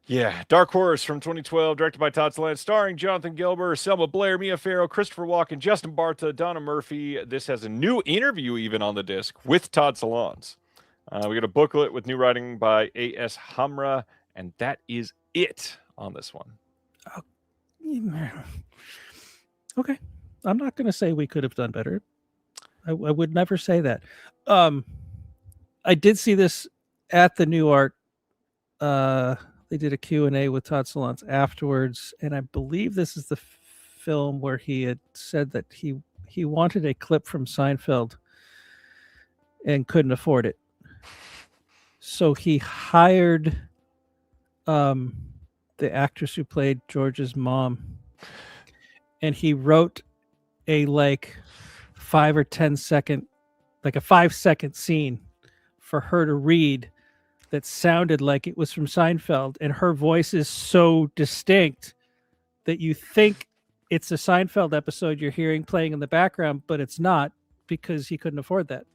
Yeah, Dark Horse from 2012, directed by Todd Solondz, starring Jonathan Gelber, Selma Blair, Mia Farrow, Christopher Walken, Justin Bartha, Donna Murphy. This has a new interview even on the disc with Todd Solondz. We got a booklet with new writing by A.S. Hamra, and that is it on this one. Okay. I'm not going to say we could have done better. I would never say that. I did see this at the New Art. They did a Q&A with Todd Solondz afterwards, and I believe this is the film where he had said that he wanted a clip from Seinfeld and couldn't afford it. So he hired the actress who played George's mom, and he wrote a 5 or 10 second, like a 5-second scene for her to read that sounded like it was from Seinfeld, and her voice is so distinct that you think it's a Seinfeld episode you're hearing playing in the background, but it's not, because he couldn't afford that.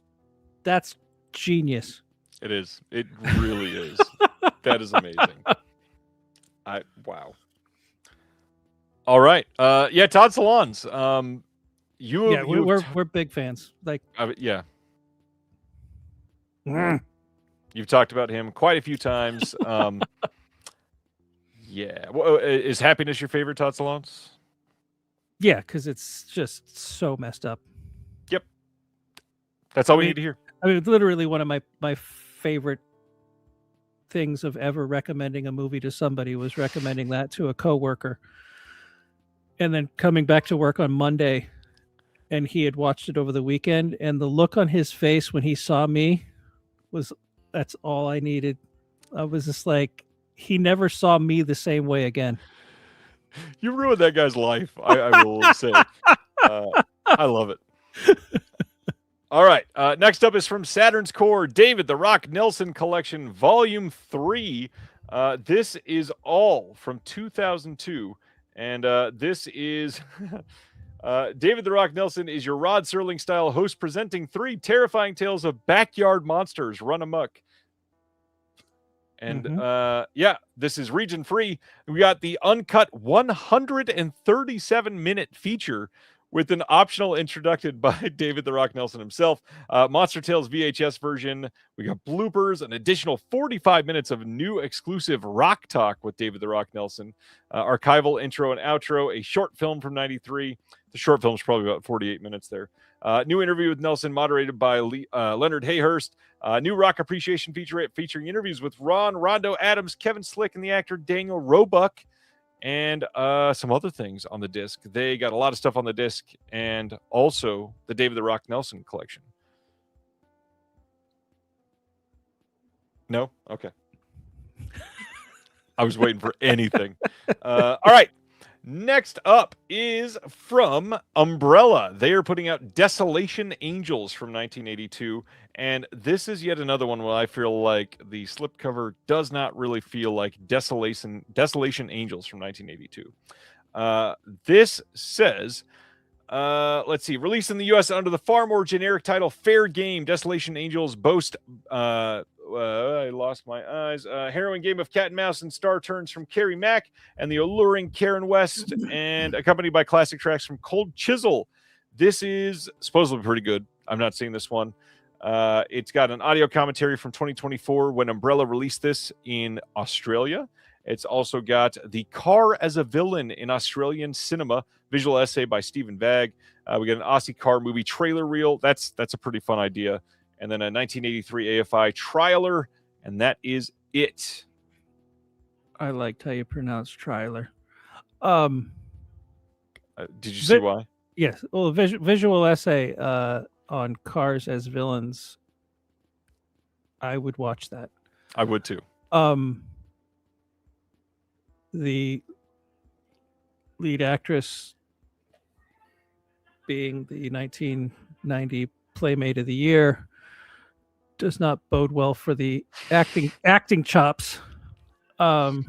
That's genius. It is. It really is. That is amazing. Wow. All right. Yeah, Todd Solondz. We're big fans. Yeah. You've talked about him quite a few times. Yeah. Well, is Happiness your favorite Todd Solondz? Yeah, because it's just so messed up. Yep. That's all we need to hear. I mean, literally one of my favorite things of ever recommending a movie to somebody was recommending that to a coworker, and then coming back to work on Monday, and he had watched it over the weekend, and the look on his face when he saw me was, that's all I needed. I was just like, he never saw me the same way again. You ruined that guy's life. I will say. I love it. All right. Next up is from Saturn's Core, David the Rock Nelson Collection, Volume 3. This is all from 2002. And this is David the Rock Nelson is your Rod Serling style host, presenting 3 terrifying tales of backyard monsters run amok. And yeah, this is region free. We got the uncut 137-minute feature with an optional introduction by David the Rock Nelson himself. Monster Tales VHS version. We got bloopers, an additional 45 minutes of new exclusive rock talk with David the Rock Nelson, archival intro and outro, a short film from 93. The short film is probably about 48 minutes there. New interview with Nelson, moderated by Leonard Hayhurst. New rock appreciation featurette featuring interviews with Rondo Adams, Kevin Slick, and the actor Daniel Roebuck, and some other things on the disc. They got a lot of stuff on the disc, and also the David the Rock Nelson collection. No? Okay. I was waiting for anything. All right. Next up is from Umbrella. They are putting out Desolation Angels from 1982. And this is yet another one where I feel like the slipcover does not really feel like Desolation Angels from 1982. This says, let's see, released in the U.S. under the far more generic title Fair Game, Desolation Angels boast... I lost my eyes. Harrowing game of cat and mouse and star turns from Carrie Mack and the alluring Karen West, and accompanied by classic tracks from Cold Chisel. This is supposedly pretty good. I'm not seeing this one. It's got an audio commentary from 2024 when Umbrella released this in Australia. It's also got The Car as a Villain in Australian cinema, visual essay by Stephen Vagg. We got an Aussie car movie trailer reel. That's a pretty fun idea. And then a 1983 AFI trialer, and that is it. I liked how you pronounce trialer. Did you see why? Yes. Well, visual essay on cars as villains. I would watch that. I would too. The lead actress being the 1990 Playmate of the Year does not bode well for the acting chops. But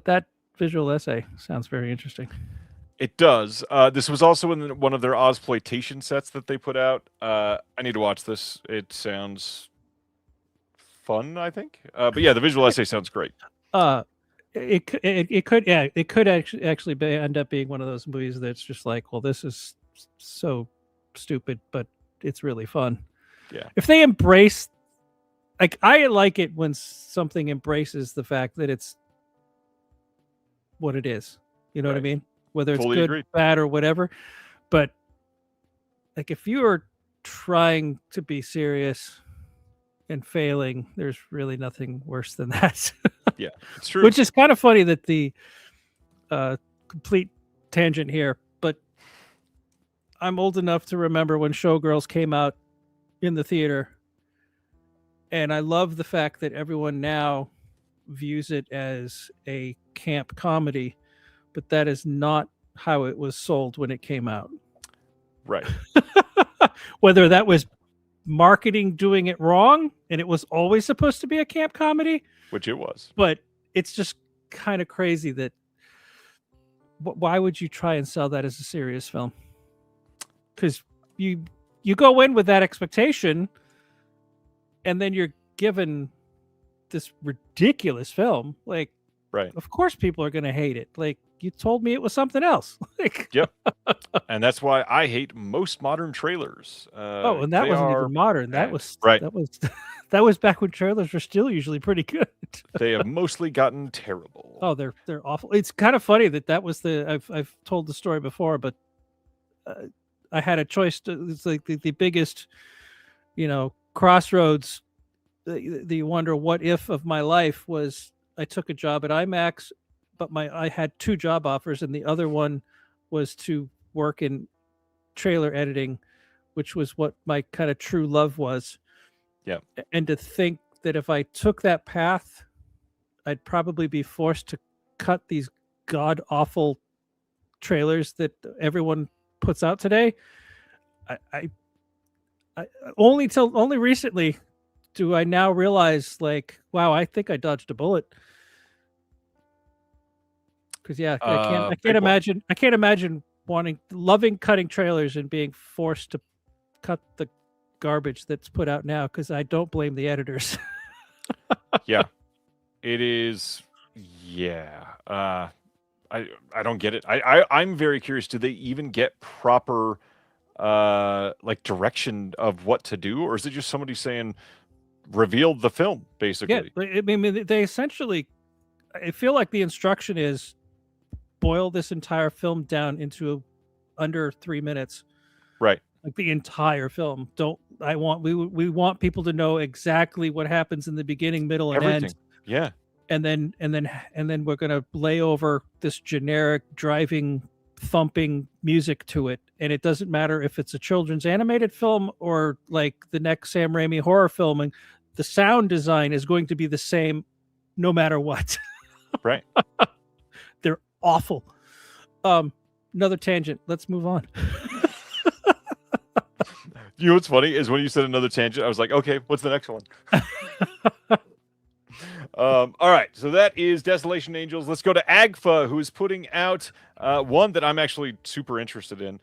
that visual essay sounds very interesting. It does. This was also in one of their Ozploitation sets that they put out. I need to watch this. It sounds fun, I think. But yeah, the visual essay sounds great. It could actually end up being one of those movies that's just like, well, this is so stupid, but it's really fun. Yeah. If they embrace, like, I like it when something embraces the fact that it's what it is. You know what I mean? whether it's Fully good, agreed. bad, or whatever. But like, if you are trying to be serious and failing, there's really nothing worse than that. Yeah, it's true. Which is kind of funny that the complete tangent here, but I'm old enough to remember when Showgirls came out in the theater, and I love the fact that everyone now views it as a camp comedy, but that is not how it was sold when it came out. Right. Whether that was marketing doing it wrong and it was always supposed to be a camp comedy, Which it was. but it's just kind of crazy that why would you try and sell that as a serious film? Because you go in with that expectation, and then you're given this ridiculous film. Like, Right. of course people are going to hate it. Like, you told me it was something else. Like, Yep. And that's why I hate most modern trailers. oh, and that they wasn't are even modern. That bad. was Right. that was back when trailers were still usually pretty good. They have mostly gotten terrible. Oh, they're awful. It's kind of funny that was the I've told the story before, but I had a choice. It's like the biggest, crossroads. The wonder what if of my life was I took a job at IMAX, but I had two job offers, and the other one was to work in trailer editing, which was what my kind of true love was. Yeah. And to think that if I took that path, I'd probably be forced to cut these god awful trailers that everyone puts out today. I only recently do I now realize, like, wow, I think I dodged a bullet. Because I can't imagine loving cutting trailers and being forced to cut the garbage that's put out now, because I don't blame the editors. Yeah. It is. Yeah. I don't get it. I'm very curious. Do they even get proper like direction of what to do, or is it just somebody saying reveal the film, basically? Yeah, I mean, they essentially, I feel like the instruction is boil this entire film down into under 3 minutes. Right. Like the entire film. We want people to know exactly what happens in the beginning, middle, and Everything. end. Yeah. And then we're gonna lay over this generic driving, thumping music to it. And it doesn't matter if it's a children's animated film or like the next Sam Raimi horror film, and the sound design is going to be the same no matter what. Right. They're awful. Another tangent. Let's move on. You know what's funny is when you said another tangent, I was like, okay, what's the next one? All right, so that is Desolation Angels. Let's go to AGFA, who is putting out one that I'm actually super interested in.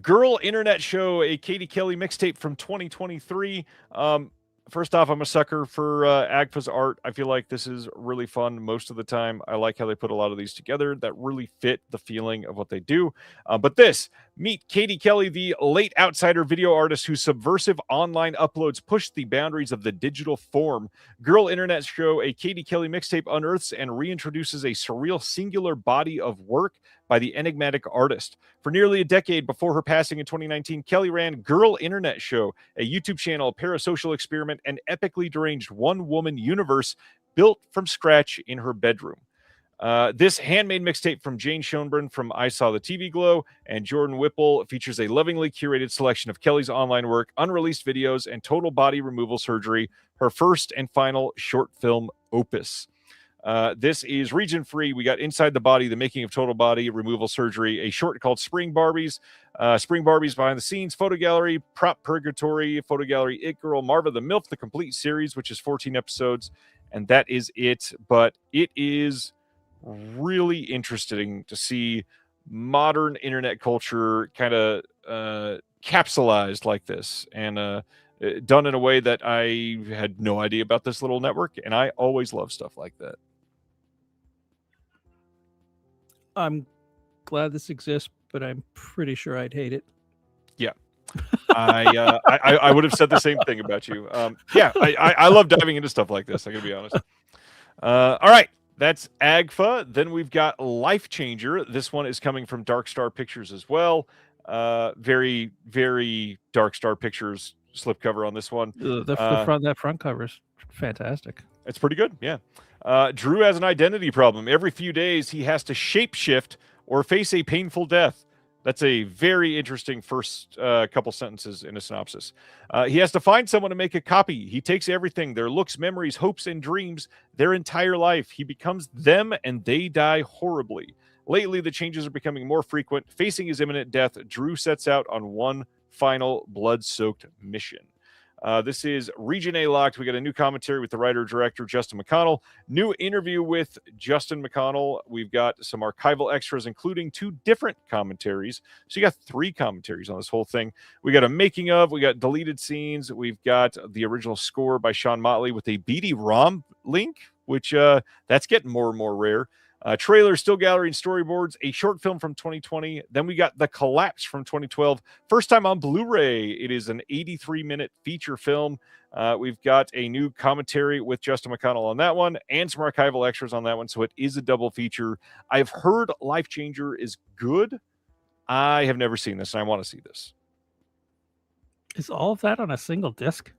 Girl Internet Show, a Katie Kelly mixtape from 2023. First off, I'm a sucker for AGFA's art. I feel like this is really fun most of the time. I like how they put a lot of these together that really fit the feeling of what they do. But meet Katie Kelly, the late outsider video artist whose subversive online uploads push the boundaries of the digital form. Girl Internet Show, a Katie Kelly mixtape unearths and reintroduces a surreal singular body of work by the enigmatic artist. For nearly a decade before her passing in 2019, Kelly ran Girl Internet Show, a YouTube channel, a parasocial experiment, and epically deranged one-woman universe built from scratch in her bedroom. This handmade mixtape from Jane Schoenbrunn from I Saw the TV Glow and Jordan Whipple features a lovingly curated selection of Kelly's online work, unreleased videos, and total body removal surgery, her first and final short film opus. This is region-free. We got Inside the Body, the making of total body removal surgery, a short called Spring Barbies, Spring Barbies behind the scenes, photo gallery, prop purgatory, photo gallery, It Girl, Marva the MILF, the complete series, which is 14 episodes, and that is it. But it is really interesting to see modern internet culture kind of capsulized like this, and done in a way that I had no idea about this little network, and I always love stuff like that. I'm glad this exists, but I'm pretty sure I'd hate it. Yeah. I would have said the same thing about you. I love diving into stuff like this, I gotta be honest. All right. That's Agfa. Then we've got Life Changer. This one is coming from Dark Star Pictures as well. Very, very Dark Star Pictures slipcover on this one. That front cover is fantastic. It's pretty good, yeah. Drew has an identity problem. Every few days, he has to shapeshift or face a painful death. That's a very interesting first couple sentences in a synopsis. He has to find someone to make a copy. He takes everything, their looks, memories, hopes, and dreams, their entire life. He becomes them, and they die horribly. Lately, the changes are becoming more frequent. Facing his imminent death, Drew sets out on one final blood-soaked mission. This is Region A locked. We got a new commentary with the writer-director, Justin McConnell. New interview with Justin McConnell. We've got some archival extras, including 2 different commentaries. So you got 3 commentaries on this whole thing. We got a making of. We got deleted scenes. We've got the original score by Sean Motley with a BD-ROM link, which that's getting more and more rare. Trailer, still gallery, and storyboards, a short film from 2020. Then we got The Collapse from 2012. First time on Blu-ray. It is an 83-minute feature film. We've got a new commentary with Justin McConnell on that one and some archival extras on that one. So it is a double feature. I've heard Life Changer is good. I have never seen this, and I want to see this. Is all of that on a single disc?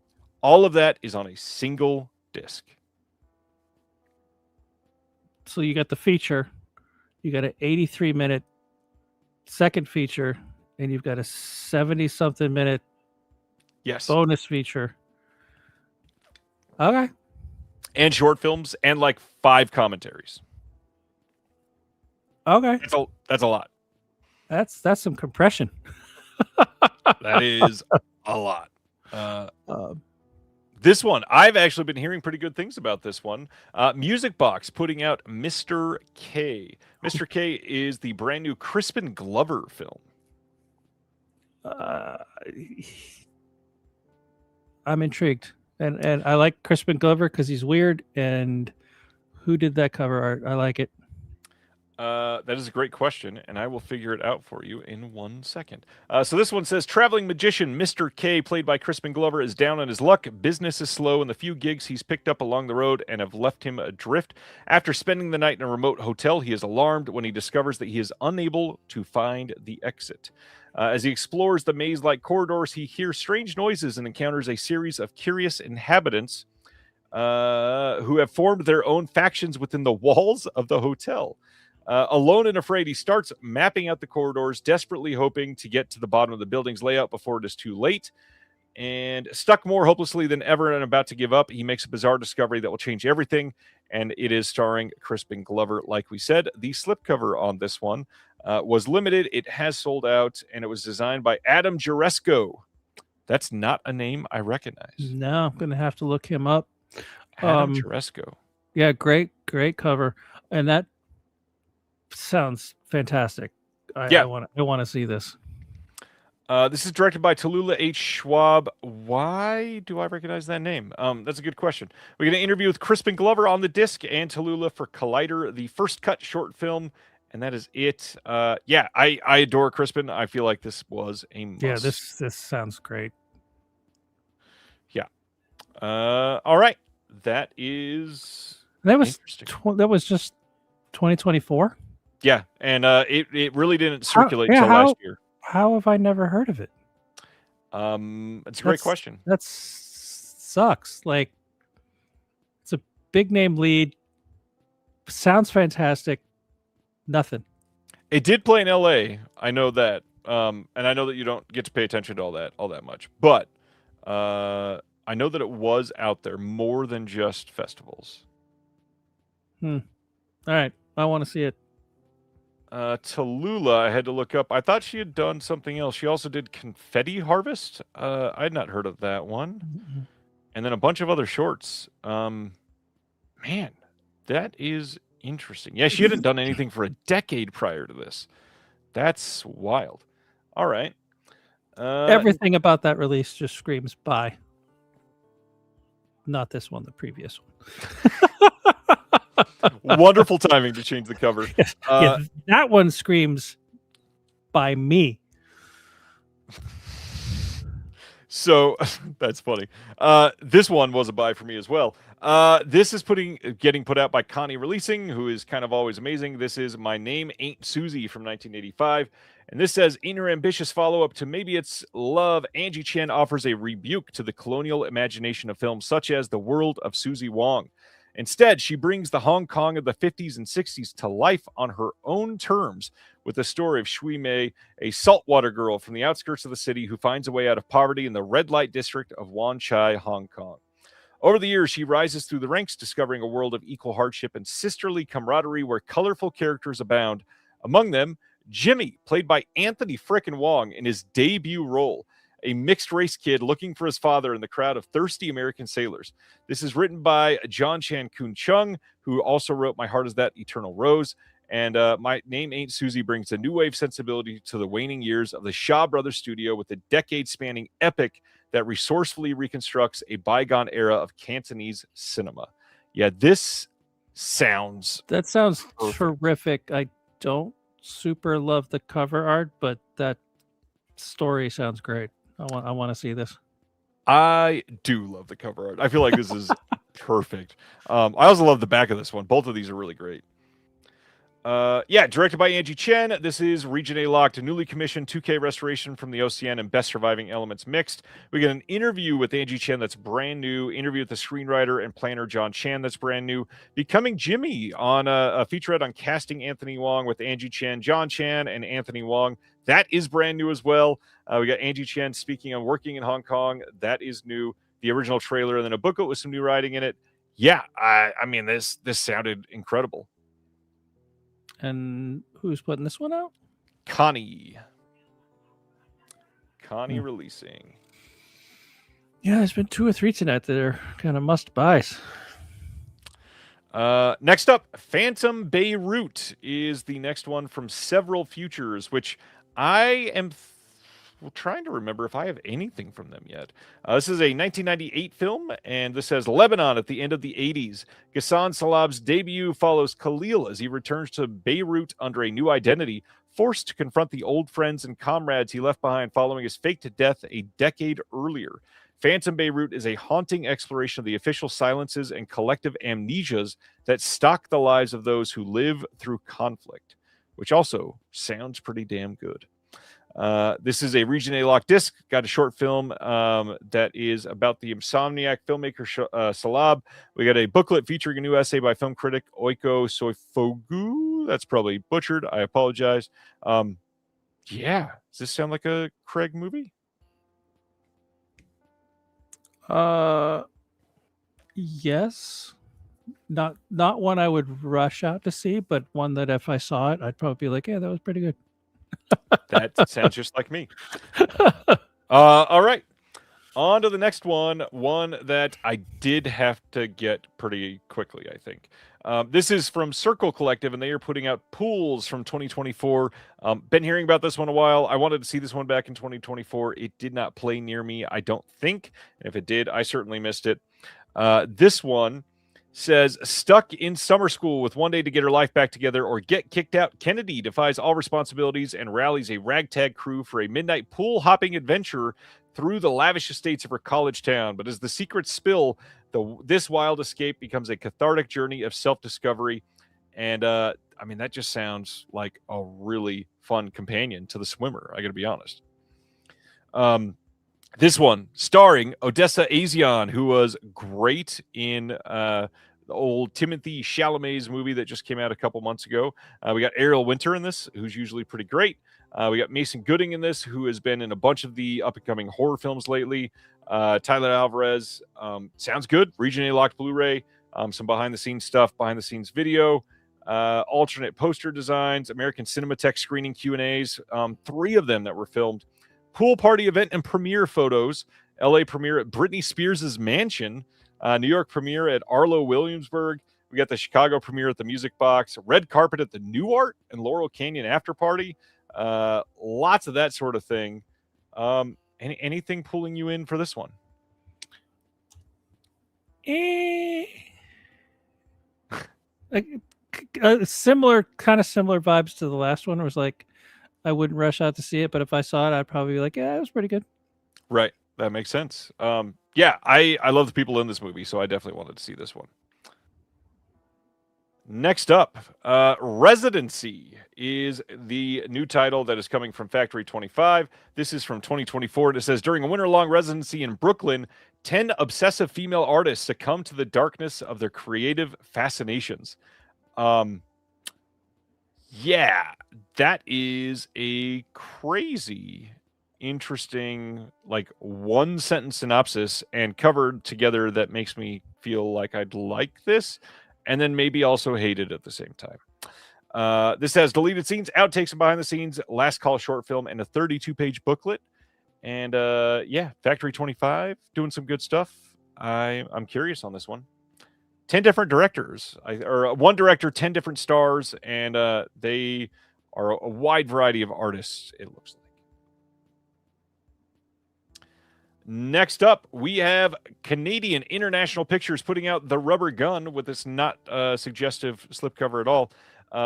All of that is on a single disc. So you got the feature, you got an 83-minute second feature, and you've got a 70-something minute bonus feature. Okay. And short films and like 5 commentaries. Okay. That's a lot. That's some compression. That is a lot. This one, I've actually been hearing pretty good things about this one. Music Box putting out Mr. K. Mr. K is the brand new Crispin Glover film. I'm intrigued. And I like Crispin Glover because he's weird. And who did that cover art? I like it. That is a great question, and I will figure it out for you in 1 second. So this one says, traveling magician Mr. K, played by Crispin Glover, is down on his luck. Business is slow, and the few gigs he's picked up along the road and have left him adrift. After spending the night in a remote hotel, he is alarmed when he discovers that he is unable to find the exit. As he explores the maze-like corridors, he hears strange noises and encounters a series of curious inhabitants who have formed their own factions within the walls of the hotel. Alone and afraid, he starts mapping out the corridors, desperately hoping to get to the bottom of the building's layout before it is too late. And stuck more hopelessly than ever and about to give up, he makes a bizarre discovery that will change everything, and it is starring Crispin Glover. Like we said, the slipcover on this one was limited. It has sold out, and it was designed by Adam Juresko. That's not a name I recognize. No, I'm going to have to look him up. Adam Juresko. Yeah, great cover. And that sounds fantastic. I want to see this. This is directed by Tallulah H. Schwab. Why do I recognize that name? That's a good question. We're going to interview with Crispin Glover on the disc and Tallulah for Collider, the first cut short film, and that is it. I adore Crispin. I feel like this was a must. Yeah, this sounds great. Yeah. All right. That was interesting. That was just 2024. Yeah, and it really didn't circulate until last year. How have I never heard of it? It's a great question. That sucks. Like, it's a big name lead. Sounds fantastic. Nothing. It did play in LA. I know that. And I know that you don't get to pay attention to all that much. But I know that it was out there more than just festivals. All right. I want to see it. Tallulah, I had to look up. I thought she had done something else. She also did Confetti Harvest. I had not heard of that one. Mm-hmm. And then a bunch of other shorts. Man, that is interesting. Yeah, she hadn't done anything for a decade prior to this. That's wild. All right. Everything about that release just screams bye. Not this one, the previous one. Wonderful timing to change the cover. That one screams by me. So that's funny. This one was a buy for me as well. This is getting put out by Connie Releasing, who is kind of always amazing. This is My Name Ain't Susie from 1985. And this says, in her ambitious follow-up to Maybe It's Love, Angie Chen offers a rebuke to the colonial imagination of films such as The World of Susie Wong. Instead, she brings the Hong Kong of the 50s and 60s to life on her own terms with the story of Shui Mei, a saltwater girl from the outskirts of the city who finds a way out of poverty in the red light district of Wan Chai, Hong Kong. Over the years, she rises through the ranks, discovering a world of equal hardship and sisterly camaraderie where colorful characters abound. Among them, Jimmy, played by Anthony frickin' Wong in his debut role, a mixed-race kid looking for his father in the crowd of thirsty American sailors. This is written by John Chan Kun Chung, who also wrote My Heart Is That Eternal Rose. And My Name Ain't Susie brings a new wave sensibility to the waning years of the Shaw Brothers studio with a decade-spanning epic that resourcefully reconstructs a bygone era of Cantonese cinema. Yeah, this sounds... That sounds perfect. terrific. I don't super love the cover art, but that story sounds great. I want to see this. I do love the cover art. I feel like this is perfect. I also love the back of this one. Both of these are really great. Directed by Angie Chen. This is Region A locked, a newly commissioned 2K restoration from the OCN and Best Surviving Elements mixed. We get an interview with Angie Chen that's brand new, interview with the screenwriter and planner John Chan that's brand new, Becoming Jimmy on a featurette on casting Anthony Wong with Angie Chen, John Chan, and Anthony Wong. That is brand new as well. We got Angie Chen speaking on working in Hong Kong. That is new. The original trailer, and then a booklet with some new writing in it. Yeah, I mean, this sounded incredible. And who's putting this one out? Connie Releasing. Yeah, there's been 2 or 3 tonight that are kind of must buys. Next up, Phantom Beirut is the next one from Several Futures, which I am trying to remember if I have anything from them yet. This is a 1998 film, and this says Lebanon at the end of the 80s. Ghassan Salab's debut follows Khalil as he returns to Beirut under a new identity, forced to confront the old friends and comrades he left behind following his faked death a decade earlier. Phantom Beirut is a haunting exploration of the official silences and collective amnesias that stalk the lives of those who live through conflict, which also sounds pretty damn good. This is a Region A locked disc. Got a short film that is about the insomniac filmmaker Salab. We got a booklet featuring a new essay by film critic Oiko Soifogu. That's probably butchered. I apologize. Does this sound like a Craig movie? Yes. Not one I would rush out to see, but one that if I saw it, I'd probably be like, yeah, that was pretty good. That sounds just like me. All right. On to the next one that I did have to get pretty quickly, I think. This is from Circle Collective, and they are putting out Pools from 2024. Been hearing about this one a while. I wanted to see this one back in 2024. It did not play near me, I don't think. And if it did, I certainly missed it. This one says, stuck in summer school with one day to get her life back together or get kicked out, Kennedy defies all responsibilities and rallies a ragtag crew for a midnight pool hopping adventure through the lavish estates of her college town. But as the secrets spill, this wild escape becomes a cathartic journey of self-discovery. And that just sounds like a really fun companion to the swimmer, I gotta be honest. This one, starring Odessa Azion, who was great in the old Timothy Chalamet's movie that just came out a couple months ago. We got Ariel Winter in this, who's usually pretty great. We got Mason Gooding in this, who has been in a bunch of the up-and-coming horror films lately. Tyler Alvarez, sounds good. Region A locked Blu-ray, some behind-the-scenes stuff, behind-the-scenes video, alternate poster designs, American Cinematheque screening Q&As, 3 of them that were filmed. Pool party event and premiere photos. LA premiere at Britney Spears' mansion. New York premiere at Arlo Williamsburg. We got the Chicago premiere at the Music Box. Red carpet at the New Art and Laurel Canyon after party. Lots of that sort of thing. Anything pulling you in for this one? Similar vibes to the last one. It was like, I wouldn't rush out to see it, but if I saw it, I'd probably be like, yeah, it was pretty good. Right. That makes sense. Yeah, I love the people in this movie, so I definitely wanted to see this one. Next up, Residency is the new title that is coming from Factory 25. This is from 2024, and it says, during a winter-long residency in Brooklyn, 10 obsessive female artists succumb to the darkness of their creative fascinations. Yeah, that is a crazy, interesting, like one-sentence synopsis and covered together that makes me feel like I'd like this, and then maybe also hate it at the same time. This has deleted scenes, outtakes, and behind the scenes, last call short film, and a 32-page booklet. And yeah, Factory 25 doing some good stuff. I'm curious on this one. 10 different directors, or one director, 10 different stars, and they are a wide variety of artists, it looks like. Next up, we have Canadian International Pictures putting out The Rubber Gun with this not suggestive slipcover at all.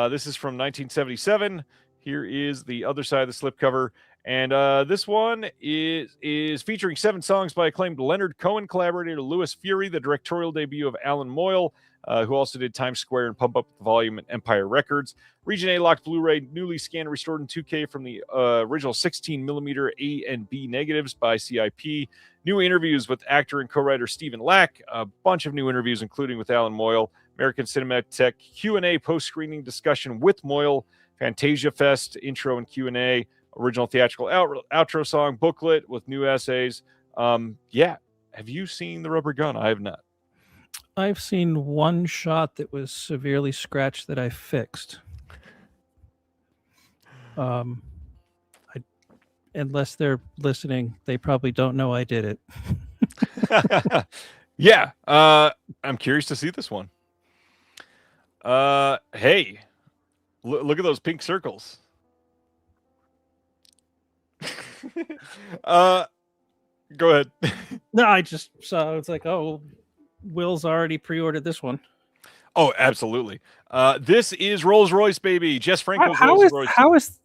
This is from 1977. Here is the other side of the slipcover. And this one is featuring 7 songs by acclaimed Leonard Cohen collaborator Louis Fury, the directorial debut of Alan Moyle, who also did Times Square and Pump Up the Volume and Empire Records. Region A locked Blu-ray, newly scanned and restored in 2K from the original 16mm A and B negatives by CIP. New interviews with actor and co-writer Stephen Lack. A bunch of new interviews, including with Alan Moyle. American Cinematheque Q&A post-screening discussion with Moyle. Fantasia Fest intro and Q&A. Original theatrical outro song, booklet with new essays. Yeah. Have you seen The Rubber Gun? I have not. I've seen one shot that was severely scratched that I fixed. Unless they're listening, they probably don't know I did it. Yeah. I'm curious to see this one. Hey, look at those pink circles. Go ahead. No, I just saw, it's like, oh, Will's already pre-ordered this one. Oh, absolutely. This is Rolls Royce, baby. Jess Franco's Rolls Royce.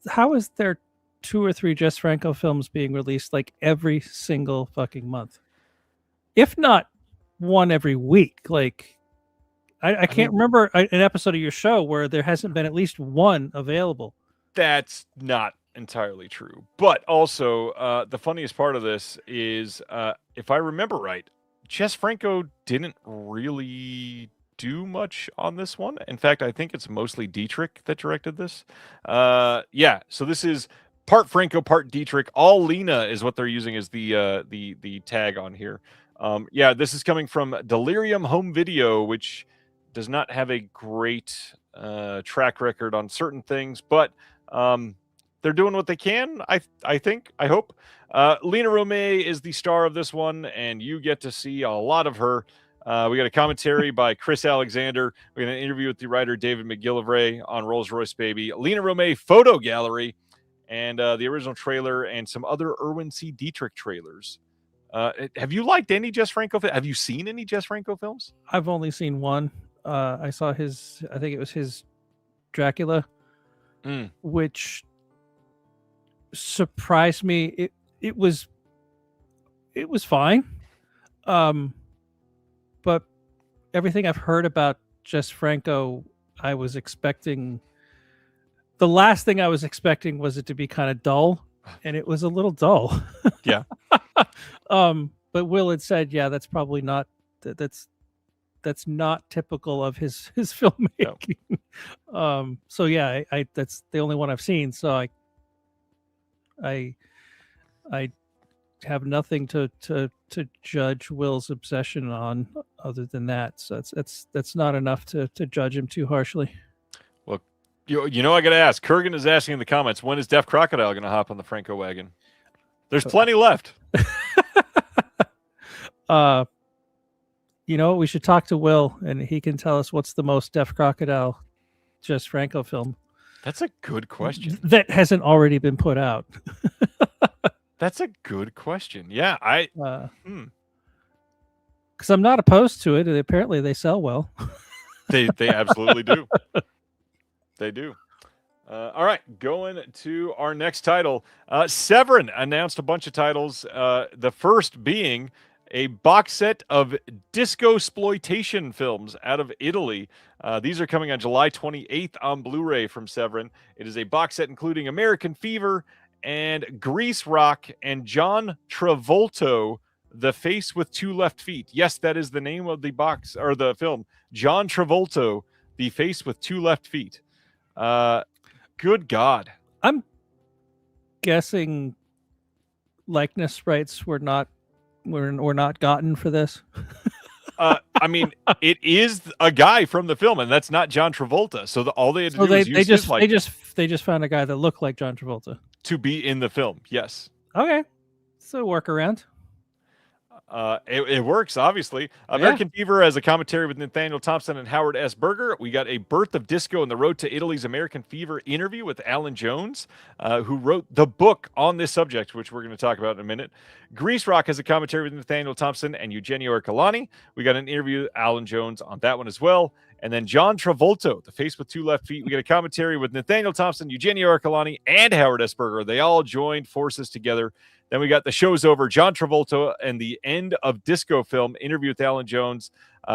How is there 2 or 3 Jess Franco films being released like every single fucking month? If not one every week. Like, I can't remember an episode of your show where there hasn't been at least one available. That's not entirely true. But also, the funniest part of this is, if I remember right, Jess Franco didn't really do much on this one. In fact, I think it's mostly Dietrich that directed this. Yeah, so this is part Franco, part Dietrich. All Lena is what they're using as the tag on here. Yeah, this is coming from Delirium Home Video, which does not have a great track record on certain things, but they're doing what they can, I think, I hope. Lena Romay is the star of this one, and you get to see a lot of her. We got a commentary by Chris Alexander. We got an interview with the writer David McGillivray on Rolls Royce Baby. Lena Romay photo gallery, and the original trailer, and some other Erwin C. Dietrich trailers. Have you liked any Jess Franco? Have you seen any Jess Franco films? I've only seen one. I saw his, I think it was his Dracula, which surprised me. It was fine. But everything I've heard about Jess Franco, I was expecting, the last thing I was expecting was it to be kind of dull, and it was a little dull. Yeah. But Will had said, yeah, that's probably not, that's not typical of his filmmaking. No. So yeah, I that's the only one I've seen. So I have nothing to judge Will's obsession on other than that. So that's not enough to judge him too harshly. Well, you know, I got to ask. Kurgan is asking in the comments, when is Deaf Crocodile going to hop on the Franco wagon? There's plenty left. You know, we should talk to Will, and he can tell us what's the most Deaf Crocodile Jess Franco film. That's a good question. That hasn't already been put out. That's a good question. Yeah, because I'm not opposed to it, and apparently they sell well. They absolutely do. They do. All right, going to our next title. Severin announced a bunch of titles. The first being a box set of disco exploitation films out of Italy. These are coming on July 28th on Blu-ray from Severin. It is a box set including American Fever and Grease Rock and John Travolta, The Face with Two Left Feet. Yes, that is the name of the box or the film. John Travolta, The Face with Two Left Feet. Good God. I'm guessing likeness rights were not gotten for this. I mean, it is a guy from the film, and that's not John Travolta. So all they had to do was use his likeness they just found a guy that looked like John Travolta to be in the film. Yes. Okay, so workaround. It works, obviously. American Fever has a commentary with Nathaniel Thompson and Howard S. Berger. We got a Birth of Disco and the Road to Italy's American Fever interview with Alan Jones, who wrote the book on this subject, which we're going to talk about in a minute. Grease Rock has a commentary with Nathaniel Thompson and Eugenio Ercolani. We got an interview with Alan Jones on that one as well. And then John Travolta, The Face with Two Left Feet. We get a commentary with Nathaniel Thompson, Eugenio Ercolani, and Howard S. Berger. They all joined forces together. Then we got The Show's Over, John Travolta, and the End of Disco film, interview with Alan Jones.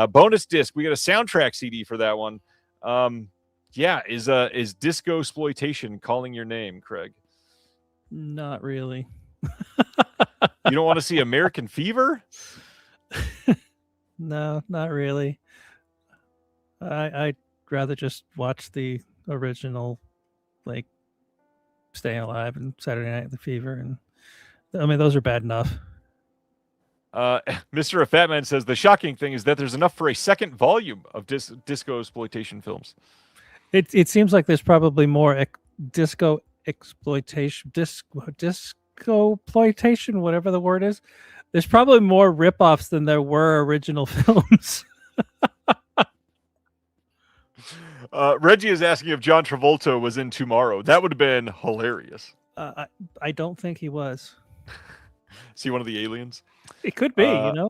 Bonus disc. We got a soundtrack CD for that one. Is disco exploitation calling your name, Craig? Not really. You don't want to see American Fever? No, not really. I'd rather just watch the original, like Staying Alive and Saturday Night Fever, and I mean those are bad enough. Mr. A Fat Man says the shocking thing is that there's enough for a second volume of disco exploitation films. It seems like there's probably more disco exploitation, disco exploitation, whatever the word is. There's probably more ripoffs than there were original films. Reggie is asking if John Travolta was in Tomorrow. That would have been hilarious. I don't think he was. See one of the aliens? It could be, you know?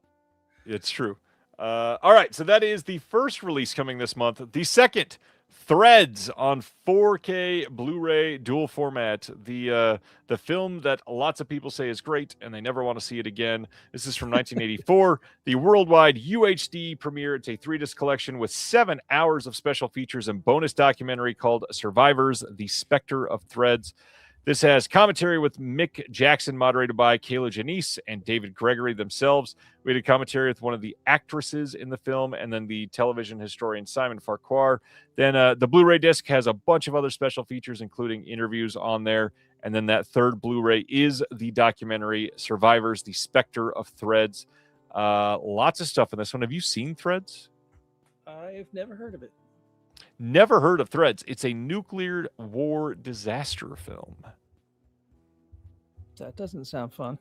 It's true. All right, so that is the first release coming this month. The second, Threads on 4K Blu-ray dual format. The film that lots of people say is great and they never want to see it again. This is from 1984. The worldwide UHD premiere. It's a 3-disc collection with 7 hours of special features and bonus documentary called Survivors: The Spectre of Threads. This has commentary with Mick Jackson, moderated by Kayla Janice and David Gregory themselves. We had a commentary with one of the actresses in the film, and then the television historian Simon Farquhar. Then the Blu-ray disc has a bunch of other special features, including interviews on there. And then that third Blu-ray is the documentary Survivors: The Spectre of Threads. Lots of stuff in this one. Have you seen Threads? I've never heard of it. Never heard of Threads. It's a nuclear war disaster film. That doesn't sound fun.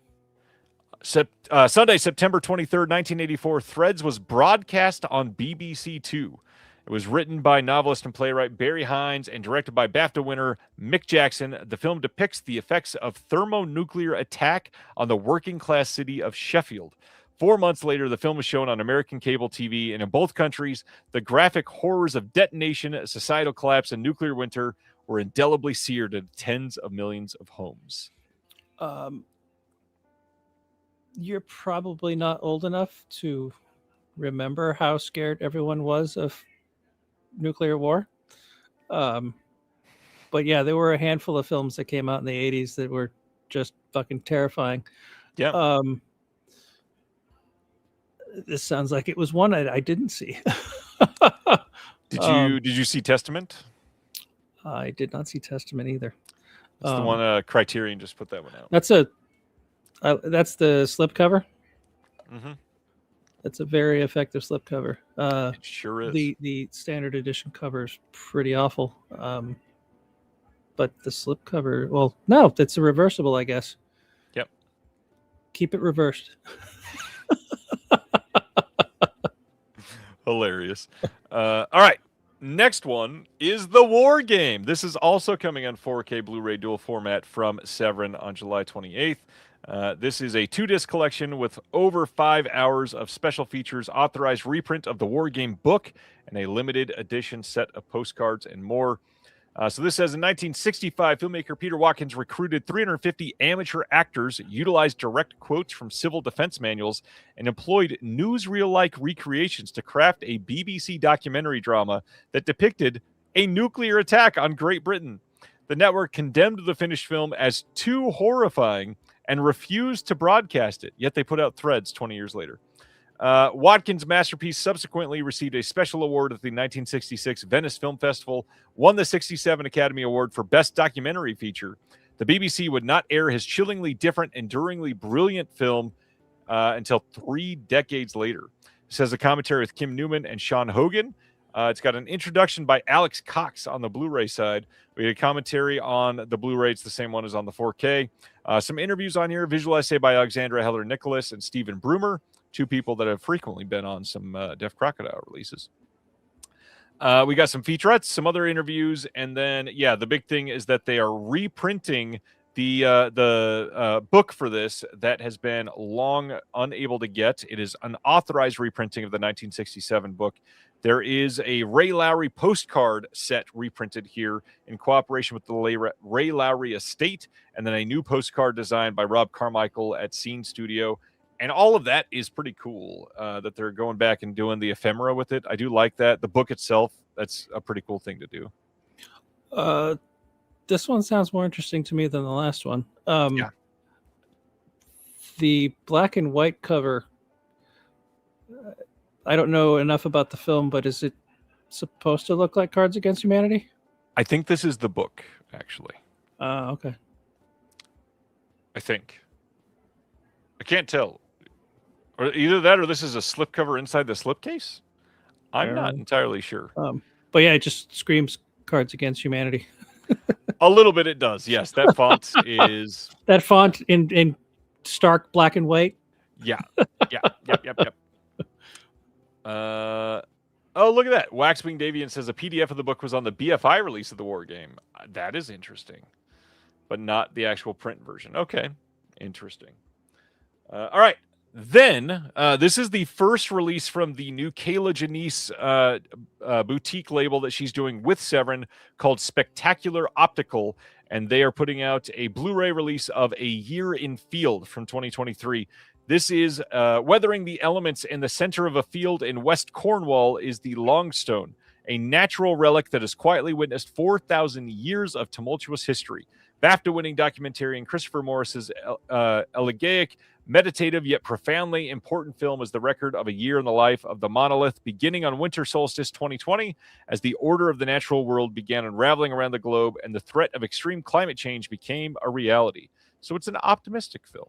Sunday, September 23rd, 1984, Threads was broadcast on BBC Two. It was written by novelist and playwright Barry Hines and directed by BAFTA winner Mick Jackson. The film depicts the effects of thermonuclear attack on the working-class city of Sheffield. 4 months later, the film was shown on American cable TV, and in both countries, the graphic horrors of detonation, societal collapse, and nuclear winter were indelibly seared into tens of millions of homes. You're probably not old enough to remember how scared everyone was of nuclear war. But yeah, there were a handful of films that came out in the 80s that were just fucking terrifying. Yeah. This sounds like it was one I didn't see. Did you see Testament? I did not see Testament either. That's the one Criterion just put that one out. That's the slipcover. Mm-hmm. That's a very effective slipcover. It sure is. The standard edition cover is pretty awful. But the slipcover, well, no, it's a reversible, I guess. Yep. Keep it reversed. Hilarious. All right. Next one is The War Game. This is also coming on 4K Blu-ray dual format from Severin on July 28th. This is a 2-disc collection with over 5 hours of special features, authorized reprint of the War Game book, and a limited edition set of postcards and more. So this says in 1965, filmmaker Peter Watkins recruited 350 amateur actors, utilized direct quotes from civil defense manuals, and employed newsreel-like recreations to craft a BBC documentary drama that depicted a nuclear attack on Great Britain. The network condemned the finished film as too horrifying and refused to broadcast it, yet they put out threads 20 years later. Watkins' masterpiece subsequently received a special award at the 1966 Venice Film Festival, won the 67 Academy Award for Best Documentary Feature. The BBC would not air his chillingly different, enduringly brilliant film until 3 decades later. It says a commentary with Kim Newman and Sean Hogan. It's got an introduction by Alex Cox on the Blu-ray side. We had a commentary on the Blu-ray. It's the same one as on the 4K. Some interviews on here. Visual essay by Alexandra Heller-Nicholas and Stephen Broomer, 2 people that have frequently been on some Deaf Crocodile releases. We got some featurettes, some other interviews, and then, the big thing is that they are reprinting the book for this that has been long unable to get. It is an authorized reprinting of the 1967 book. There is a Ray Lowry postcard set reprinted here in cooperation with the Ray Lowry estate, and then a new postcard designed by Rob Carmichael at Scene Studio. And all of that is pretty cool that they're going back and doing the ephemera with it. I do like that. The book itself, that's a pretty cool thing to do. This one sounds more interesting to me than the last one. The black and white cover, I don't know enough about the film, but is it supposed to look like Cards Against Humanity? I think this is the book, actually. Okay. I think. I can't tell. Or either that or this is a slipcover inside the slipcase? I'm not entirely sure. But yeah, it just screams Cards Against Humanity. A little bit it does, yes. That font is... That font in stark black and white? Yeah. Yep. Oh, look at that. Waxwing Davian says a PDF of the book was on the BFI release of the war game. That is interesting. But not the actual print version. Okay. Interesting. All right. Then, this is the first release from the new Kayla Janice boutique label that she's doing with Severin called Spectacular Optical, and they are putting out a Blu-ray release of A Year in Field from 2023. This is weathering the elements in the center of a field in West Cornwall is the Longstone, a natural relic that has quietly witnessed 4,000 years of tumultuous history. BAFTA-winning documentarian Christopher Morris's elegiac, meditative yet profoundly important film is the record of a year in the life of the monolith, beginning on winter solstice 2020, as the order of the natural world began unraveling around the globe and the threat of extreme climate change became a reality. So it's an optimistic film.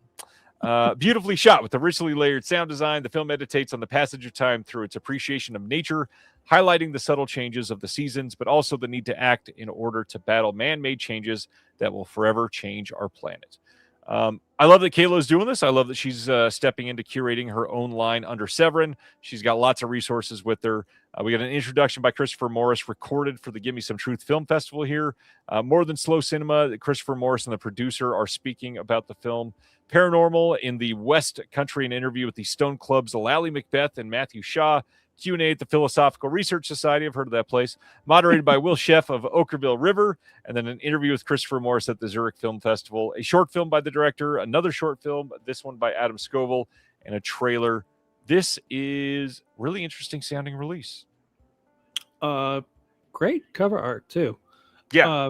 Beautifully shot with a richly layered sound design, the film meditates on the passage of time through its appreciation of nature, highlighting the subtle changes of the seasons, but also the need to act in order to battle man-made changes that will forever change our planet. I love that Kayla is doing this. I love that she's stepping into curating her own line under Severin. She's got lots of resources with her. We got an introduction by Christopher Morris recorded for the Give Me Some Truth Film Festival here. More Than Slow Cinema, Christopher Morris and the producer are speaking about the film. Paranormal in the West Country, an interview with the Stone Club's Lally Macbeth and Matthew Shaw. Q&A at the Philosophical Research Society. I've heard of that place. Moderated by Will Sheff of Okerville River. And then an interview with Christopher Morris at the Zurich Film Festival. A short film by the director. Another short film, this one by Adam Scoville. And a trailer. This is really interesting sounding release. Great cover art, too. Yeah.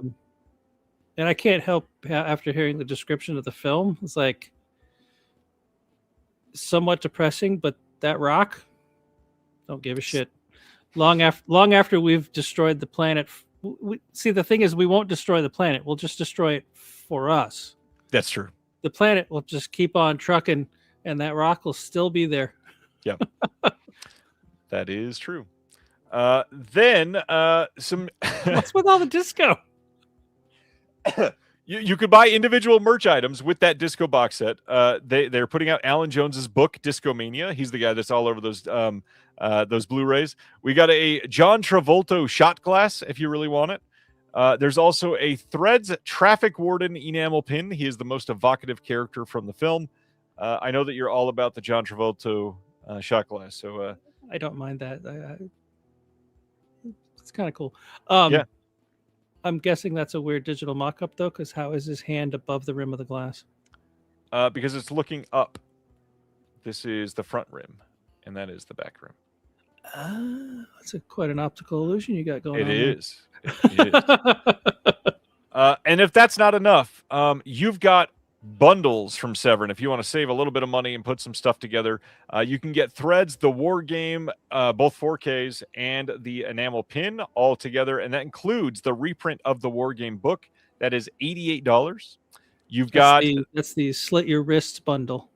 And I can't help, after hearing the description of the film, it's like somewhat depressing, but that rock... Don't give a shit. Long after we've destroyed the planet. See, the thing is, we won't destroy the planet. We'll just destroy it for us. That's true. The planet will just keep on trucking, and that rock will still be there. Yeah. That is true. Then some... What's with all the disco? You could buy individual merch items with that disco box set. They're putting out Alan Jones's book, Discomania. He's the guy that's all over those Blu-rays. We got a John Travolta shot glass if you really want it. There's also a Threads traffic warden enamel pin. He is the most evocative character from the film. I know that you're all about the John Travolta shot glass, so I don't mind that. It's kind of cool. Yeah. I'm guessing that's a weird digital mock-up though, because how is his hand above the rim of the glass? Because it's looking up. This is the front rim, and that is the back rim. That's quite an optical illusion you got going on. It is. And if that's not enough, you've got bundles from Severin. If you want to save a little bit of money and put some stuff together, you can get Threads, the War Game, both 4Ks, and the Enamel Pin all together, and that includes the reprint of the War Game book. That is $88. You've got that's the Slit Your Wrists bundle.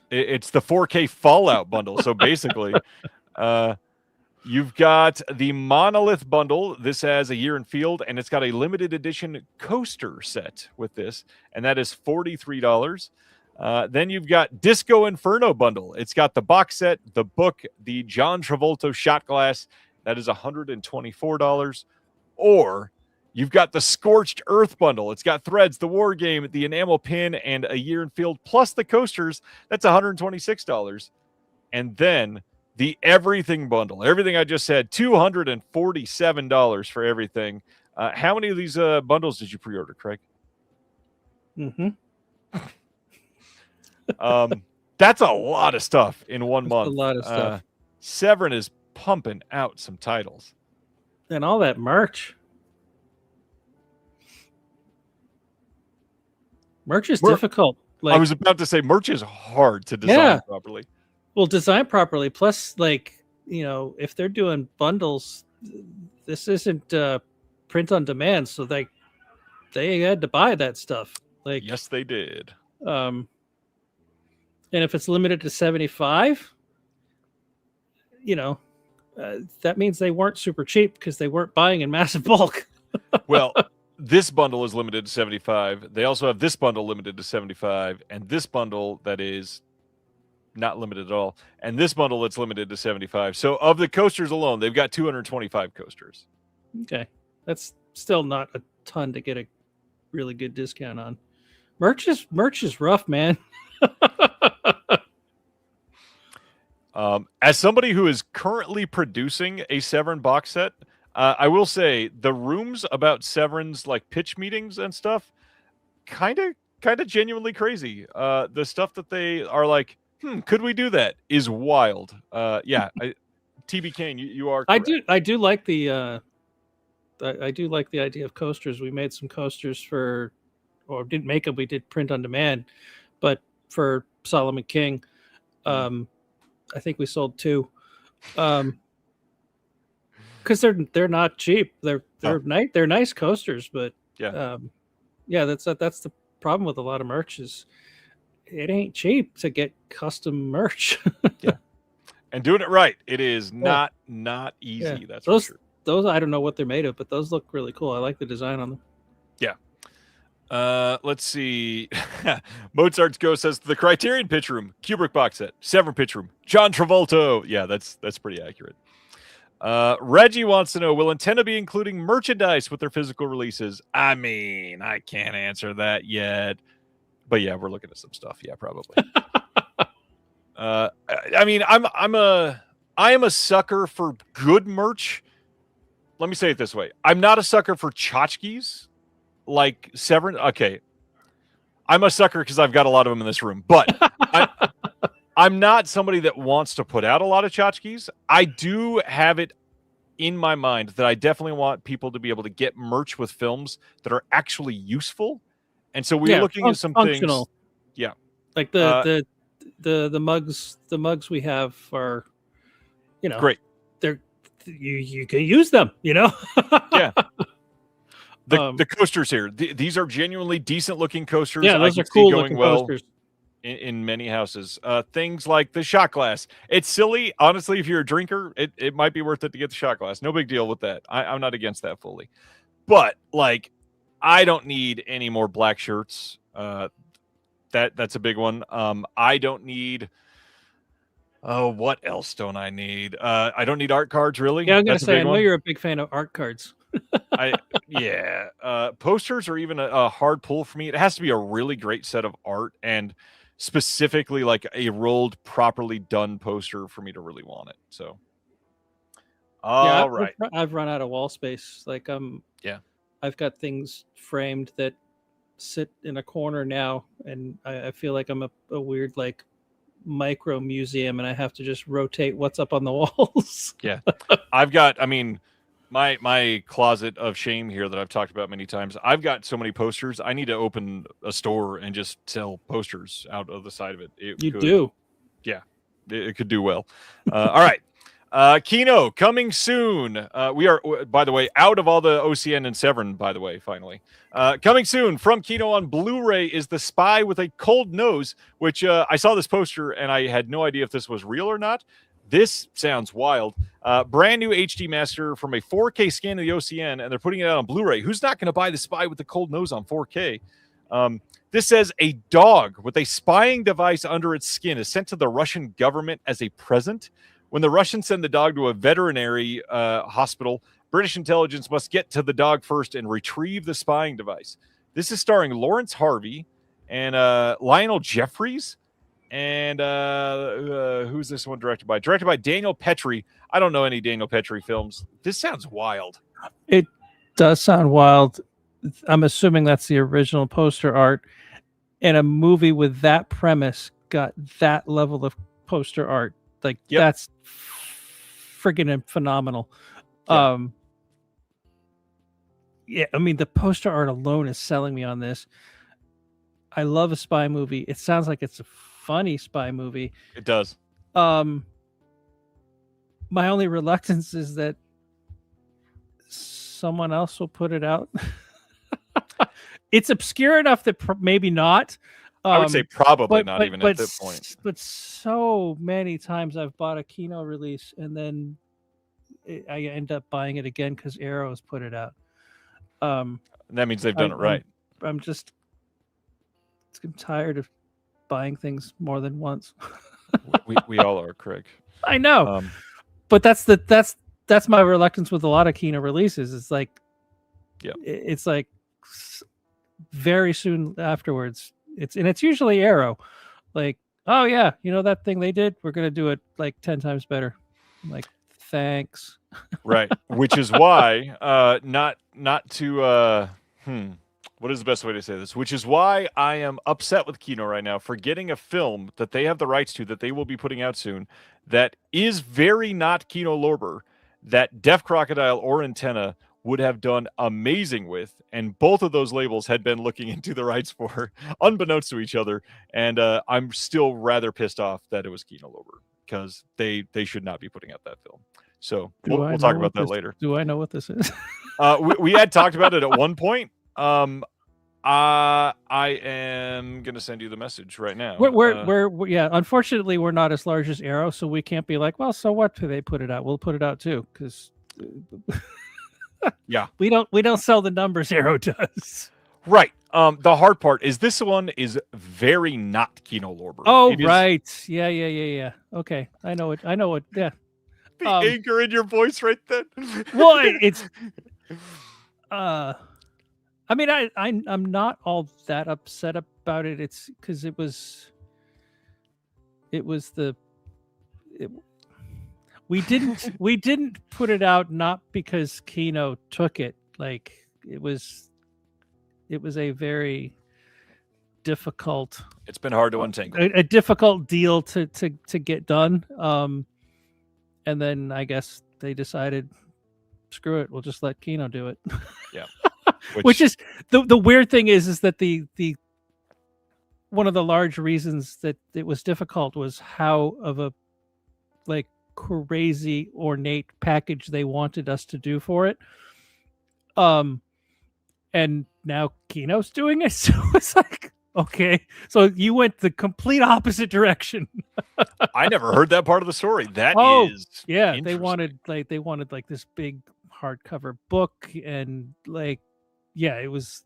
It's the 4K Fallout bundle. So basically, you've got the Monolith bundle. This has a year in field, and it's got a limited edition coaster set with this, and that is $43. Then you've got Disco Inferno bundle. It's got the box set, the book, the John Travolta shot glass. That is $124. Or you've got the Scorched Earth bundle. It's got Threads, the War Game, the Enamel Pin, and a year in field, plus the coasters. That's $126. And then the Everything bundle. Everything I just said, $247 for everything. How many of these bundles did you pre-order, Craig? Mm-hmm. That's a lot of stuff in one month. A lot of stuff. Severin is pumping out some titles. And all that merch. Merch is difficult. I was about to say merch is hard to design properly. Well, design properly. Plus, if they're doing bundles, this isn't print on demand, so they had to buy that stuff. Yes, they did. And if it's limited to 75, that means they weren't super cheap because they weren't buying in massive bulk. Well, this bundle is limited to 75. They also have this bundle limited to 75, and this bundle that is not limited at all, and this bundle that's limited to 75. So of the coasters alone, they've got 225 coasters. Okay. That's still not a ton to get a really good discount on. Merch is rough, man. As somebody who is currently producing a Severin box set, I will say the rooms about Severin's pitch meetings and stuff, kind of genuinely crazy. The stuff that they are like, could we do that? Is wild. TB Kane, you are correct. I do like the I do like the idea of coasters. We made some coasters didn't make them. We did print on demand, but for Solomon King, I think we sold 2. Because they're not cheap. They're nice coasters, but that's the problem with a lot of merch is it ain't cheap to get custom merch. Yeah, and doing it right, it is not easy. Yeah. That's for sure. Those I don't know what they're made of, but those look really cool. I like the design on them. Yeah. Let's see. Mozart's Ghost says the Criterion pitch room, Kubrick box set, Severin pitch room, John Travolta. Yeah, that's pretty accurate. Reggie wants to know, will Nintendo be including merchandise with their physical releases? I mean, I can't answer that yet, but yeah, we're looking at some stuff. Yeah, probably. I mean, I am a sucker for good merch. Let me say it this way. I'm not a sucker for tchotchkes like Severin. Okay. I'm a sucker because I've got a lot of them in this room, but I'm not somebody that wants to put out a lot of tchotchkes. I do have it in my mind that I definitely want people to be able to get merch with films that are actually useful. And so we're looking at some functional things. Yeah. Like the mugs we have are, great. You can use them, Yeah. The coasters here, these are genuinely decent looking coasters. Yeah, those are cool looking coasters. In many houses. Things like the shot glass. It's silly. Honestly, if you're a drinker, it might be worth it to get the shot glass. No big deal with that. I'm not against that fully. But, I don't need any more black shirts. That's a big one. I don't need... Oh, what else don't I need? I don't need art cards, really. Yeah, I'm going to say, I know you're a big fan of art cards. Posters are even a hard pull for me. It has to be a really great set of art and specifically a rolled, properly done poster for me to really want it. So, all right. I've run out of wall space. I've got things framed that sit in a corner now, and I feel like I'm a weird like micro museum, and I have to just rotate what's up on the walls. Yeah. I've got, I mean, my closet of shame here that I've talked about many times. I've got so many posters. I need to open a store and just sell posters out of the side of it. You do. Yeah, it could do well. All right. Kino coming soon. We are, by the way, out of all the OCN and Severin, by the way, finally. Coming soon from Kino on Blu-ray is The Spy with a Cold Nose, which I saw this poster and I had no idea if this was real or not. This sounds wild. Brand new HD master from a 4K scan of the OCN, and they're putting it out on Blu-ray. Who's not going to buy The Spy with the Cold Nose on 4K? This says a dog with a spying device under its skin is sent to the Russian government as a present. When the Russians send the dog to a veterinary hospital, British intelligence must get to the dog first and retrieve the spying device. This is starring Lawrence Harvey and Lionel Jeffries. And who's this one directed by? Directed by Daniel Petrie. I don't know any Daniel Petrie films. This sounds wild. It does sound wild. I'm assuming that's the original poster art. And a movie with that premise got that level of poster art. Like, that's friggin' phenomenal. Yeah. Yeah, I mean, the poster art alone is selling me on this. I love a spy movie. It sounds like it's a funny spy movie. It does. My only reluctance is that someone else will put it out. It's obscure enough that maybe not. I would say probably not even at that point. But so many times I've bought a Kino release and then I end up buying it again because Arrow has put it out. That means they've done it right. I'm tired of buying things more than once. we all are, Craig. I know, but that's my reluctance with a lot of Kino releases. It's like, it's like very soon afterwards. It's usually Arrow, like, oh yeah, you know that thing they did, we're gonna do it like 10 times better. I'm like, thanks. Right, which is why not to what is the best way to say this? Which is why I am upset with Kino right now for getting a film that they have the rights to, that they will be putting out soon, that is very not Kino Lorber, that Deaf Crocodile or Antenna would have done amazing with, and both of those labels had been looking into the rights for, unbeknownst to each other, and I'm still rather pissed off that it was Kino Lorber, because they should not be putting out that film. So we'll talk about that later. Do I know what this is? We had talked about it at one point. I am gonna send you the message right now. We're yeah. Unfortunately, we're not as large as Arrow, so we can't be like, well, so what? They put it out. We'll put it out too, because yeah, we don't sell the numbers Arrow does. Right. The hard part is this one is very not Kino Lorber. Oh, right. Yeah. Okay, I know it. Yeah. The anger in your voice right then. Well, it's. I mean, I'm not all that upset about it. It's because we didn't put it out not because Kino took it. Like it was a very difficult. It's been hard to untangle. A difficult deal to get done. And then I guess they decided, screw it, we'll just let Kino do it. Yeah. Which is the weird thing is that the one of the large reasons that it was difficult was how of a like crazy ornate package they wanted us to do for it. And now Kino's doing it, so it's like, okay, so you went the complete opposite direction. I never heard that part of the story. That is yeah, they wanted like this big hardcover book, and like, yeah, it was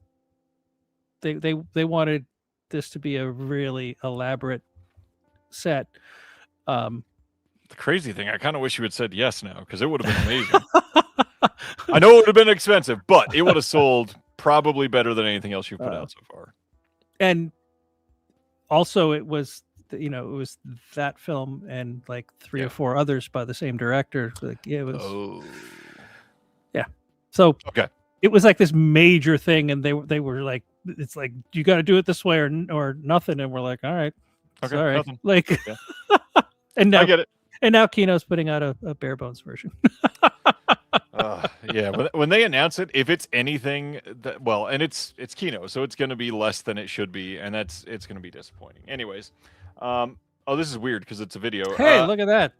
they wanted this to be a really elaborate set. The crazy thing, I kind of wish you had said yes now, because it would have been amazing. I know it would have been expensive, but it would have sold probably better than anything else you've put out so far. And also it was that film and like three or four others by the same director. Like, yeah, it was. Oh. Yeah. So okay. it was like this major thing, and they were like, it's like you got to do it this way or nothing, and we're like, all right, Okay, sorry, nothing. like, Yeah. and now I get it. and now Kino's putting out a bare bones version. Yeah, when they announce it, if it's anything that and it's Kino, so it's going to be less than it should be, and it's going to be disappointing. Anyways, this is weird because it's a video. Hey, look at that.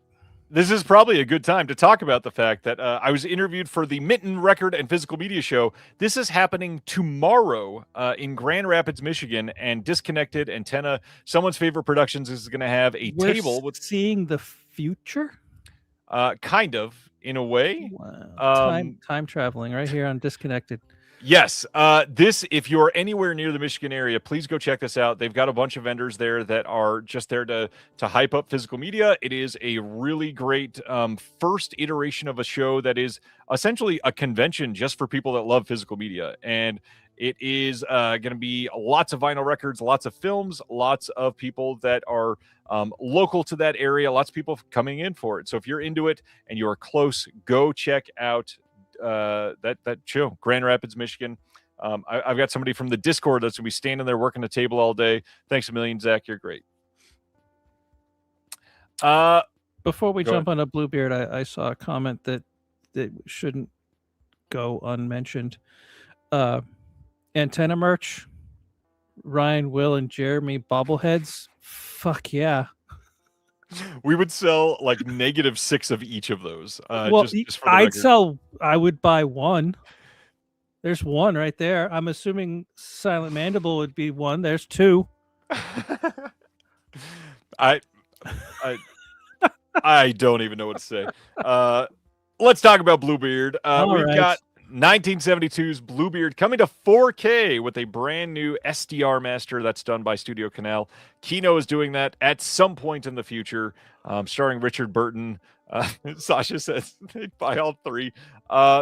This is probably a good time to talk about the fact that I was interviewed for the Mitten Record and Physical Media Show. This is happening tomorrow in Grand Rapids, Michigan, and Disconnected Antenna, someone's favorite productions, is going to have a We're table with seeing the future. kind of in a way. Wow. Time traveling right here on Disconnected. Yes. If you're anywhere near the Michigan area, please go check this out. They've got a bunch of vendors there that are just there to hype up physical media. It is a really great first iteration of a show that is essentially a convention just for people that love physical media. And it is going to be lots of vinyl records, lots of films, lots of people that are local to that area, lots of people coming in for it. So if you're into it and you're close, go check out that show, Grand Rapids, Michigan. I've got somebody from the Discord that's gonna be standing there working the table all day. Thanks a million, Zach. You're great. Before we Go jump on a Bluebeard, I saw a comment that shouldn't go unmentioned. Antenna merch, Ryan, Will, and Jeremy bobbleheads. Fuck yeah. We would sell like -6 of each of those. Well, just for the record. I would buy one. There's one right there. I'm assuming Silent Mandible would be one. There's two. I don't even know what to say. Let's talk about Bluebeard. We've got 1972's Bluebeard coming to 4K with a brand new SDR master that's done by Studio Canal. Kino is doing that at some point in the future, starring Richard Burton. Sasha says they'd buy all three. I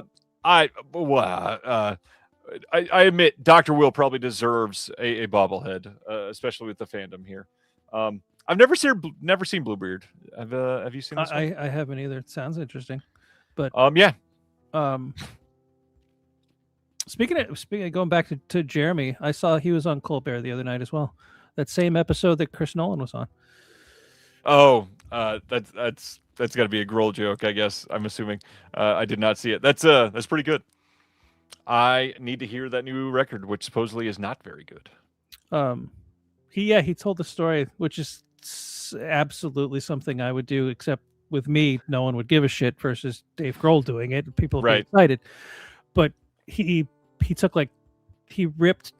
admit Dr. Will probably deserves a bobblehead, especially with the fandom here. I've never seen Bluebeard. Have you seen this? I haven't either. It sounds interesting, but yeah. Speaking of going back to Jeremy, I saw he was on Colbert the other night as well. That same episode that Chris Nolan was on. Oh, that's got to be a Grohl joke, I guess. I'm assuming. I did not see it. That's pretty good. I need to hear that new record, which supposedly is not very good. He told the story, which is absolutely something I would do, except with me, no one would give a shit versus Dave Grohl doing it. People would be excited. But he ripped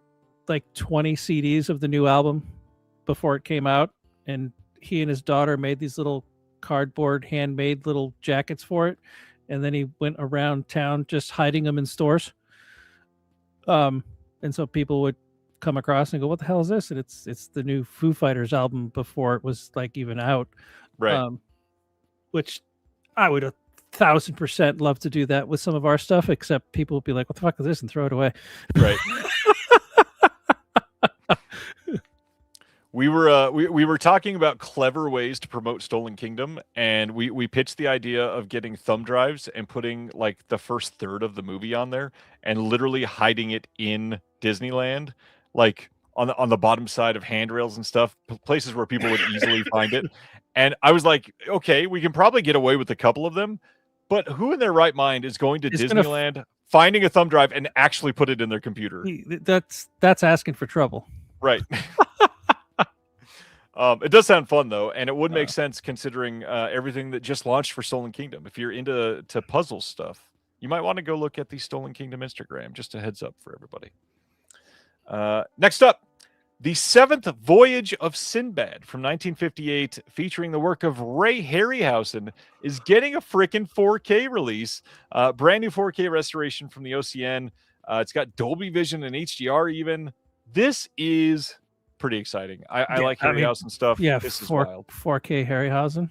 like 20 CDs of the new album before it came out, and he and his daughter made these little cardboard handmade little jackets for it, and then he went around town just hiding them in stores. And so people would come across and go, "What the hell is this?" And it's the new Foo Fighters album before it was like even out. Right. Which I would 1,000% love to do that with some of our stuff, except people would be like, "What the fuck is this?" and throw it away. Right. We were talking about clever ways to promote Stolen Kingdom, and we pitched the idea of getting thumb drives and putting like the first third of the movie on there, and literally hiding it in Disneyland, like on the bottom side of handrails and stuff, places where people would easily find it. And I was like, okay, we can probably get away with a couple of them, but who in their right mind is going to Disneyland, finding a thumb drive, and actually put it in their computer? That's asking for trouble. Right. It does sound fun though, and it would make sense considering everything that just launched for Stolen Kingdom. If you're into puzzle stuff, you might want to go look at the Stolen Kingdom Instagram. Just a heads up for everybody. Next up, The Seventh Voyage of Sinbad from 1958, featuring the work of Ray Harryhausen, is getting a freaking 4K release. Brand new 4K restoration from the OCN. It's got Dolby Vision and HDR even. This is pretty exciting. I like Harryhausen stuff. Yeah, this is wild. 4K Harryhausen.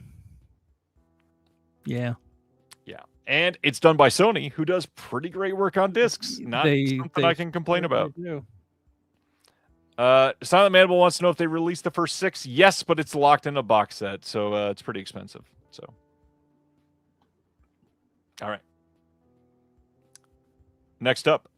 Yeah. Yeah. And it's done by Sony, who does pretty great work on discs. Not something I can complain about. Silent Mandible wants to know if they released the first 6. Yes, but it's locked in a box set, so it's pretty expensive. So, all right. Next up,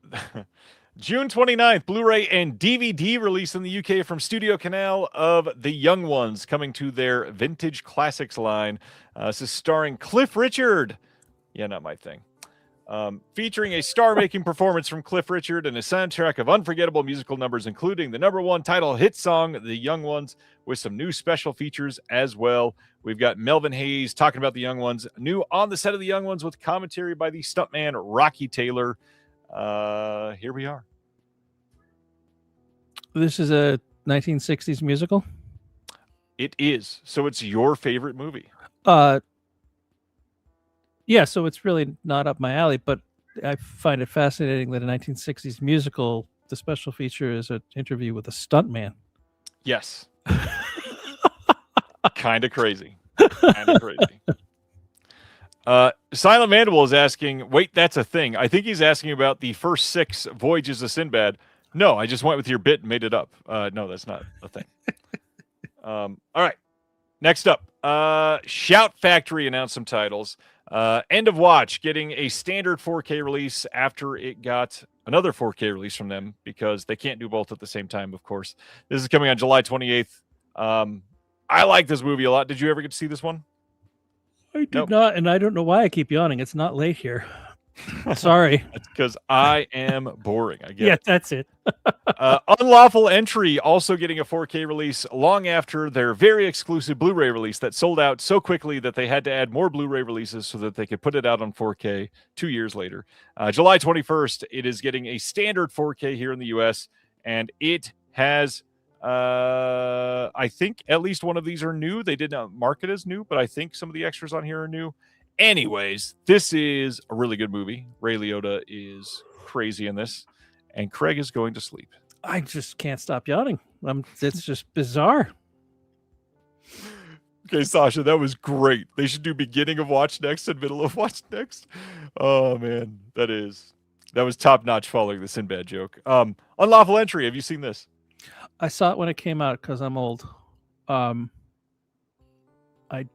June 29th, Blu-ray and DVD release in the UK from Studio Canal of The Young Ones, coming to their Vintage Classics line. This is starring Cliff Richard. Yeah, not my thing. Featuring a star-making performance from Cliff Richard and a soundtrack of unforgettable musical numbers, including the #1 title hit song, The Young Ones, with some new special features as well. We've got Melvin Hayes talking about The Young Ones, new on the set of The Young Ones with commentary by the stuntman Rocky Taylor. Here we are. This is a 1960s musical? It is. So it's your favorite movie. Yeah, so it's really not up my alley, but I find it fascinating that a 1960s musical, the special feature is an interview with a stuntman. Yes. Kind of crazy. Kind of crazy. Silent Mandible is asking, wait, that's a thing. I think he's asking about the first 6 Voyages of Sinbad. No, I just went with your bit and made it up. No, that's not a thing. All right. Next up, Shout Factory announced some titles. End of Watch getting a standard 4K release after it got another 4K release from them because they can't do both at the same time, of course. This is coming on July 28th. I like this movie a lot. Did you ever get to see this one? I did not, and I don't know why I keep yawning. It's not late here. Sorry. That's because I am boring. I get it. That's it. Unlawful Entry also getting a 4K release long after their very exclusive Blu-ray release that sold out so quickly that they had to add more Blu-ray releases so that they could put it out on 4K 2 years later. July 21st, it is getting a standard 4K here in the US, and it has I think at least one of these are new. They did not mark it as new, but I think some of the extras on here are new. Anyways, this is a really good movie. Ray Liotta is crazy in this, and Craig is going to sleep. I just can't stop yawning. It's just bizarre. Okay, Sasha, that was great. They should do beginning of Watch Next and middle of Watch Next. Oh, man, that was top-notch following the Sinbad joke. Unlawful Entry, have you seen this? I saw it when it came out because I'm old. I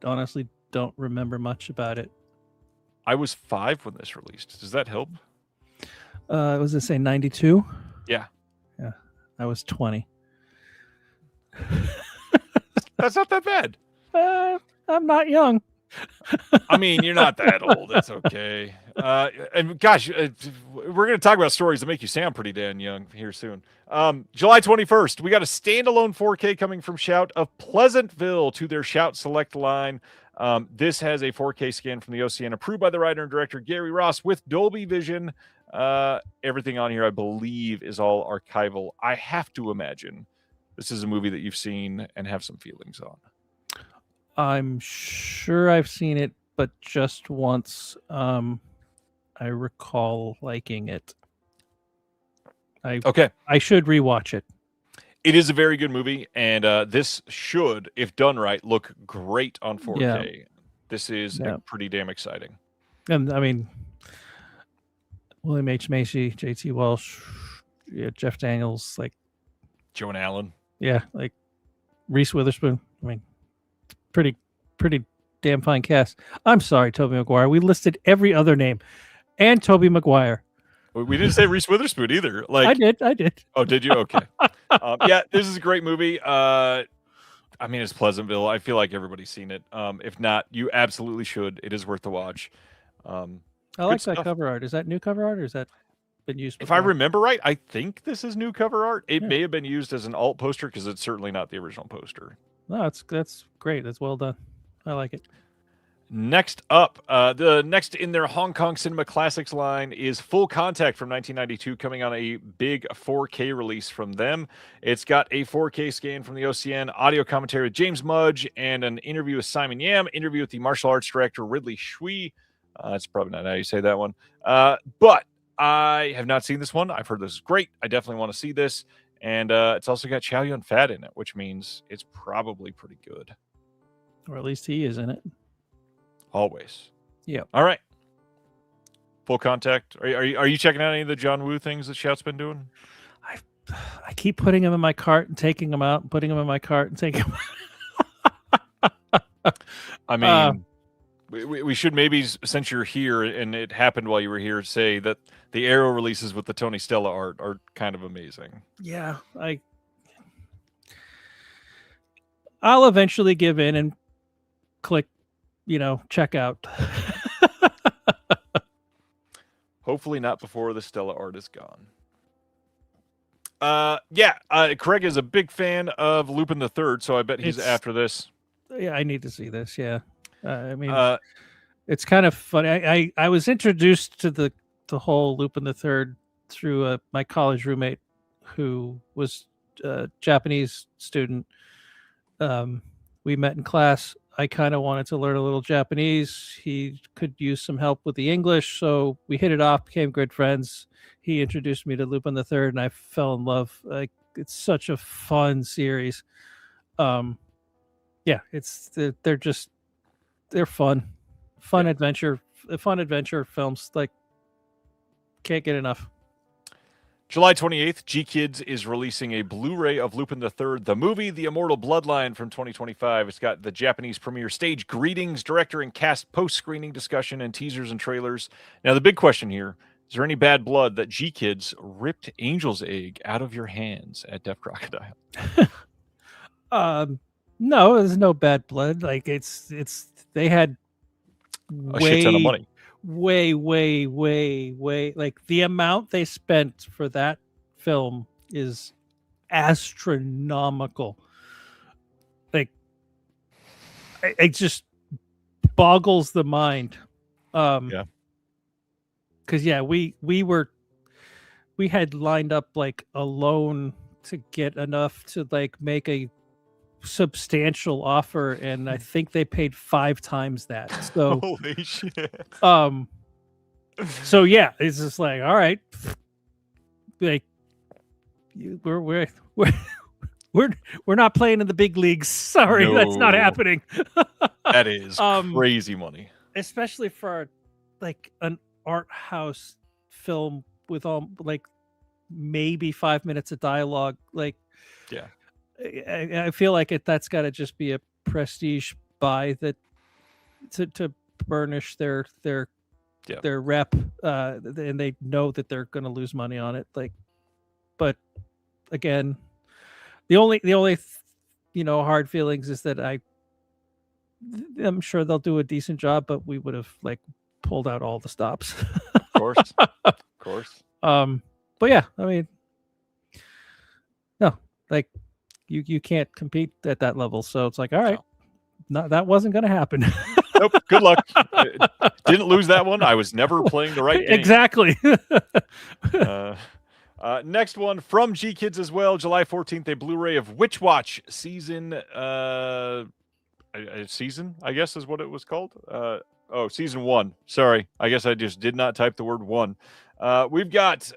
honestly don't remember much about it. I was 5 when this released. Does that help? Was it say 92? Yeah. Yeah. I was 20. That's not that bad. I'm not young. I mean, you're not that old. It's okay. And gosh, we're going to talk about stories that make you sound pretty damn young here soon. July 21st, we got a standalone 4K coming from Shout of Pleasantville to their Shout Select line. This has a 4K scan from the OCN approved by the writer and director Gary Ross with Dolby Vision. Everything on here, I believe, is all archival. I have to imagine this is a movie that you've seen and have some feelings on. I'm sure I've seen it, but just once. I recall liking it. I should rewatch it. It is a very good movie, and this should, if done right, look great on 4K. Yeah. This is pretty damn exciting. And I mean, William H. Macy, J.T. Walsh, Jeff Daniels, like Joan Allen. Yeah, like Reese Witherspoon. I mean, pretty damn fine cast. I'm sorry, Tobey Maguire. We listed every other name, and Tobey Maguire. We didn't say Reese Witherspoon either. Like I did. Oh, did you? Okay. Yeah, this is a great movie. I mean, it's Pleasantville. I feel like everybody's seen it. If not, you absolutely should. It is worth the watch. I like that cover art. Is that new cover art, or is that been used before? If I remember right, I think this is new cover art. It may have been used as an alt poster because it's certainly not the original poster. No, that's great. That's well done. I like it. Next up, the next in their Hong Kong Cinema Classics line is Full Contact from 1992, coming on a big 4K release from them. It's got a 4K scan from the OCN, audio commentary with James Mudge, and an interview with Simon Yam, interview with the martial arts director Ridley Shui. That's probably not how you say that one. But I have not seen this one. I've heard this is great. I definitely want to see this. And it's also got Chow Yun-fat in it, which means it's probably pretty good. Or at least he is in it. Always. Yeah. All right. Full Contact. Are you checking out any of the John Woo things that Shout's been doing? I keep putting them in my cart and taking them out, putting them in my cart and taking them out. I mean, We should maybe, since you're here and it happened while you were here, say that the Arrow releases with the Tony Stella art are kind of amazing. Yeah, I'll eventually give in and click, check out. Hopefully not before the Stella art is gone. Craig is a big fan of Lupin the Third, so I bet he's after this. Yeah, I need to see this. Yeah, I mean, it's kind of funny. I was introduced to the whole Lupin the Third through my college roommate, who was a Japanese student. We met in class. I kind of wanted to learn a little Japanese. He could use some help with the English, so we hit it off, became good friends. He introduced me to Lupin the Third, and I fell in love. Like, it's such a fun series. Yeah, they're fun adventure films. Like, can't get enough. July 28th, G-Kids is releasing a Blu-ray of Lupin the Third, the movie, The Immortal Bloodline from 2025. It's got the Japanese premiere stage greetings, director and cast post-screening discussion, and teasers and trailers. Now, the big question here, is there any bad blood that G-Kids ripped Angel's egg out of your hands at Deaf Crocodile? No, there's no bad blood. Like, they had a shit ton of money. Way, like, the amount they spent for that film is astronomical. Like, it just boggles the mind. Because we had lined up like a loan to get enough to like make a substantial offer, and I think they paid 5 times that. So holy shit. So yeah, it's just like, all right, like, we're not playing in the big leagues. Sorry, no. That's not happening. That is crazy money, especially for like an art house film with all like maybe 5 minutes of dialogue. Like, yeah. I feel like that's got to just be a prestige buy that to burnish their rep, and they know that they're going to lose money on it. Like, but again, the only hard feelings is that I'm sure they'll do a decent job, but we would have like pulled out all the stops. Of course. But yeah, I mean, no, like. You can't compete at that level, so it's like, all right, no, that wasn't going to happen. Nope. Good luck. Didn't lose that one. I was never playing the right game. Exactly. Next one from G-Kids as well. July 14th, a Blu-ray of Witch Watch season. Season, I guess, is what it was called. Season 1. Sorry, I guess I just did not type the word 1. We've got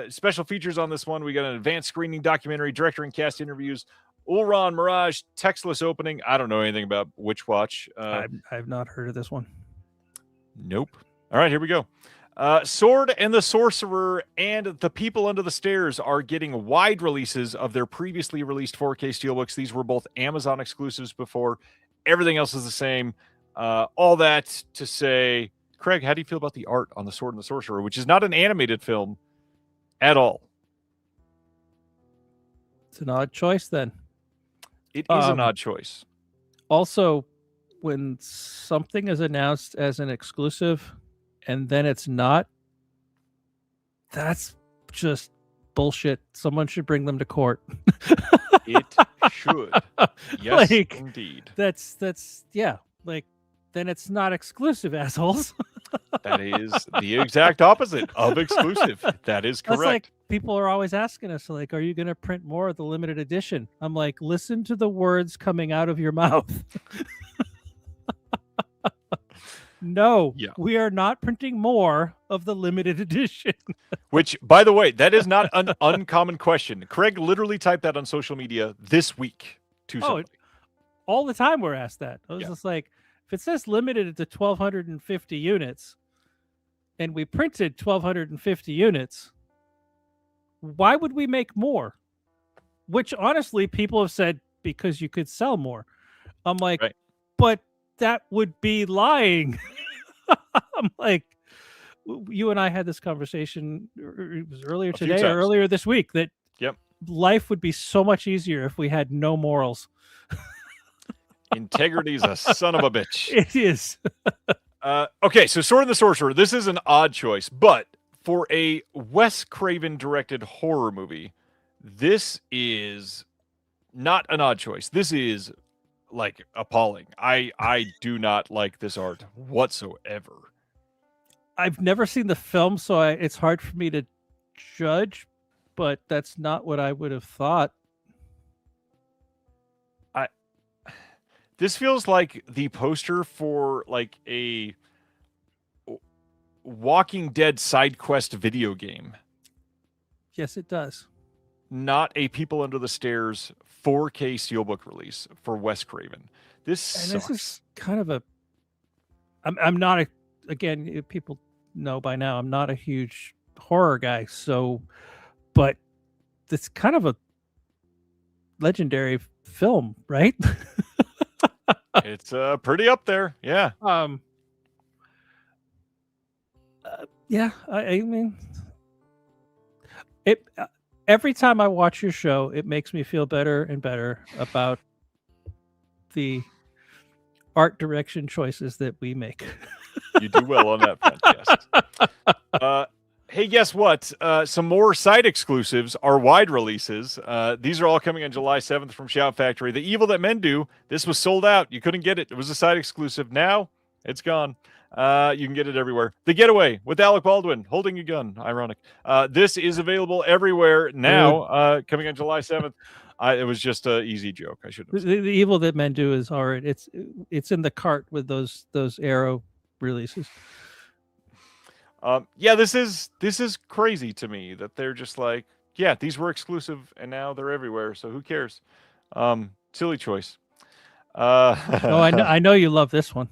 special features on this one. We got an advanced screening documentary, director and cast interviews, Ulron Mirage textless opening. I don't know anything about Witch Watch. I've not heard of this one. Nope. All right, here we go. Sword and the Sorcerer and The People Under the Stairs are getting wide releases of their previously released 4K steelbooks. These were both Amazon exclusives before. Everything else is the same. All that to say, Craig, how do you feel about the art on The Sword and the Sorcerer, which is not an animated film at all? It's an odd choice, then. It is an odd choice. Also, when something is announced as an exclusive and then it's not, that's just bullshit. Someone should bring them to court. It should. Yes, like, indeed. That's yeah. Like, then it's not exclusive, assholes. That is the exact opposite of exclusive. That is correct. That's like, people are always asking us, like, are you going to print more of the limited edition? I'm like, listen to the words coming out of your mouth. No, we are not printing more of the limited edition. Which, by the way, that is not an uncommon question. Craig literally typed that on social media this week to somebody. All the time we're asked that. I was just like, if it says limited to 1,250 units and we printed 1,250 units, why would we make more? Which, honestly, people have said because you could sell more. I'm like, but that would be lying. I'm like, you and I had this conversation. It was earlier few today or times. earlier this week that Yep. life would be so much easier if we had no morals. Integrity is a son of a bitch. It is. Okay, so Sword and the Sorcerer. This is an odd choice, but for a Wes Craven directed horror movie, this is not an odd choice. This is like appalling. I do not like this art whatsoever. I've never seen the film, so it's hard for me to judge, but that's not what I would have thought. This feels like the poster for like a Walking Dead side quest video game. Yes, it does. Not a People Under the Stairs 4K steelbook release for Wes Craven. This sucks. This is kind of a. I'm not a. Again, people know by now I'm not a huge horror guy, so, but it's kind of a legendary film, right? It's pretty up there, yeah. Yeah, I mean, it. Every time I watch your show, it makes me feel better and better about the art direction choices that we make. You do well on that front, yes. Hey, guess what? Some more side exclusives are wide releases. These are all coming on July 7th from Shout Factory. The Evil That Men Do, this was sold out. You couldn't get it. It was a side exclusive. Now, it's gone. You can get it everywhere. The Getaway with Alec Baldwin holding a gun. Ironic. This is available everywhere now, coming on July 7th. It was just an easy joke. I should have. The Evil That Men Do is already it's in the cart with those Arrow releases. Yeah, this is crazy to me that they're just like, yeah, these were exclusive and now they're everywhere. So who cares? Silly choice. Oh, I know you love this one.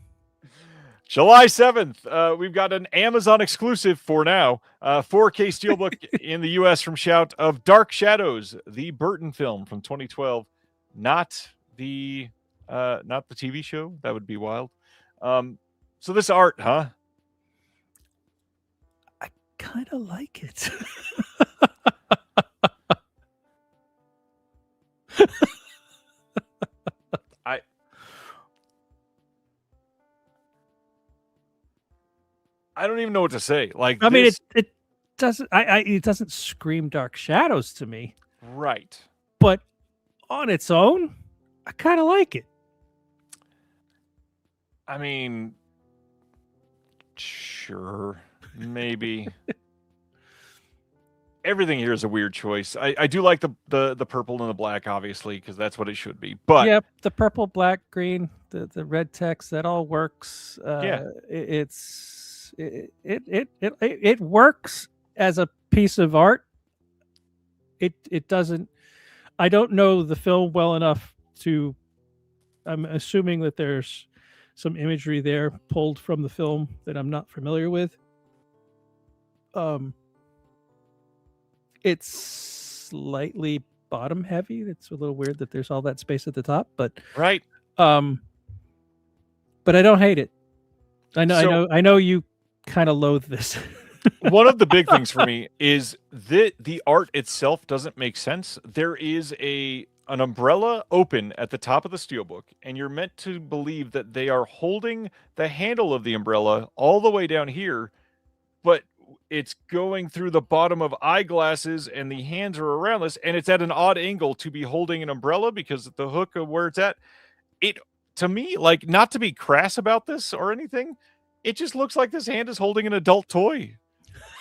July 7th, we've got an Amazon exclusive for now. 4K steelbook in the US from Shout of Dark Shadows, the Burton film from 2012. Not the TV show. That would be wild. So this art, huh? I kind of like it. I don't even know what to say. Like, I mean, it doesn't. It doesn't scream Dark Shadows to me, right? But on its own, I kind of like it. I mean, sure, maybe. Everything here is a weird choice. I do like the purple and the black, obviously, because that's what it should be. But yep, the purple, black, green, the red text, that all works. Yeah, it works as a piece of art. It doesn't. I don't know the film well enough to. I'm assuming that there's some imagery there pulled from the film that I'm not familiar with. It's slightly bottom heavy. It's a little weird that there's all that space at the top, but right. But I don't hate it. I know you kind of loathe this. One of the big things for me is that the art itself doesn't make sense. There is an umbrella open at the top of the steelbook, and you're meant to believe that they are holding the handle of the umbrella all the way down here, but it's going through the bottom of eyeglasses and the hands are around this, and it's at an odd angle to be holding an umbrella because of the hook of where it's at. It, to me, like, not to be crass about this or anything, it just looks like this hand is holding an adult toy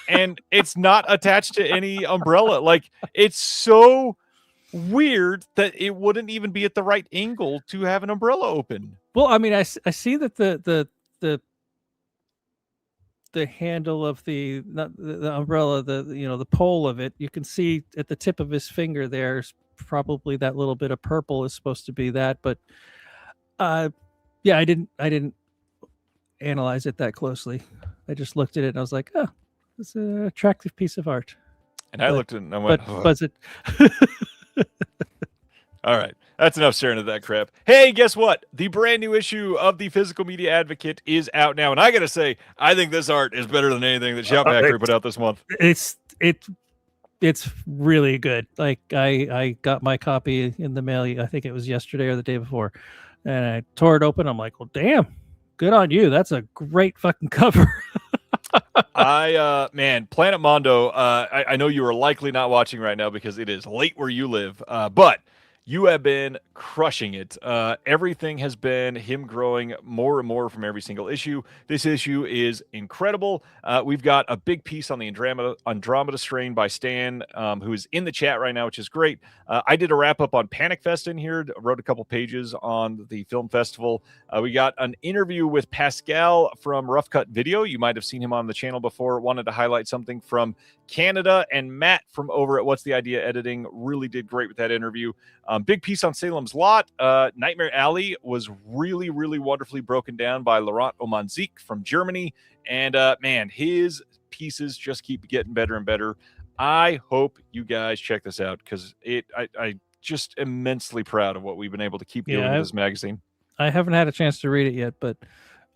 and it's not attached to any umbrella. Like, it's so weird that it wouldn't even be at the right angle to have an umbrella open. Well, I mean, I see that the handle of the umbrella, the pole of it, you can see at the tip of his finger there's probably that little bit of purple is supposed to be that, but yeah, I didn't analyze it that closely. I just looked at it and I was like, oh, it's an attractive piece of art. And I looked at it and I went, but was it? All right. That's enough staring at that crap. Hey, guess what? The brand new issue of the Physical Media Advocate is out now, and I gotta say, I think this art is better than anything that Shout Factory put out this month. It's really good. Like I got my copy in the mail. I think it was yesterday or the day before, and I tore it open. I'm like, well, damn, good on you. That's a great fucking cover. Man, Planet Mondo, I know you are likely not watching right now because it is late where you live, but you have been crushing it. Everything has been him growing more and more from every single issue. This issue is incredible. We've got a big piece on the Andromeda strain by Stan, who is in the chat right now, which is great. I did a wrap up on Panic Fest in here, wrote a couple pages on the film festival. We got an interview with Pascal from Rough Cut Video. You might have seen him on the channel before. Wanted to highlight something from Canada, and Matt from over at What's the Idea Editing really did great with that interview. Big piece on Salem's Lot. Nightmare Alley was really, really wonderfully broken down by Laurent Omanzik from Germany. And man, his pieces just keep getting better and better. I hope you guys check this out because I just immensely proud of what we've been able to keep doing with this magazine. I haven't had a chance to read it yet, but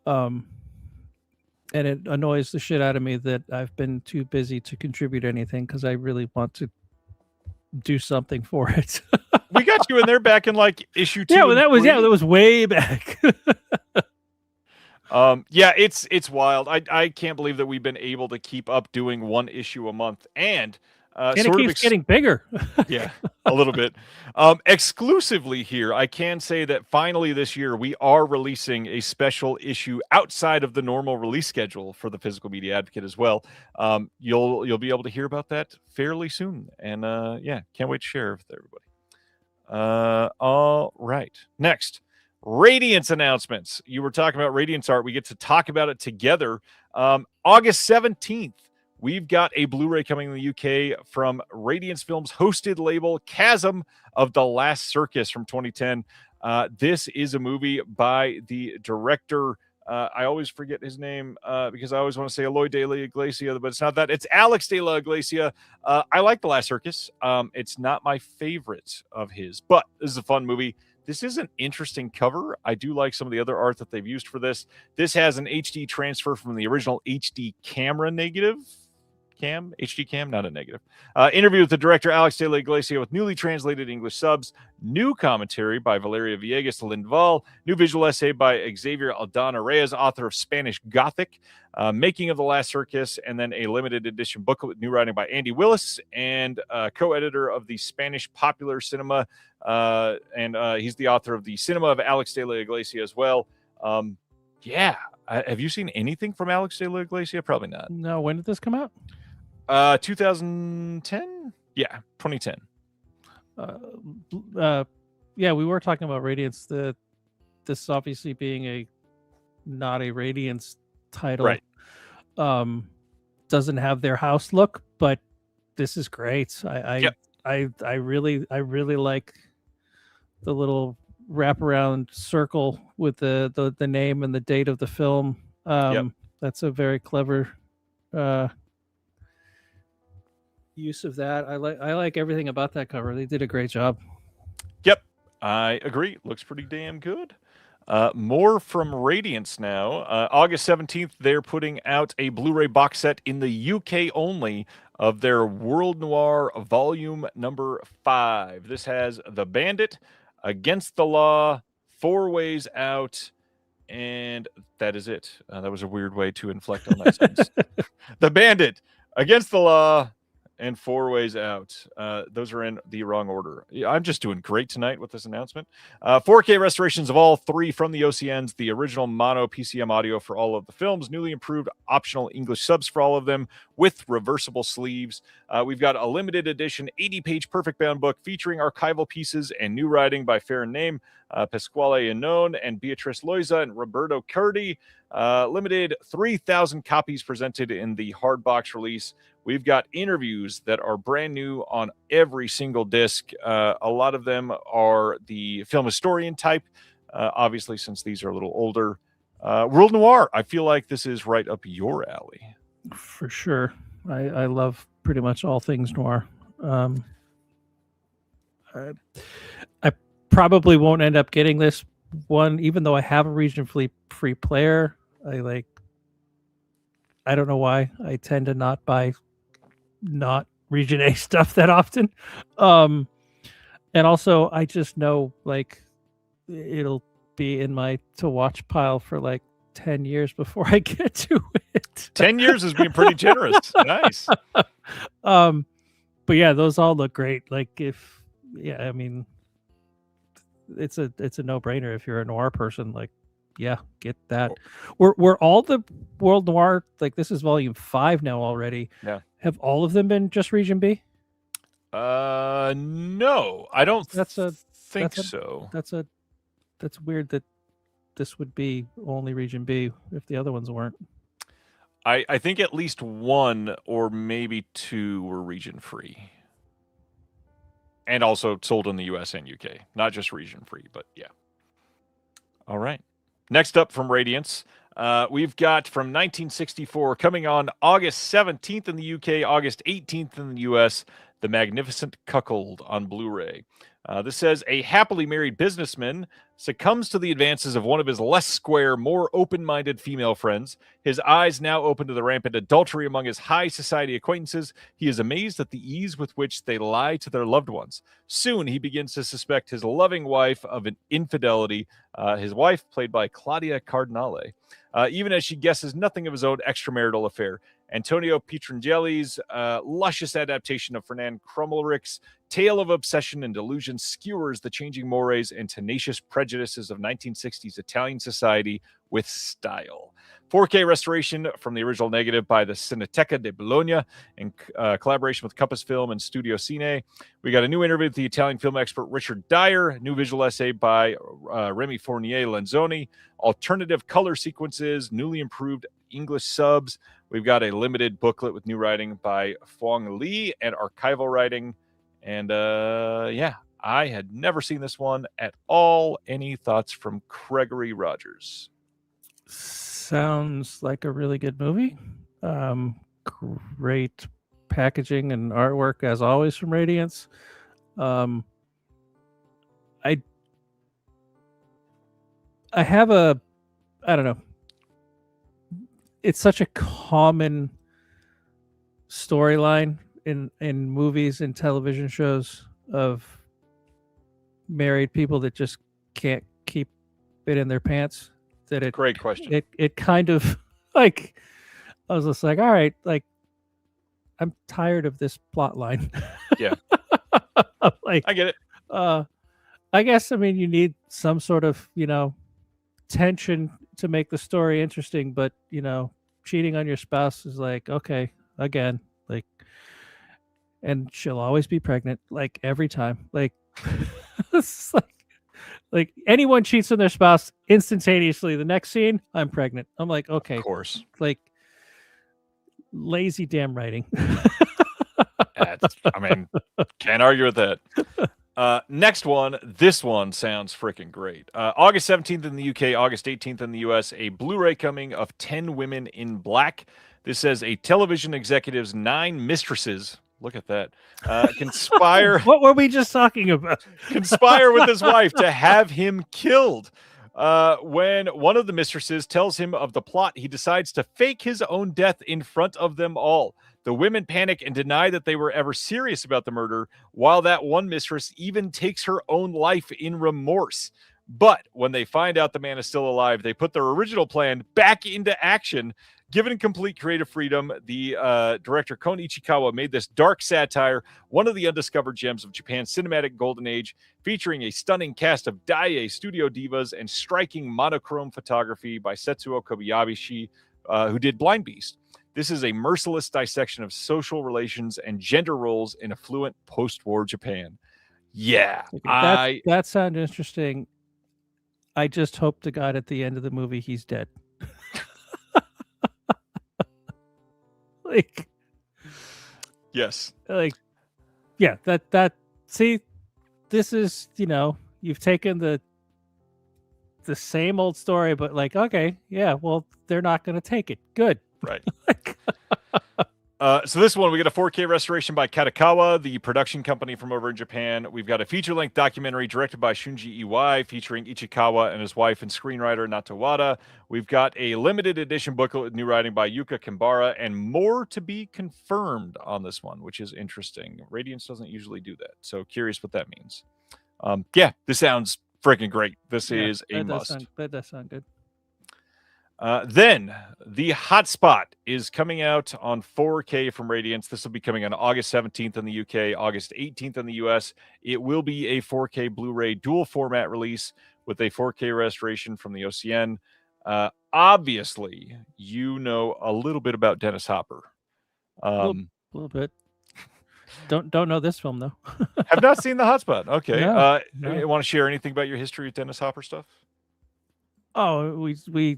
and it annoys the shit out of me that I've been too busy to contribute anything because I really want to do something for it. We got you in there back in like issue 2. Yeah, well, that was way back. Yeah, it's wild. I can't believe that we've been able to keep up doing one issue a month, and it keeps getting bigger. Yeah, a little bit. Exclusively here, I can say that finally this year we are releasing a special issue outside of the normal release schedule for the Physical Media Advocate as well. You'll be able to hear about that fairly soon, and yeah, can't wait to share with everybody. All right, next. Radiance announcements. You were talking about Radiance art. We get to talk about it together. August 17th, we've got a Blu-ray coming in the UK from Radiance Films' hosted label Chasm of The Last Circus from 2010. This is a movie by the director. I always forget his name because I always want to say Eloy de la Iglesia, but it's not that. It's Alex de la Iglesia. I like The Last Circus. It's not my favorite of his, but this is a fun movie. This is an interesting cover. I do like some of the other art that they've used for this. This has an HD transfer from the original HD camera negative. HD cam, not a negative. Interview with the director, Alex de la Iglesia, with newly translated English subs. New commentary by Valeria Villegas Lindval. New visual essay by Xavier Aldana Reyes, author of Spanish Gothic. Making of The Last Circus, and then a limited edition booklet with new writing by Andy Willis, and co-editor of the Spanish Popular Cinema. And he's the author of the Cinema of Alex de la Iglesia as well. Yeah. Have you seen anything from Alex de la Iglesia? Probably not. No, when did this come out? 2010? Yeah, 2010. Yeah, we were talking about Radiance. This obviously being not a Radiance title, right? Doesn't have their house look, but this is great. Yep. I really like the little wraparound circle with the name and the date of the film. That's a very clever use of that. I like everything about that cover. They did a great job. Yep, I agree. Looks pretty damn good. More from Radiance now. August 17th, they're putting out a Blu-ray box set in the UK only of their World Noir Volume number 5. This has The Bandit, Against the Law, Four Ways Out, and that is it. That was a weird way to inflect on that sentence. The Bandit, Against the Law, and Four Ways Out. Those are in the wrong order. I'm just doing great tonight with this announcement. 4K restorations of all three from the OCNs, the original mono PCM audio for all of the films, newly improved optional English subs for all of them with reversible sleeves. We've got a limited edition 80-page perfect bound book featuring archival pieces and new writing by fair name Pasquale Iannone and Beatrice Loiza and Roberto Curdi. Limited 3,000 copies presented in the hard box release. We've got interviews that are brand new on every single disc. A lot of them are the film historian type, obviously, since these are a little older. World Noir, I feel like this is right up your alley. For sure. I love pretty much all things noir. probably won't end up getting this one, even though I have a region free player. I don't know why I tend to not buy not region A stuff that often. And also I just know like it'll be in my to watch pile for like 10 years before I get to it. 10 years is being pretty generous. Nice. But yeah, those all look great. Like I mean, it's a no-brainer if you're a noir person. Like, yeah, get that. Were all the world noir, like this is volume 5 now already. Yeah. Have all of them been just region B? No, I don't think so. That's weird that this would be only region B if the other ones weren't. I think at least 1 or maybe 2 were region free. And also sold in the US and UK. Not just region free, but yeah. All right. Next up from Radiance, we've got from 1964 coming on August 17th in the UK, August 18th in the US, The Magnificent Cuckold on Blu-ray. This says a happily married businessman succumbs to the advances of one of his less square, more open-minded female friends. His eyes now open to the rampant adultery among his high society acquaintances. He is amazed at the ease with which they lie to their loved ones. Soon he begins to suspect his loving wife of an infidelity. His wife, played by Claudia Cardinale, even as she guesses nothing of his own extramarital affair. Antonio Pietrangeli's luscious adaptation of Fernand Krummelrich's tale of obsession and delusion skewers the changing mores and tenacious prejudices of 1960s Italian society with style. 4K restoration from the original negative by the Cineteca di Bologna in collaboration with Compass Film and Studio Cine. We got a new interview with the Italian film expert Richard Dyer, new visual essay by Remy Fournier Lenzoni, alternative color sequences, newly improved English subs. We've got a limited booklet with new writing by Fong Li and archival writing. And yeah, I had never seen this one at all. Any thoughts from Gregory Rogers? Sounds like a really good movie. Great packaging and artwork as always from Radiance. I have I don't know. It's such a common storyline in movies and television shows of married people that just can't keep it in their pants. Great question. It kind of like, I was just like, all right, like I'm tired of this plot line. Yeah. Like I get it. I guess, I mean, you need some sort of, tension to make the story interesting, but cheating on your spouse is like, okay, again, like, and she'll always be pregnant, like every time. Like it's like anyone cheats on their spouse instantaneously, the next scene, I'm pregnant. I'm like, okay, Of course. like lazy damn writing. I mean, can't argue with that. Next one. This one sounds freaking great. August 17th in the UK, August 18th in the US, a Blu-ray coming of 10 Women in Black. This says a television executive's 9 mistresses, look at that, conspire. What were we just talking about? Conspire with his wife to have him killed. When one of the mistresses tells him of the plot, he decides to fake his own death in front of them all. The women panic and deny that they were ever serious about the murder, while that one mistress even takes her own life in remorse. But when they find out the man is still alive, they put their original plan back into action. Given complete creative freedom, the director Kon Ichikawa made this dark satire, one of the undiscovered gems of Japan's cinematic golden age, featuring a stunning cast of Daiei studio divas and striking monochrome photography by Setsuo Kobayashi, who did Blind Beast. This is a merciless dissection of social relations and gender roles in affluent post-war Japan. Yeah, that sounds interesting. I just hope to God at the end of the movie he's dead. Like, yes, like, yeah. That. See, this is you've taken the same old story, but like, okay, yeah. Well, they're not going to take it. Good. Right. So this one, we get a 4K restoration by Katakawa, the production company from over in Japan. We've got a feature-length documentary directed by Shunji Iwai, featuring Ichikawa and his wife and screenwriter Nato Wada. We've got a limited edition booklet with new writing by Yuka Kimbara, and more to be confirmed on this one, which is interesting. Radiance doesn't usually do that, so curious what that means. Yeah, this sounds freaking great. This is a must. That does sound good. Then the Hotspot is coming out on 4K from Radiance. This will be coming on August 17th in the UK, August 18th in the US. It will be a 4K Blu-ray dual format release with a 4K restoration from the OCN. Obviously, you know a little bit about Dennis Hopper. A little bit. Don't know this film though. Have not seen the Hotspot. Okay. No. You want to share anything about your history with Dennis Hopper stuff? Oh, we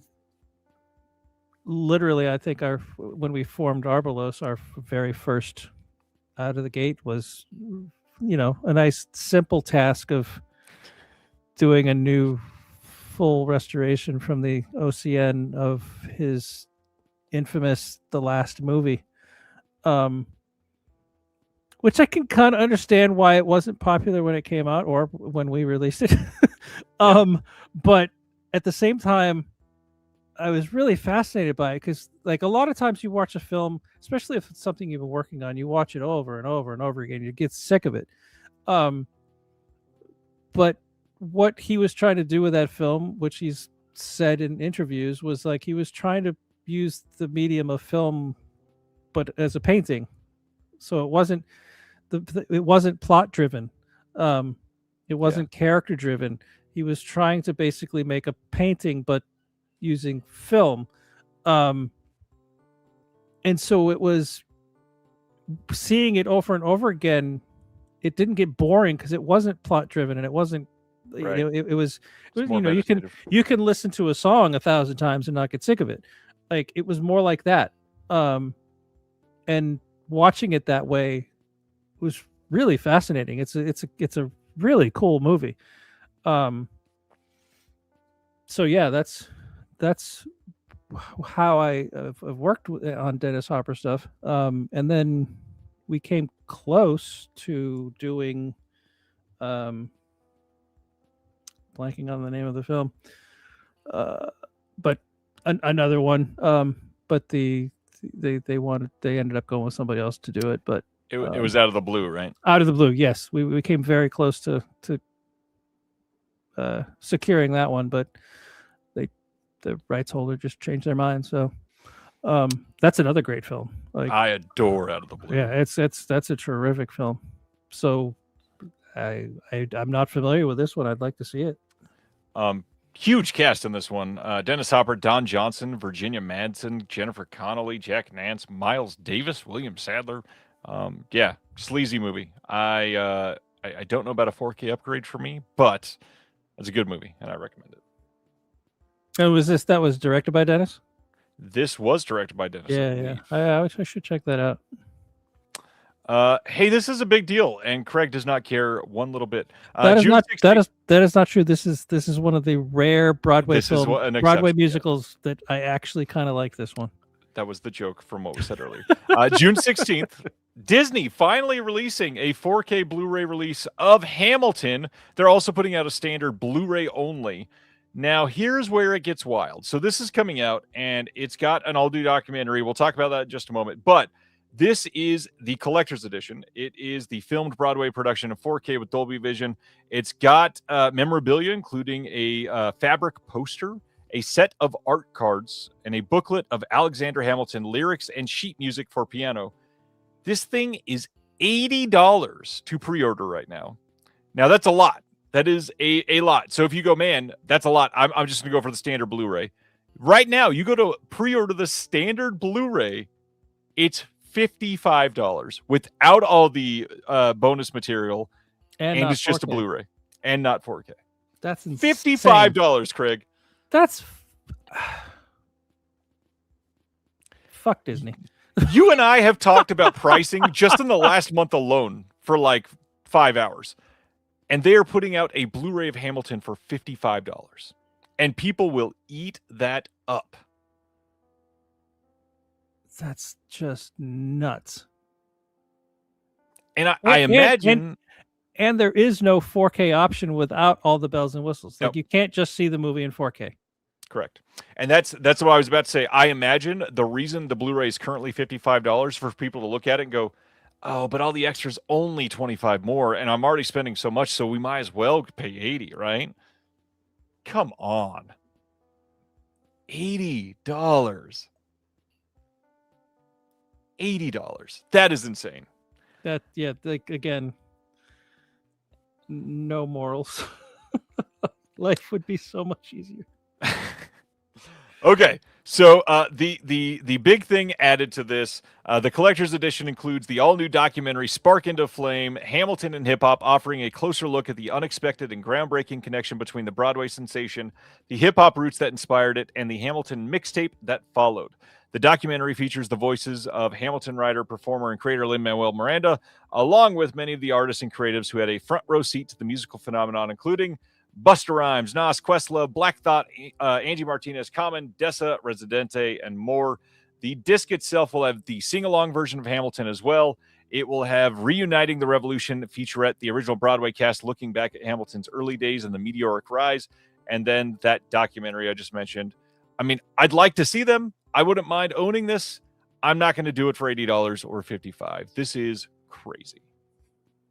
literally, I think when we formed Arbalos, our very first out of the gate was, a nice simple task of doing a new full restoration from the OCN of his infamous The Last Movie, which I can kind of understand why it wasn't popular when it came out or when we released it. But at the same time, I was really fascinated by it because, like, a lot of times you watch a film, especially if it's something you've been working on, you watch it over and over and over again. You get sick of it. But what he was trying to do with that film, which he's said in interviews, was like he was trying to use the medium of film, but as a painting. So it wasn't plot driven. It wasn't character driven. He was trying to basically make a painting, but using film. And so it was seeing it over and over again. It didn't get boring because it wasn't plot driven and it wasn't, Right. it was you can listen to a song 1,000 times and not get sick of it. Like, it was more like that. And watching it that way was really fascinating. It's a really cool movie. So yeah, that's how I've worked on Dennis Hopper stuff. And then we came close to doing, blanking on the name of the film, but another one. But they ended up going with somebody else to do it. But it was out of the blue, right? Out of the blue, yes. We came very close to securing that one, but the rights holder just changed their mind. So that's another great film. Like, I adore Out of the Blue. Yeah, that's a terrific film. So I'm not familiar with this one. I'd like to see it. Huge cast in this one. Dennis Hopper, Don Johnson, Virginia Madsen, Jennifer Connelly, Jack Nance, Miles Davis, William Sadler. Yeah, sleazy movie. I don't know about a 4K upgrade for me, but it's a good movie and I recommend it. And that was directed by Dennis? This was directed by Dennis. Yeah. I should check that out. Hey, this is a big deal, and Craig does not care one little bit. That is not true. This is one of the rare Broadway musicals that I actually kind of like. This one. That was the joke from what we said earlier. June 16th, Disney finally releasing a 4K Blu-ray release of Hamilton. They're also putting out a standard Blu-ray only. Now, here's where it gets wild. So this is coming out, and it's got an all-new documentary. We'll talk about that in just a moment. But this is the collector's edition. It is the filmed Broadway production of 4K with Dolby Vision. It's got memorabilia, including a fabric poster, a set of art cards, and a booklet of Alexander Hamilton lyrics and sheet music for piano. This thing is $80 to pre-order right now. Now, that's a lot. That is a lot. So if you go, man, that's a lot, I'm just going to go for the standard Blu-ray. Right now, you go to pre-order the standard Blu-ray, it's $55 without all the bonus material, and it's just 4K. A Blu-ray and not 4K. That's insane. $55, Craig. That's fuck Disney. You and I have talked about pricing just in the last month alone for like 5 hours. And they are putting out a Blu-ray of Hamilton for $55. And people will eat that up. That's just nuts. And I And- imagine And there is no 4K option without all the bells and whistles. Like Nope. you can't just see the movie in 4K. correct. And that's what I was about to say. I imagine the reason the Blu-ray is currently $55 for people to look at it and go, "Oh, but all the extras only 25 more and I'm already spending so much, so we might as well pay 80, right?" Come on. $80. $80. That is insane. That like again, no morals. Life would be so much easier. Okay, so the big thing added to this, the collector's edition includes the all-new documentary Spark into Flame, Hamilton and Hip Hop, offering a closer look at the unexpected and groundbreaking connection between the Broadway sensation, the hip-hop roots that inspired it, and the Hamilton mixtape that followed. The documentary features the voices of Hamilton writer, performer, and creator Lin-Manuel Miranda, along with many of the artists and creatives who had a front row seat to the musical phenomenon, including Busta Rhymes, Nas, Questlove, Black Thought, Angie Martinez, Common, Dessa, Residente, and more. The disc itself will have the sing-along version of Hamilton as well. It will have Reuniting the Revolution featurette, the original Broadway cast looking back at Hamilton's early days and the meteoric rise, and then that documentary I just mentioned. I mean, I'd like to see them. I wouldn't mind owning this. I'm not going to do it for $80 or $55. This is crazy.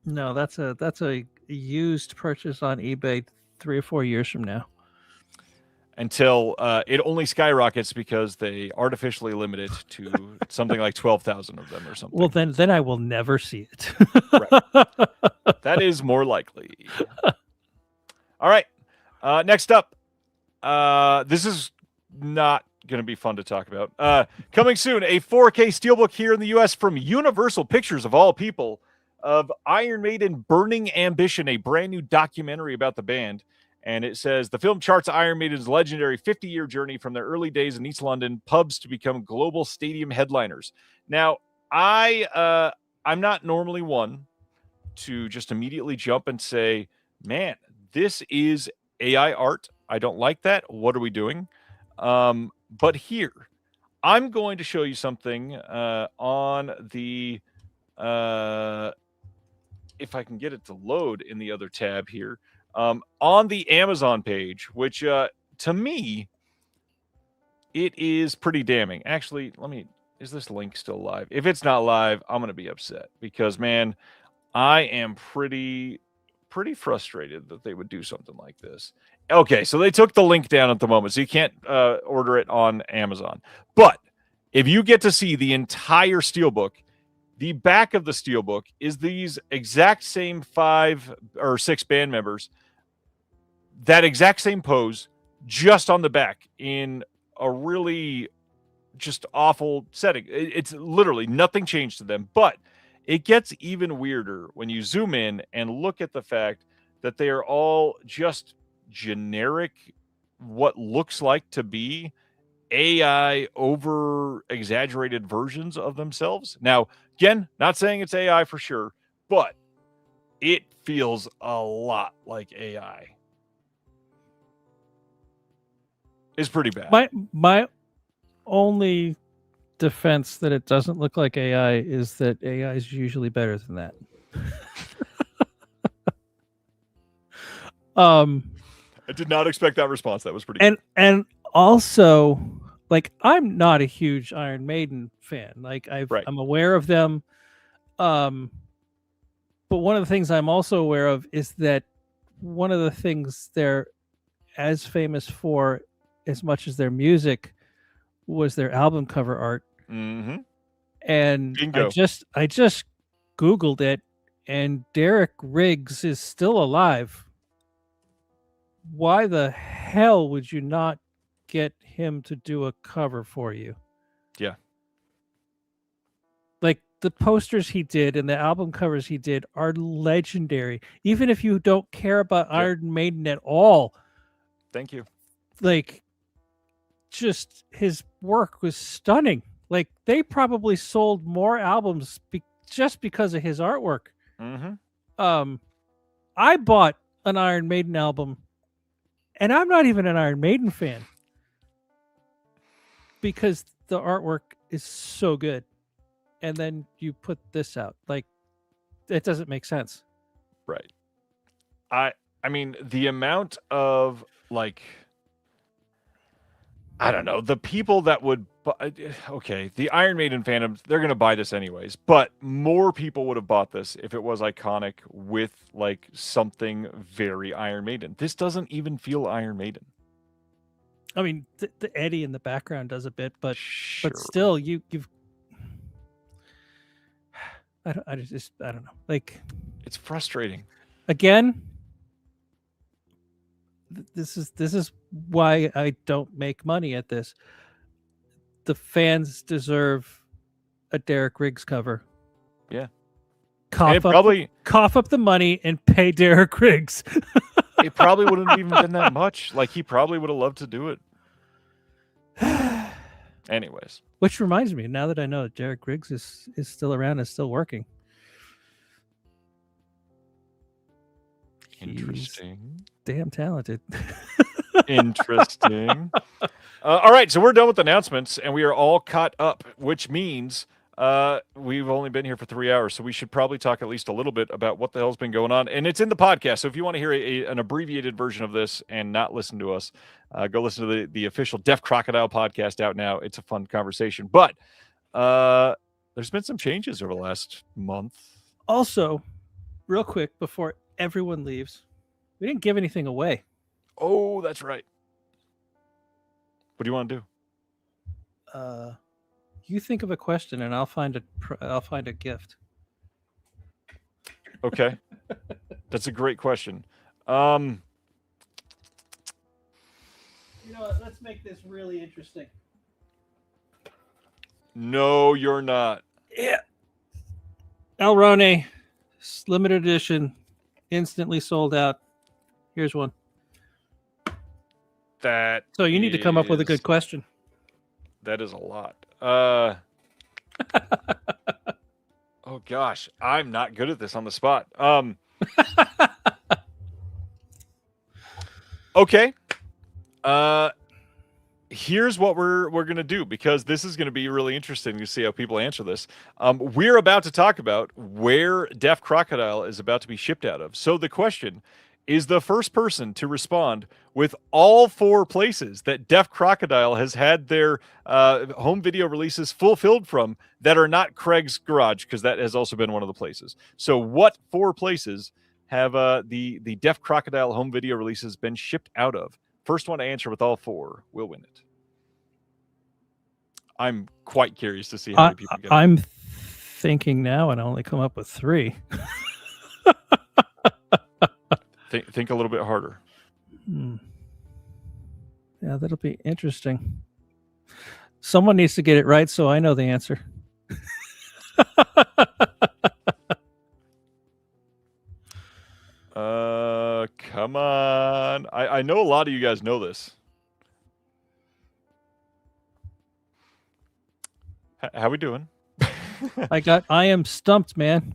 No, that's a used purchase on eBay 3 or 4 years from now. Until it only skyrockets because they artificially limit it to something like 12,000 of them or something. Well, then I will never see it. Right. That is more likely. All right. Next up. This is not going to be fun to talk about. Coming soon, a 4K steelbook here in the U.S. from Universal Pictures, of all people, of Iron Maiden Burning Ambition, a brand new documentary about the band. And it says the film charts Iron Maiden's legendary 50-year journey from their early days in East London pubs to become global stadium headliners. Now, I'm not normally one to just immediately jump and say, man, this is AI art. I don't like that. What are we doing? But here, I'm going to show you something on the, if I can get it to load in the other tab here, on the Amazon page, which to me, it is pretty damning. Actually, is this link still live? If it's not live, I'm going to be upset because, man, I am pretty frustrated that they would do something like this. Okay, so they took the link down at the moment, so you can't order it on Amazon. But if you get to see the entire steelbook, the back of the steelbook is these exact same 5 or 6 band members, that exact same pose, just on the back in a really just awful setting. It's literally nothing changed to them, but it gets even weirder when you zoom in and look at the fact that they are all just generic, what looks like to be AI over exaggerated versions of themselves. Now, again, not saying it's AI for sure, but it feels a lot like AI. It's pretty bad. My only defense that it doesn't look like AI is that AI is usually better than that. I did not expect that response. That was pretty good. And also, like, I'm not a huge Iron Maiden fan. Like, I'm aware of them. But one of the things I'm also aware of is that one of the things they're as famous for, as much as their music, was their album cover art. Mm-hmm. And Bingo. I just Googled it, and Derek Riggs is still alive. Why the hell would you not get him to do a cover for you? Yeah. Like, the posters he did and the album covers he did are legendary. Even if you don't care about Iron Maiden at all. Thank you. Like, just his work was stunning. Like, they probably sold more albums just because of his artwork. Mm-hmm. I bought an Iron Maiden album, and I'm not even an Iron Maiden fan, because the artwork is so good, and then you put this out. Like, it doesn't make sense. Right. I mean, the amount of, like, I don't know, the people that would okay, the Iron Maiden fandoms, they're going to buy this anyways, but more people would have bought this if it was iconic with, like, something very Iron Maiden. This doesn't even feel Iron Maiden. I mean, the Eddie in the background does a bit, but Sure. still, you've. I don't know. Like, It's frustrating. again, this is why I don't make money at this. The fans deserve a Derek Riggs cover. Yeah. Cough up the money and pay Derek Riggs. It probably wouldn't have even been that much. Like, he probably would have loved to do it. Anyways. Which reminds me, now that I know that Derek Riggs is still around and still working. Interesting. He's damn talented. Interesting. All right, so we're done with announcements, and we are all caught up, which means we've only been here for 3 hours, so we should probably talk at least a little bit about what the hell's been going on. And it's in the podcast, so if you want to hear an abbreviated version of this and not listen to us, go listen to the official Deaf Crocodile podcast out now. It's a fun conversation. But there's been some changes over the last month. Also, real quick, before everyone leaves, we didn't give anything away. Oh, that's right. What do you want to do? You think of a question, and I'll find a gift. Okay, that's a great question. You know what? Let's make this really interesting. No, you're not. Yeah. El Rone, limited edition, instantly sold out. Here's one. That. So you need to come up with a good question. That is a lot. Oh gosh, I'm not good at this on the spot. Okay. Here's what we're gonna do, because this is gonna be really interesting to see how people answer this. We're about to talk about where Deaf Crocodile is about to be shipped out of. So the question is, the first person to respond with all 4 places that Deaf Crocodile has had their home video releases fulfilled from that are not Craig's Garage, because that has also been one of the places. So what 4 places have the Deaf Crocodile home video releases been shipped out of? First one to answer with all 4 will win it. I'm quite curious to see how many people get it. I'm thinking now, and I only come up with 3. Think a little bit harder. Yeah, that'll be interesting. Someone needs to get it right, so I know the answer. Come on. I know a lot of you guys know this. How we doing? I am stumped, man.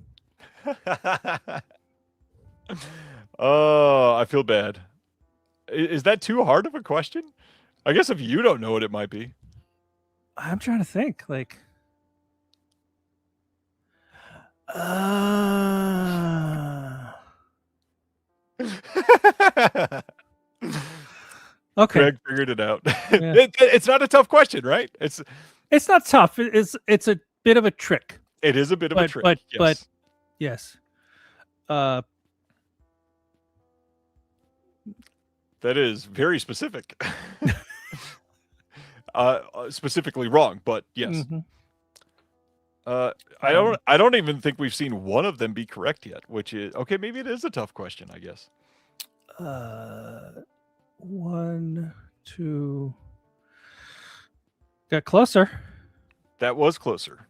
Oh, I feel bad. Is that too hard of a question? I guess if you don't know it, it might be. I'm trying to think. Like, okay. Greg figured it out. Yeah. It's not a tough question, right? It's not tough. It's a bit of a trick. It is a bit of a trick. But yes. That is very specific. Specifically wrong, but yes. Mm-hmm. I don't even think we've seen one of them be correct yet, which is okay. Maybe it is a tough question, I guess. 1, 2. Got closer. That was closer.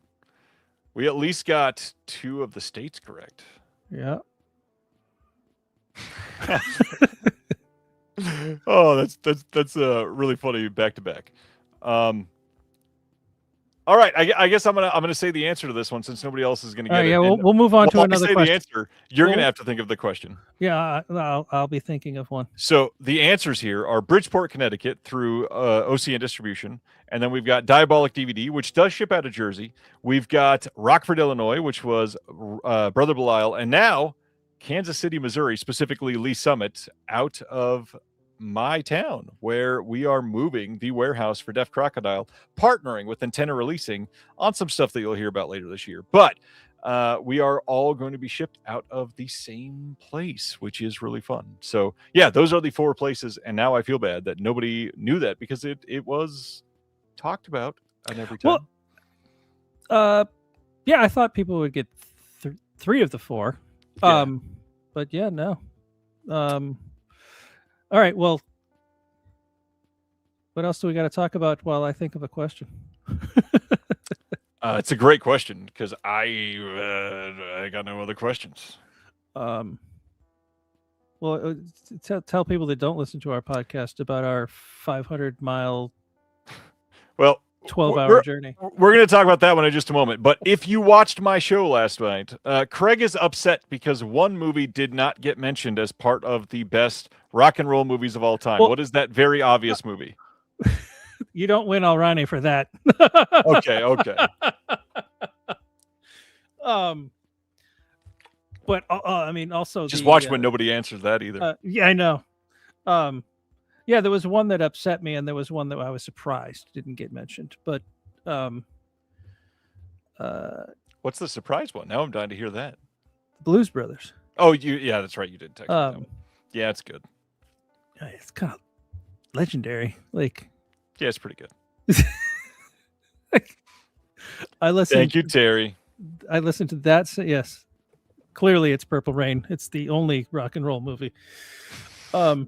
We at least got 2 of the states correct. Yeah. Oh, that's really funny back to back. All right, I guess I'm gonna say the answer to this one since nobody else is gonna All get right, it. yeah, And we'll move on to while I another say question. the answer, you're Well- gonna have to think of the question. Yeah, I'll be thinking of one. So the answers here are Bridgeport, Connecticut through OCN Distribution. And then we've got Diabolic DVD, which does ship out of Jersey. We've got Rockford, Illinois, which was Brother Belial. And now Kansas City, Missouri, specifically Lee Summit, out of my town, where we are moving the warehouse for Deaf Crocodile, partnering with Antenna Releasing on some stuff that you'll hear about later this year. But we are all going to be shipped out of the same place, which is really fun. So yeah, those are the 4 places. And now I feel bad that nobody knew that because it was talked about at every time. Well, yeah, I thought people would get 3 of the 4. Yeah. But yeah, no. All right, well, what else do we got to talk about while I think of a question? It's a great question because I got no other questions. Well, tell people that don't listen to our podcast about our 500-mile, Well, 12-hour journey. We're going to talk about that one in just a moment. But if you watched my show last night, Craig is upset because one movie did not get mentioned as part of the best rock and roll movies of all time. Well, what is that very obvious movie? You don't win Alrani for that. Okay. But I mean, also Just watch when nobody answers that either. Yeah, I know. Yeah, there was one that upset me, and there was one that I was surprised didn't get mentioned. But What's the surprise one? Now I'm dying to hear that. Blues Brothers. Oh, yeah, that's right. You did text me that one. Yeah, it's good. It's kind of legendary. Like, Yeah, it's pretty good. I listened. Thank you, Terry. I listened to that. Yes, clearly it's Purple Rain. It's the only rock and roll movie. Yeah,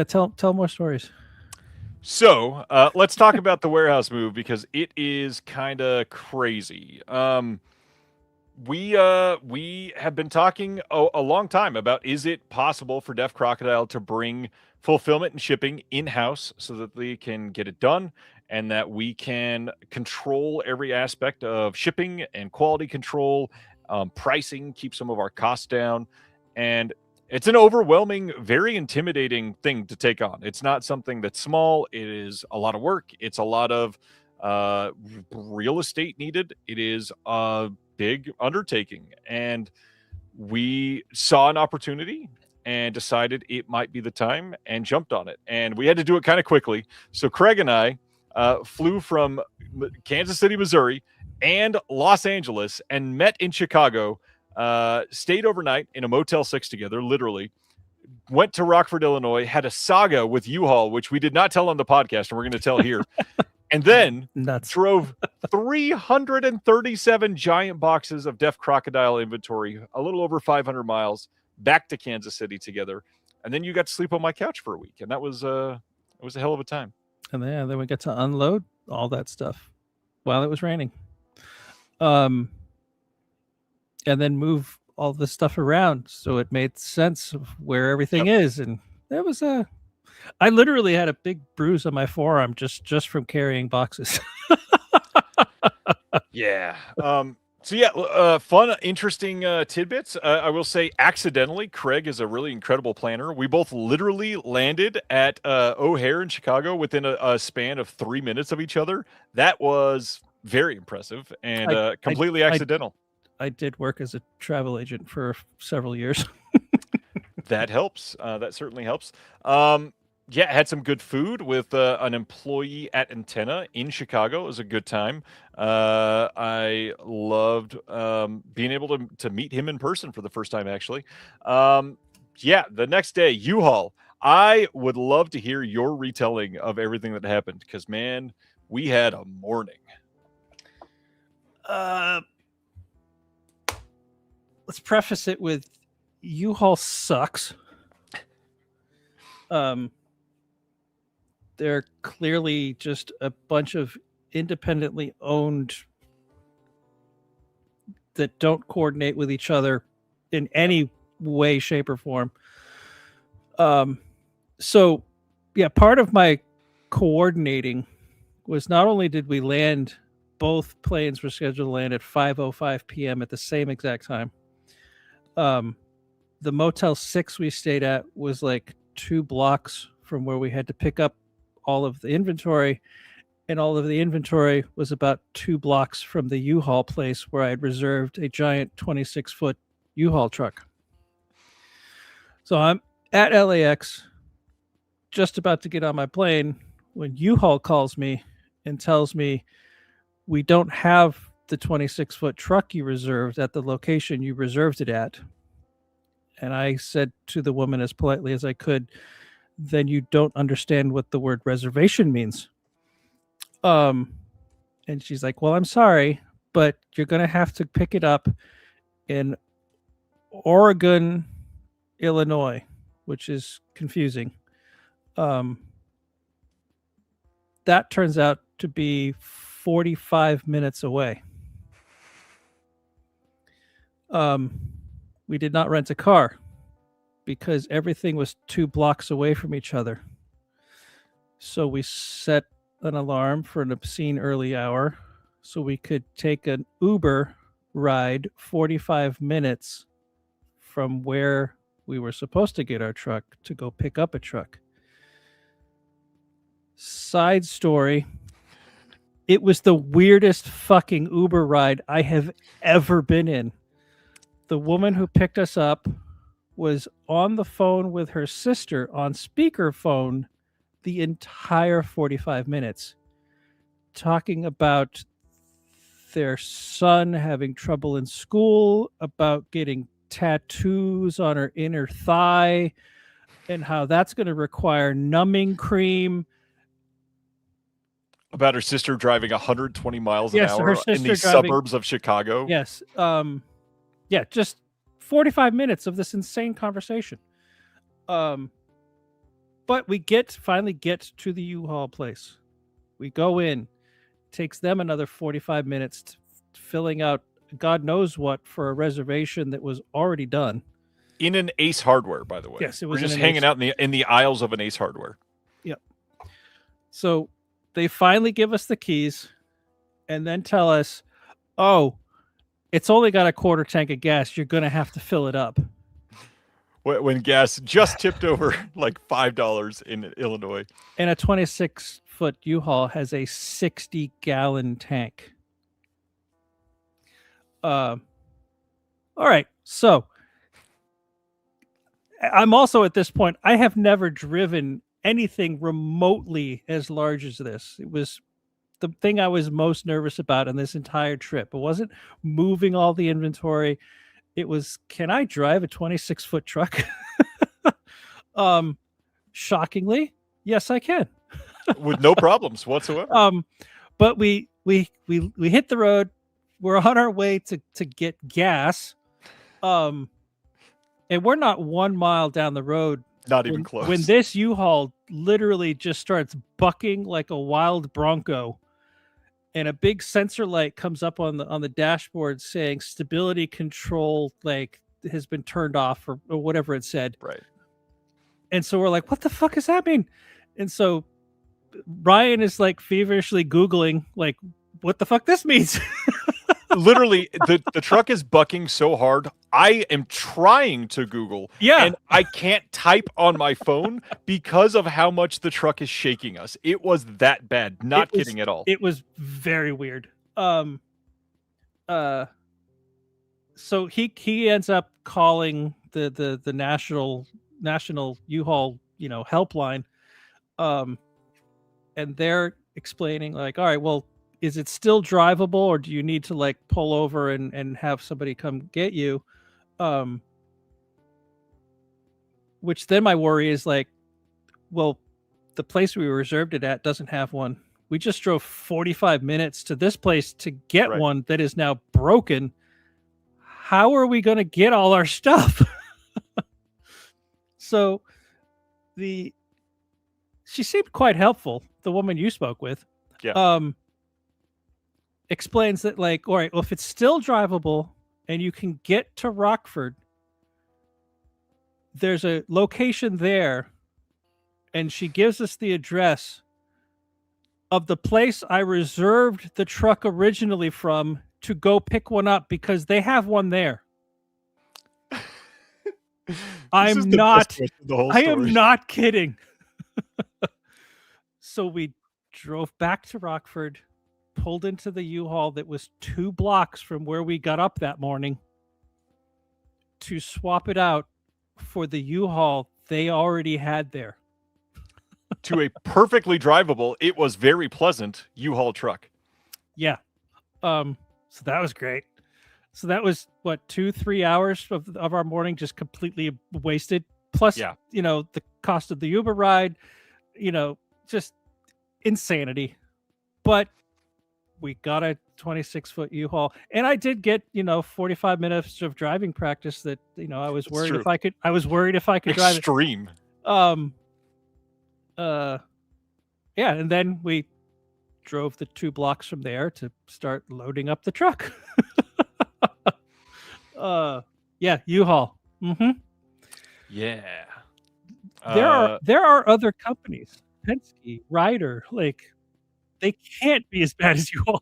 tell more stories. So let's talk about the warehouse move because it is kind of crazy. We have been talking a long time about, is it possible for Deaf Crocodile to bring fulfillment and shipping in-house so that they can get it done and that we can control every aspect of shipping and quality control, pricing, keep some of our costs down. And it's an overwhelming, very intimidating thing to take on. It's not something that's small. It is a lot of work. It's a lot of real estate needed. It is a big undertaking. And we saw an opportunity and decided it might be the time and jumped on it. And we had to do it kind of quickly. So Craig and I flew from Kansas City, Missouri and Los Angeles and met in Chicago. Stayed overnight in a Motel 6 together, literally. Went to Rockford, Illinois, had a saga with U-Haul, which we did not tell on the podcast, and we're going to tell here. And then drove 337 giant boxes of Deaf Crocodile inventory, a little over 500 miles, back to Kansas City together. And then you got to sleep on my couch for a week, and that was a hell of a time. And then we got to unload all that stuff while it was raining. And then move all the stuff around so it made sense of where everything is. And that was I literally had a big bruise on my forearm just from carrying boxes. Yeah. So yeah, fun, interesting tidbits. I will say, accidentally, Craig is a really incredible planner. We both literally landed at O'Hare in Chicago within a span of 3 minutes of each other. That was very impressive and completely accidental. I did work as a travel agent for several years. That helps. That certainly helps. Yeah, had some good food with an employee at Antenna in Chicago. It was a good time. I loved being able to meet him in person for the first time, actually. Yeah, the next day, U-Haul. I would love to hear your retelling of everything that happened because, man, we had a morning. Let's preface it with U-Haul sucks. They're clearly just a bunch of independently owned that don't coordinate with each other in any way, shape, or form. So, yeah, part of my coordinating was not only did we land, both planes were scheduled to land at 5:05 p.m. at the same exact time. The Motel 6 we stayed at was like 2 blocks from where we had to pick up all of the inventory, and all of the inventory was about 2 blocks from the U-Haul place where I had reserved a giant 26-foot U-Haul truck. So I'm at LAX, just about to get on my plane, when U-Haul calls me and tells me we don't have the 26-foot truck you reserved at the location you reserved it at. And I said to the woman as politely as I could, then you don't understand what the word reservation means. And she's like, well, I'm sorry, but you're going to have to pick it up in Oregon, Illinois, which is confusing. That turns out to be 45 minutes away. We did not rent a car because everything was 2 blocks away from each other. So we set an alarm for an obscene early hour so we could take an Uber ride 45 minutes from where we were supposed to get our truck to go pick up a truck. Side story, it was the weirdest fucking Uber ride I have ever been in. The woman who picked us up was on the phone with her sister on speakerphone the entire 45 minutes, talking about their son having trouble in school, about getting tattoos on her inner thigh, and how that's going to require numbing cream. About her sister driving 120 miles an Yes, her hour sister in the driving- suburbs of Chicago. Yes. Yeah, just 45 minutes of this insane conversation. But we finally get to the U-Haul place. We go in. Takes them another 45 minutes filling out God knows what for a reservation that was already done. In an Ace Hardware, by the way. Yes, it was We're just in an hanging Ace- out in the aisles of an Ace Hardware. Yep. So they finally give us the keys and then tell us, oh, it's only got a quarter tank of gas. You're going to have to fill it up. When gas just tipped over like $5 in Illinois. And a 26-foot U-Haul has a 60-gallon tank. All right. So I'm also at this point, I have never driven anything remotely as large as this. It was the thing I was most nervous about on this entire trip. It wasn't moving all the inventory. It was, can I drive a 26-foot truck? Shockingly, yes, I can. With no problems whatsoever. But we hit the road. We're on our way to get gas. And we're not 1 mile down the road. Not even close. When this U-Haul literally just starts bucking like a wild bronco, and a big sensor light comes up on the dashboard saying stability control like has been turned off or whatever it said. Right. And so we're like, what the fuck does that mean? And so Ryan is like feverishly Googling like what the fuck this means. Literally, the truck is bucking so hard. I am trying to Google. Yeah. And I can't type on my phone because of how much the truck is shaking us. It was that bad. Not kidding at all. It was very weird. So he ends up calling the national U-Haul, helpline. And they're explaining like, all right, well, is it still drivable or do you need to like pull over and have somebody come get you? Which then my worry is like, well, the place we reserved it at doesn't have one. We just drove 45 minutes to this place to get one that is now broken. How are we going to get all our stuff? So she seemed quite helpful. The woman you spoke with. Yeah. Explains that like, all right, well, if it's still drivable and you can get to Rockford, there's a location there and she gives us the address of the place I reserved the truck originally from to go pick one up because they have one there. I am not kidding. So we drove back to Rockford, pulled into the U-Haul that was 2 blocks from where we got up that morning to swap it out for the U-Haul they already had there. To a perfectly drivable, it was very pleasant U-Haul truck. Yeah. So that was great. So that was what 2-3 hours of our morning just completely wasted. Plus, the cost of the Uber ride, just insanity. But we got a 26-foot U-Haul, and I did get 45 minutes of driving practice. That I was worried if I could. I was worried if I could drive it. Extreme. Yeah, and then we drove the 2 blocks from there to start loading up the truck. Yeah, U-Haul. Mm-hmm. Yeah. There are other companies, Penske, Ryder, like they can't be as bad as U-Haul.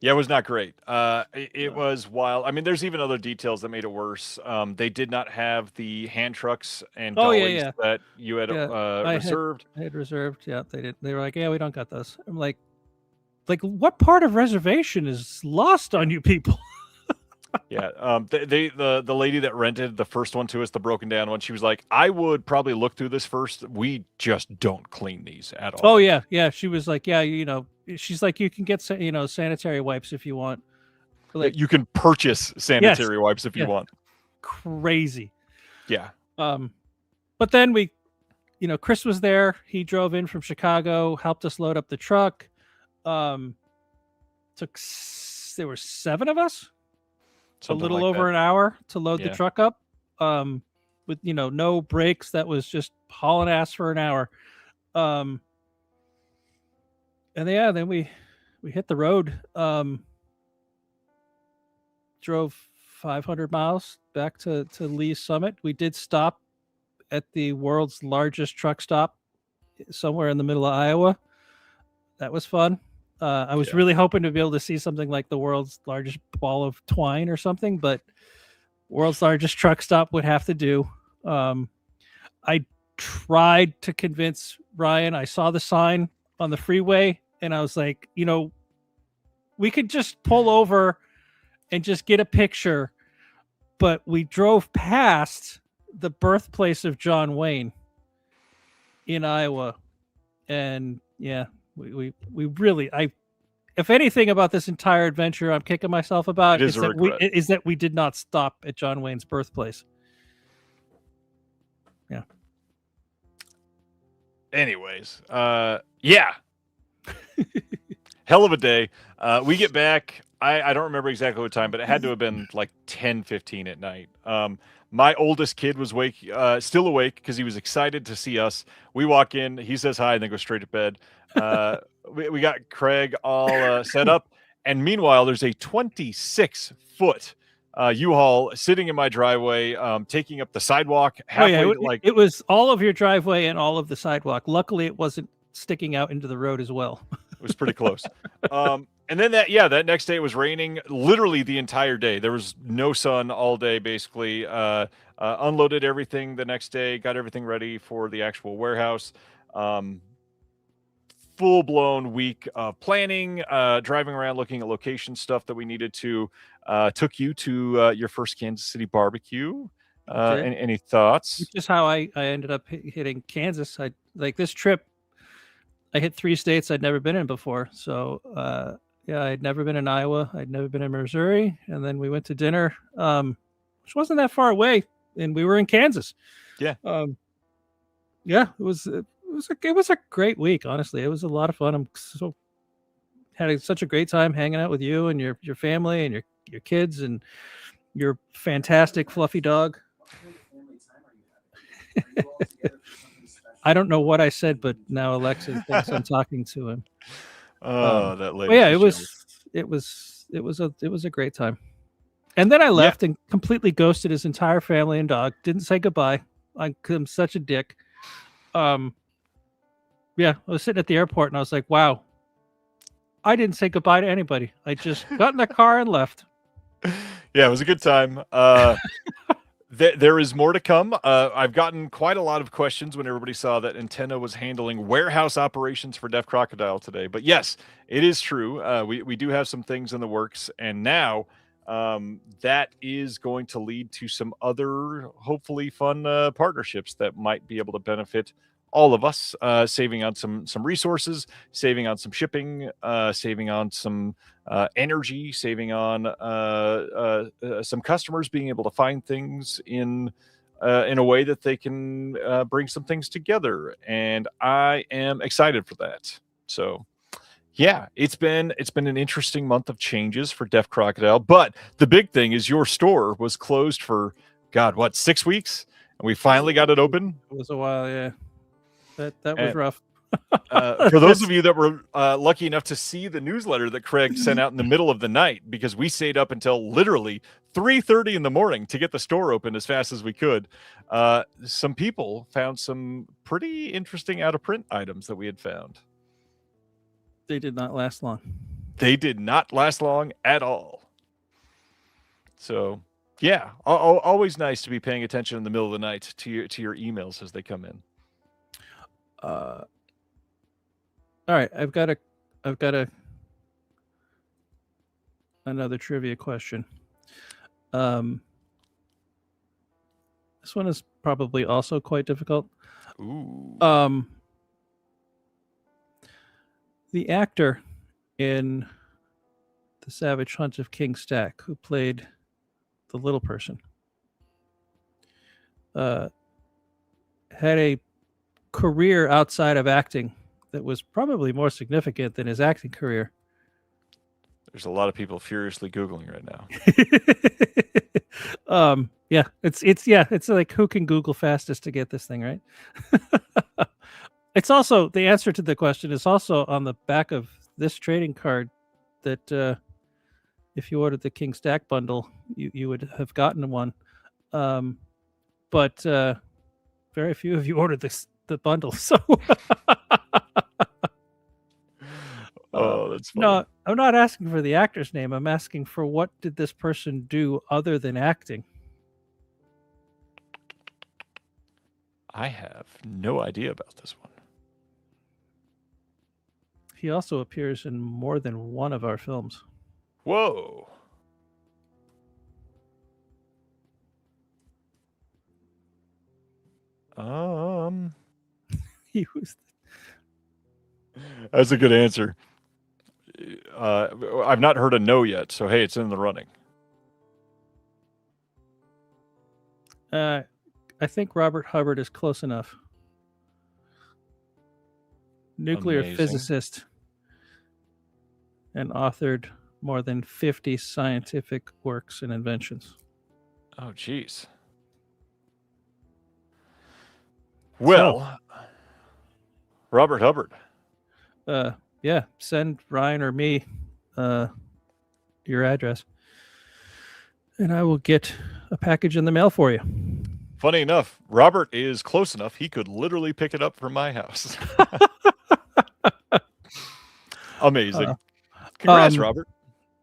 Yeah, it was not great. It was wild. I mean, there's even other details that made it worse. They did not have the hand trucks and dollies that you had reserved. I had reserved. Yeah, they did. They were like, "Yeah, we don't got those." I'm like, what part of reservation is lost on you people? Yeah. The lady that rented the first one to us, the broken down one, she was like, "I would probably look through this first. We just don't clean these at all." Oh yeah, yeah. She was like, "Yeah, she's like, you can get sanitary wipes if you want. Like, you can purchase sanitary wipes if you want." Crazy. Yeah. But then Chris was there. He drove in from Chicago, helped us load up the truck. There were 7 of us. Something a little like over that. an hour to load the truck up. With no brakes. That was just hauling ass for an hour. And then we hit the road. Drove 500 miles back to Lee's Summit. We did stop at the world's largest truck stop somewhere in the middle of Iowa. That was fun. I was really hoping to be able to see something like the world's largest ball of twine or something, but world's largest truck stop would have to do. I tried to convince Ryan. I saw the sign on the freeway and I was like, we could just pull over and just get a picture. But we drove past the birthplace of John Wayne in Iowa. And we really, if anything about this entire adventure I'm kicking myself about is that we did not stop at John Wayne's birthplace. Yeah. Anyways, yeah. Hell of a day. We get back. I don't remember exactly what time, but it had to have been like 10:15 at night. My oldest kid was still awake because he was excited to see us. We walk in, he says hi, and then go straight to bed. We got Craig all set up, and meanwhile, there's a 26-foot U-Haul sitting in my driveway, taking up the sidewalk halfway. It was all of your driveway and all of the sidewalk. Luckily, it wasn't sticking out into the road as well. It was pretty close. And then that next day it was raining literally the entire day. There was no sun all day, basically. Unloaded everything the next day, got everything ready for the actual warehouse. Full-blown week of planning, driving around, looking at location stuff that we needed to. Took you to your first Kansas City barbecue. Any thoughts? Which is how I ended up hitting Kansas. This trip, I hit 3 states I'd never been in before. So, I'd never been in Iowa. I'd never been in Missouri. And then we went to dinner, which wasn't that far away. And we were in Kansas. Yeah. It was a great week. Honestly, it was a lot of fun. I'm had such a great time hanging out with you and your family and your kids and your fantastic fluffy dog. I don't know what I said, but now Alexa thinks I'm talking to him. That lady. Yeah, it was a great time. And then I left and completely ghosted his entire family and dog. Didn't say goodbye. I'm such a dick. Yeah, I was sitting at the airport and I was like, wow, I didn't say goodbye to anybody. I just got in the car and left. Yeah, it was a good time. There is more to come. I've gotten quite a lot of questions when everybody saw that Antenna was handling warehouse operations for Deaf Crocodile today. But yes, it is true. We do have some things in the works, and now that is going to lead to some other hopefully fun partnerships that might be able to benefit all of us, saving on some resources, saving on some shipping, saving on some energy, saving on some customers being able to find things in a way that they can bring some things together. And I am excited for that. So yeah, it's been an interesting month of changes for Deaf Crocodile. But the big thing is your store was closed for God, what, 6 weeks? And we finally got it open. It was a while, yeah. That was rough. For those of you that were lucky enough to see the newsletter that Craig sent out in the middle of the night, because we stayed up until literally 3:30 in the morning to get the store open as fast as we could, some people found some pretty interesting out-of-print items that we had found. They did not last long. They did not last long at all. So, yeah, always nice to be paying attention in the middle of the night to your emails as they come in. All right, I've got another trivia question. This one is probably also quite difficult. Ooh. The actor in The Savage Hunt of King Stack, who played the little person, had a career outside of acting that was probably more significant than his acting career. There's a lot of people furiously Googling right now. Yeah, it's like who can Google fastest to get this thing right. It's also, the answer to the question is also on the back of this trading card that if you ordered the King Stack bundle, you would have gotten one. But very few of you ordered the bundle. So oh, that's funny. No, I'm not asking for the actor's name. I'm asking for what did this person do other than acting? I have no idea about this one. He also appears in more than one of our films. Whoa. He was. That's a good answer. I've not heard a no yet, so hey, it's in the running. I think Robert Hubbard is close enough. Nuclear Amazing. physicist and authored more than 50 scientific works and inventions. Oh, geez. Well, Robert Hubbard. Yeah, send Ryan or me your address, and I will get a package in the mail for you. Funny enough, Robert is close enough. He could literally pick it up from my house. Amazing. Congrats, Robert.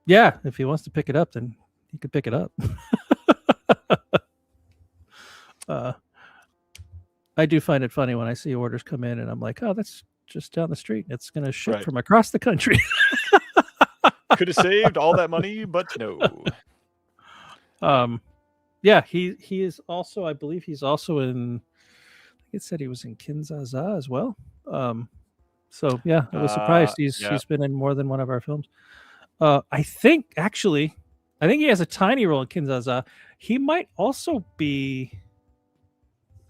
Yeah, if he wants to pick it up, then he could pick it up. I do find it funny when I see orders come in and I'm like, oh, that's just down the street. It's going to ship from across the country. Could have saved all that money, but no. Yeah, he is also, I believe he's also in, I think it said he was in Kinzaza as well. So yeah, I was surprised he's been in more than one of our films. I think he has a tiny role in Kinzaza. He might also be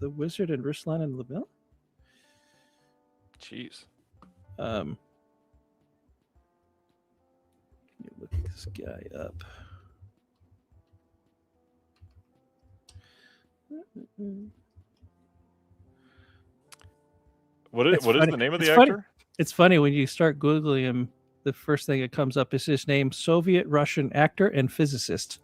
the wizard in Ruslan and Lamille. Jeez. Let me look this guy up. What is the name of the actor? It's funny when you start Googling him, the first thing that comes up is his name, Soviet Russian actor and physicist.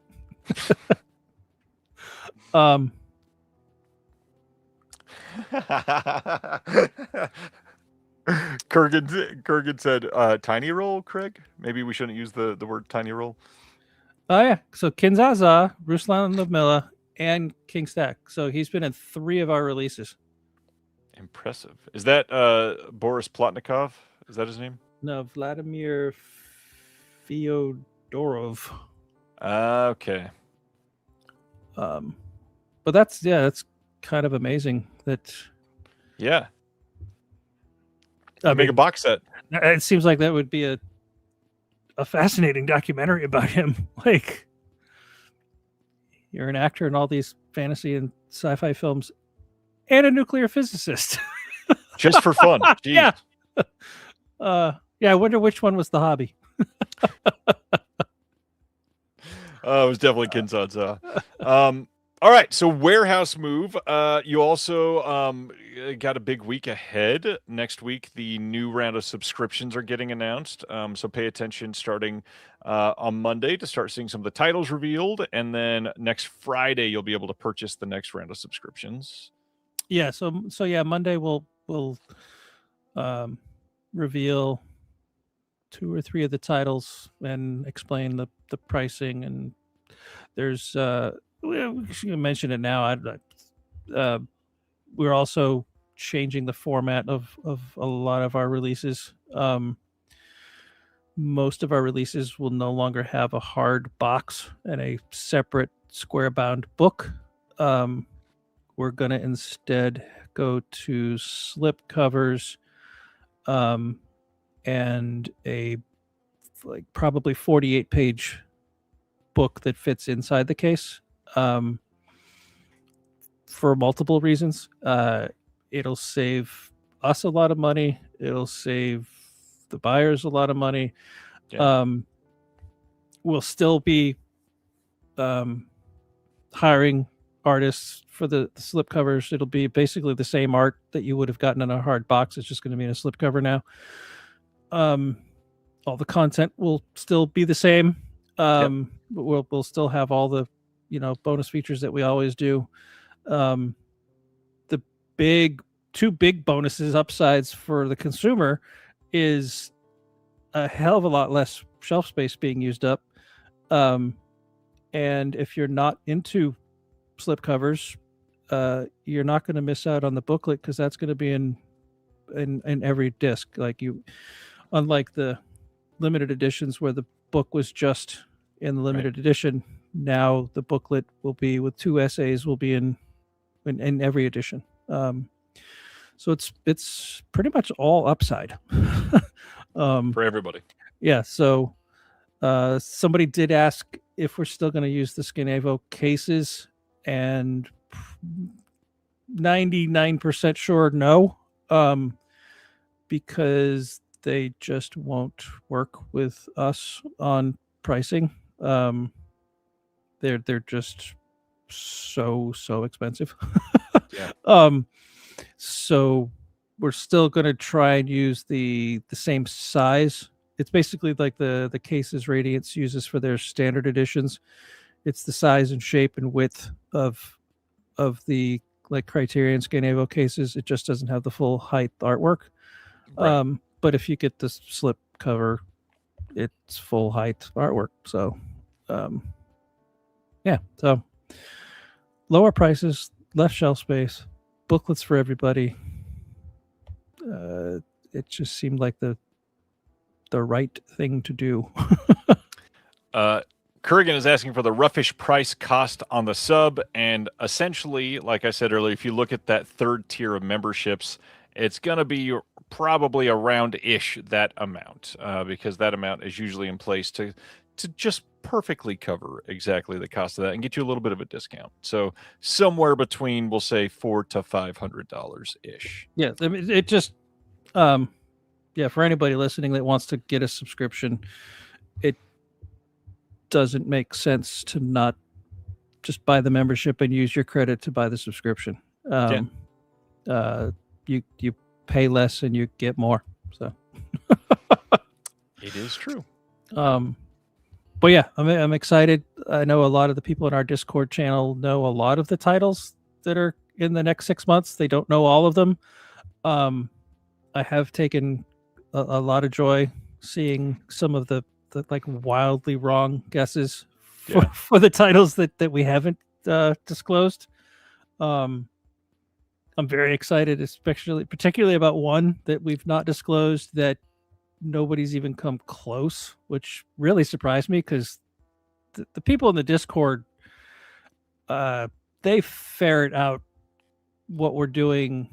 Kurgan said, "Tiny roll, Craig." Maybe we shouldn't use the word tiny roll. Oh yeah, so Kinzaza, Ruslan Lamilla, and King Stack. So he's been in 3 of our releases. Impressive. Is that Boris Plotnikov? Is that his name? No, Vladimir Fyodorov. Okay. But that's kind of amazing that. Yeah. I Make a mean, box set. it seems like that would be a fascinating documentary about him. Like, you're an actor in all these fantasy and sci-fi films, and a nuclear physicist. Just for fun. Jeez. Yeah. Yeah. I wonder which one was the hobby. It was definitely Kinzaza. All right, so warehouse move. You also got a big week ahead. Next week, the new round of subscriptions are getting announced. So pay attention starting on Monday to start seeing some of the titles revealed, and then next Friday you'll be able to purchase the next round of subscriptions. Yeah. So yeah, Monday we'll reveal 2 or 3 of the titles and explain the pricing. And there's we should mention it now. We're also changing the format of a lot of our releases. Most of our releases will no longer have a hard box and a separate square bound book. We're going to instead go to slip covers and a probably 48-page book that fits inside the case. For multiple reasons. It'll save us a lot of money. It'll save the buyers a lot of money. Yeah. We'll still be hiring artists for the slip covers. It'll be basically the same art that you would have gotten in a hard box. It's just going to be in a slip cover now. All the content will still be the same. But we'll still have all the bonus features that we always do. The two big bonuses, upsides for the consumer, is a hell of a lot less shelf space being used up. And if you're not into slipcovers, you're not going to miss out on the booklet, because that's going to be in every disc. Unlike the limited editions where the book was just in the limited edition, now the booklet will be with 2 essays will be in every edition. So it's pretty much all upside for everybody. Yeah. So somebody did ask if we're still going to use the Skinavo cases, and 99% sure no, because they just won't work with us on pricing. They're just so expensive. Yeah. So we're still going to try and use the same size. It's basically like the cases Radiance uses for their standard editions. It's the size and shape and width of the Criterion Skinavo cases. It just doesn't have the full height artwork. Right. But if you get the slip cover, it's full height artwork. So yeah, so lower prices, less shelf space, booklets for everybody. It just seemed like the right thing to do. Kurgan is asking for the roughish price cost on the sub, and essentially, like I said earlier, if you look at that third tier of memberships, it's going to be probably around-ish that amount, because that amount is usually in place to just perfectly cover exactly the cost of that and get you a little bit of a discount. So somewhere between, we'll say, $400 to $500 ish. Yeah, I mean, it just, for anybody listening that wants to get a subscription, it doesn't make sense to not just buy the membership and use your credit to buy the subscription. You pay less and you get more. So it is true. But yeah, I'm excited. I know a lot of the people in our Discord channel know a lot of the titles that are in the next 6 months. They don't know all of them. I have taken a lot of joy seeing some of the like wildly wrong guesses for the titles that we haven't disclosed. I'm very excited, particularly about one that we've not disclosed that nobody's even come close, which really surprised me because the people in the Discord, they ferret out what we're doing.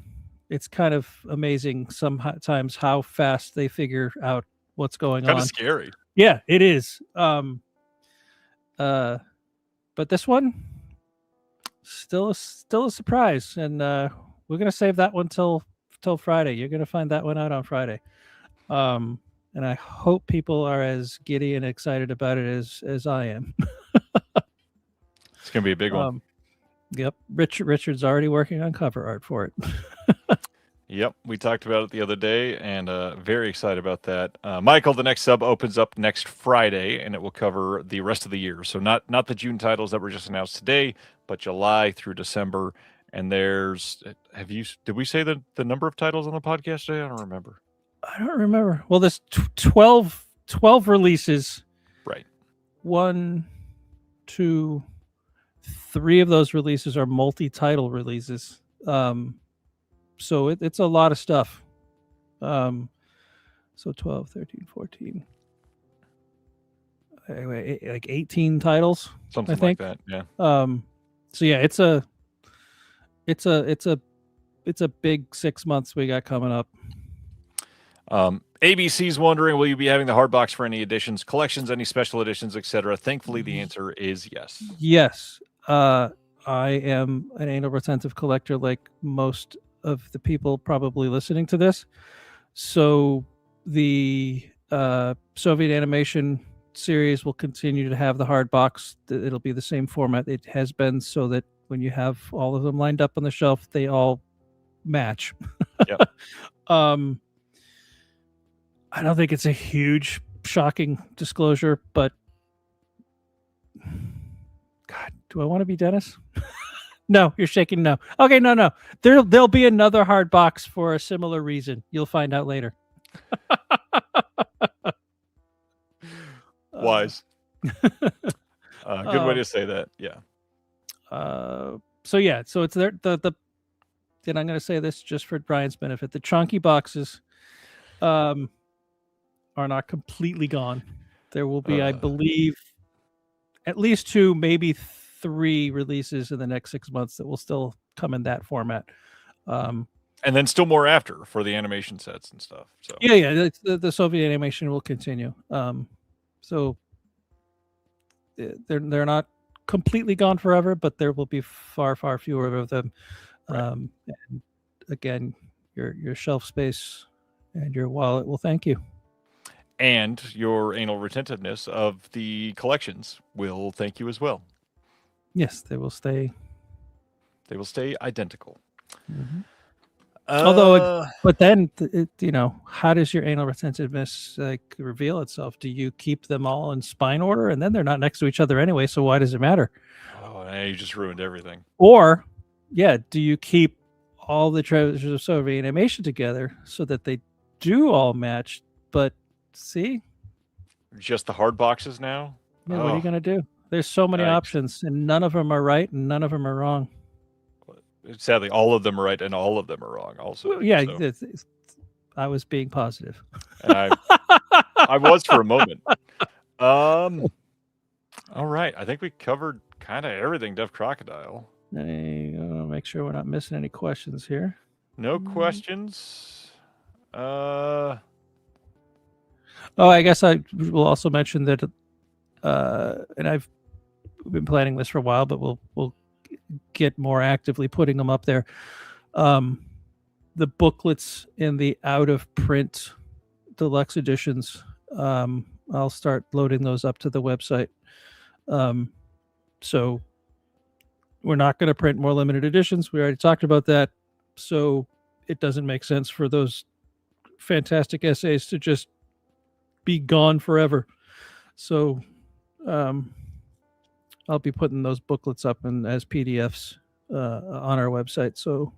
It's kind of amazing sometimes how fast they figure out what's going on. Kind of scary. Yeah, it is. But this one still a surprise, and we're gonna save that one till Friday. You're gonna find that one out on Friday. And I hope people are as giddy and excited about it as I am. It's gonna be a big one. Yep, Richard's already working on cover art for it. Yep, we talked about it the other day, and very excited about that. Michael, the next sub opens up next Friday, and it will cover the rest of the year. So not the June titles that were just announced today, but July through December. And did we say the number of titles on the podcast today? I don't remember. I don't remember. Well, there's 12 releases. Right. 1, 2, 3 of those releases are multi-title releases. So it's a lot of stuff. So 12, 13, 14. Anyway, like 18 titles. Something I think. like that, yeah. So yeah, it's a big 6 months we got coming up. ABC's wondering, will you be having the hard box for any editions, collections, any special editions, etc.? Thankfully, the answer is yes. Yes. I am an anal retentive collector like most of the people probably listening to this. So the Soviet animation series will continue to have the hard box. It'll be the same format it has been, so that when you have all of them lined up on the shelf, they all match. Yep. I don't think it's a huge shocking disclosure, but God, do I want to be Dennis? No, you're shaking no. Okay, no. There'll be another hard box for a similar reason. You'll find out later. Wise. Good way to say that. Yeah. So it's there. And I'm going to say this just for Brian's benefit. The chunky boxes are not completely gone. There will be, I believe, at least 2, maybe 3 releases in the next 6 months that will still come in that format. And then still more after for the animation sets and stuff. So yeah, the Soviet animation will continue. So they're not completely gone forever, but there will be far fewer of them. Right. And again, your shelf space and your wallet will thank you. And your anal retentiveness of the collections will thank you as well. Yes, they will stay. They will stay identical. Mm-hmm. Although, but then, how does your anal retentiveness reveal itself? Do you keep them all in spine order, and then they're not next to each other anyway? So why does it matter? Oh, now you just ruined everything. Or, do you keep all the treasures of Soviet animation together so that they do all match? But see, just the hard boxes now. Yeah, what are you gonna do? There's so many options, and none of them are right, and none of them are wrong. Sadly, all of them are right, and all of them are wrong. Also, well, yeah, so. I was being positive. And I was for a moment. All right, I think we covered kind of everything. Deaf Crocodile. I want to make sure we're not missing any questions here. No questions. Oh, I guess I will also mention that, and I've been planning this for a while, but we'll get more actively putting them up there. The booklets in the out of print deluxe editions, I'll start loading those up to the website. So we're not going to print more limited editions. We already talked about that. So it doesn't make sense for those fantastic essays to just be gone forever. So I'll be putting those booklets up as PDFs on our website, so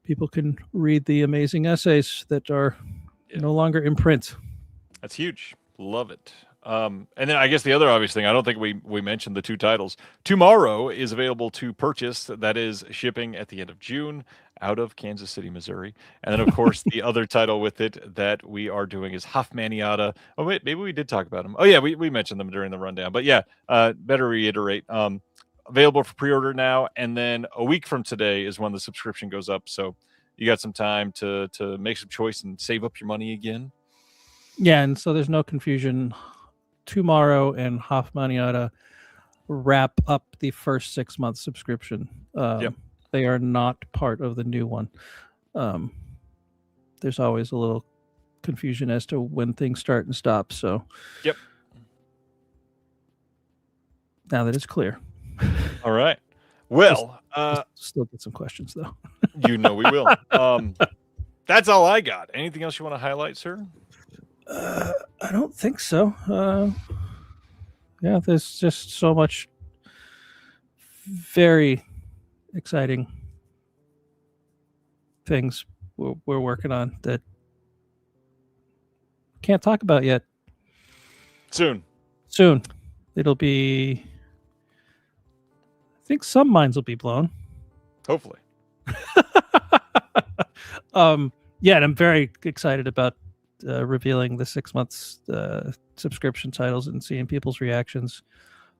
people can read the amazing essays that are no longer in print. That's huge. Love it. And then I guess the other obvious thing, I don't think we mentioned the 2 titles. Tomorrow is available to purchase. That is shipping at the end of June out of Kansas City, Missouri. And then, of course, the other title with it that we are doing is Hoffmaniata. Oh, wait, maybe we did talk about them. Oh, yeah, we mentioned them during the rundown. But yeah, better reiterate. Available for pre-order now. And then a week from today is when the subscription goes up. So you got some time to make some choice and save up your money again. Yeah, and so there's no confusion. Tomorrow and Hoffmaniata wrap up the first 6-month subscription. Yep. They are not part of the new one. There's always a little confusion as to when things start and stop. So, yep. Now that it's clear. All right. Well, still get some questions though. You know we will. That's all I got. Anything else you want to highlight, sir? I don't think so. Yeah, there's just so much very exciting things we're working on that can't talk about yet. Soon. It'll be, I think some minds will be blown. Hopefully. Yeah, and I'm very excited about revealing the 6 months subscription titles and seeing people's reactions,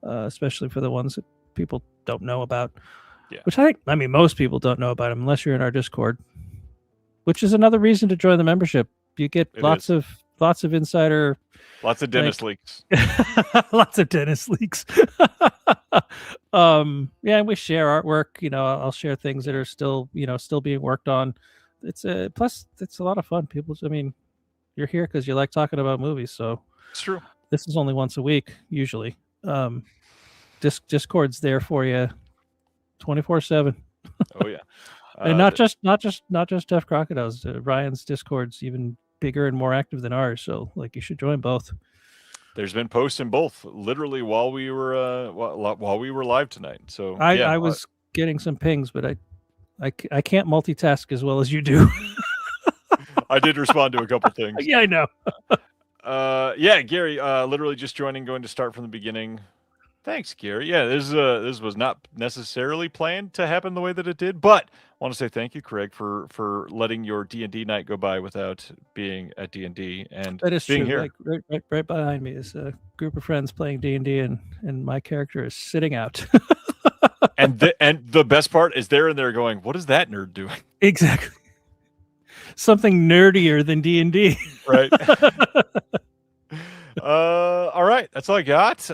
especially for the ones that people don't know about. Yeah. Which I mean, most people don't know about them unless you're in our Discord, which is another reation to join the membership. You get lots of insider, lots of dentist leaks, lots of dentist leaks. Yeah, and we share artwork. I'll share things that are still being worked on. It's plus it's a lot of fun. You're here because you like talking about movies, so it's true. This is only once a week usually. Discord's there for you 24/7. Oh yeah. And not just Deaf Crocodiles. Ryan's Discord's even bigger and more active than ours, so you should join both. There's been posts in both, literally while we were live tonight. So I was getting some pings, but I can't multitask as well as you do. I did respond to a couple things. Yeah, I know. Yeah, Gary, literally just joining, going to start from the beginning. Thanks, Gary. Yeah, this was not necessarily planned to happen the way that it did, but I want to say thank you, Craig, for letting your D&D night go by without being at D&D and that is being true. Here. Right behind me is a group of friends playing D&D, and my character is sitting out. and the best part is they're in there going, "What is that nerd doing?" Exactly. Something nerdier than D&D. Right. All right, that's all I got.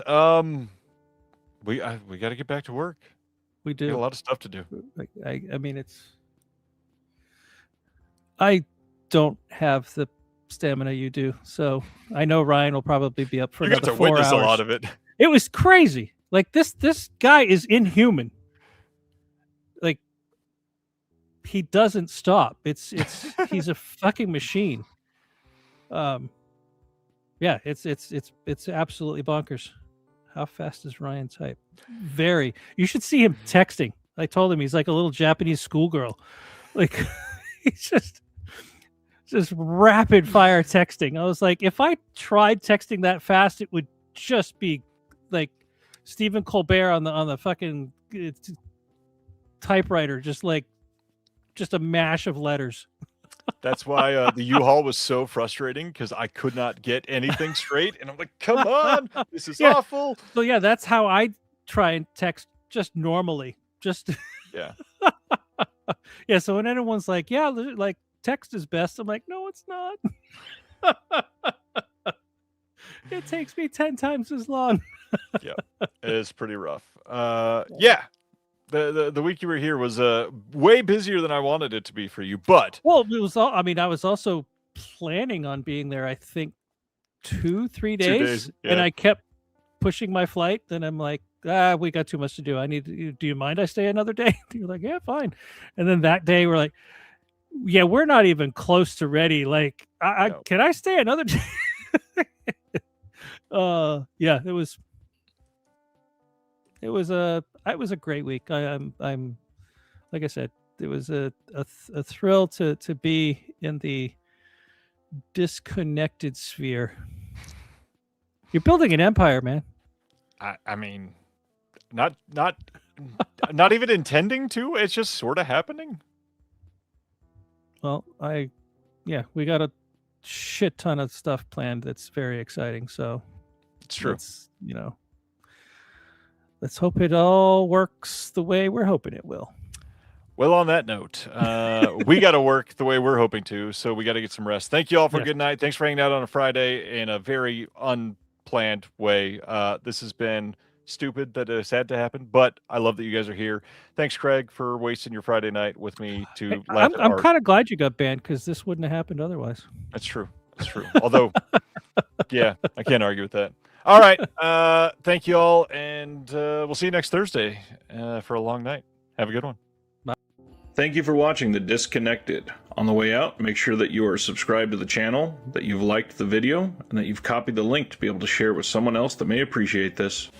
We got to get back to work. We do. We got a lot of stuff to do. I don't have the stamina you do, so I know Ryan will probably be up for you another got to 4 witness hours. a lot of it. It was crazy. This guy is inhuman. He doesn't stop. It's he's a fucking machine. Yeah, it's absolutely bonkers. How fast does Ryan type? Very. You should see him texting. I told him he's like a little Japanese schoolgirl. He's just rapid fire texting. I was like, if I tried texting that fast, it would just be like Stephen Colbert on the fucking typewriter, just a mash of letters. That's why the U-Haul was so frustrating, because I could not get anything straight, and I'm like, "Come on, this is awful." So yeah, that's how I try and text, just normally, yeah. Yeah. So when anyone's like, "Yeah, text is best," I'm like, "No, it's not." It takes me 10 times as long. Yeah, it is pretty rough. Yeah. The week you were here was way busier than I wanted it to be for you, but it was all. I was also planning on being there. I think 2-3 days, 2 days, yeah. And I kept pushing my flight. Then I'm like, we got too much to do. Do you mind I stay another day? You're like, yeah, fine. And then that day we're like, yeah, we're not even close to ready. No. Can I stay another day? Yeah, it was a great week. I'm like I said, it was a thrill to be in the disconnected sphere. You're building an empire, man. I mean, not even intending to. It's just sort of happening. Well, we got a shit ton of stuff planned that's very exciting. So It's true. Let's hope it all works the way we're hoping it will. Well, on that note, we got to work the way we're hoping to, so we got to get some rest. Thank you all for a Yes. good night. Thanks for hanging out on a Friday in a very unplanned way. This has been stupid that it's had to happen, but I love that you guys are here. Thanks, Craig, for wasting your Friday night with me to laugh at I'm art. kind of glad you got banned because this wouldn't have happened otherwise. That's true. That's true. Although, yeah, I can't argue with that. All right. Thank you all, and we'll see you next Thursday for a long night. Have a good one. Thank you for watching The Disconnected. On the way out, make sure that you are subscribed to the channel, that you've liked the video, and that you've copied the link to be able to share with someone else that may appreciate this.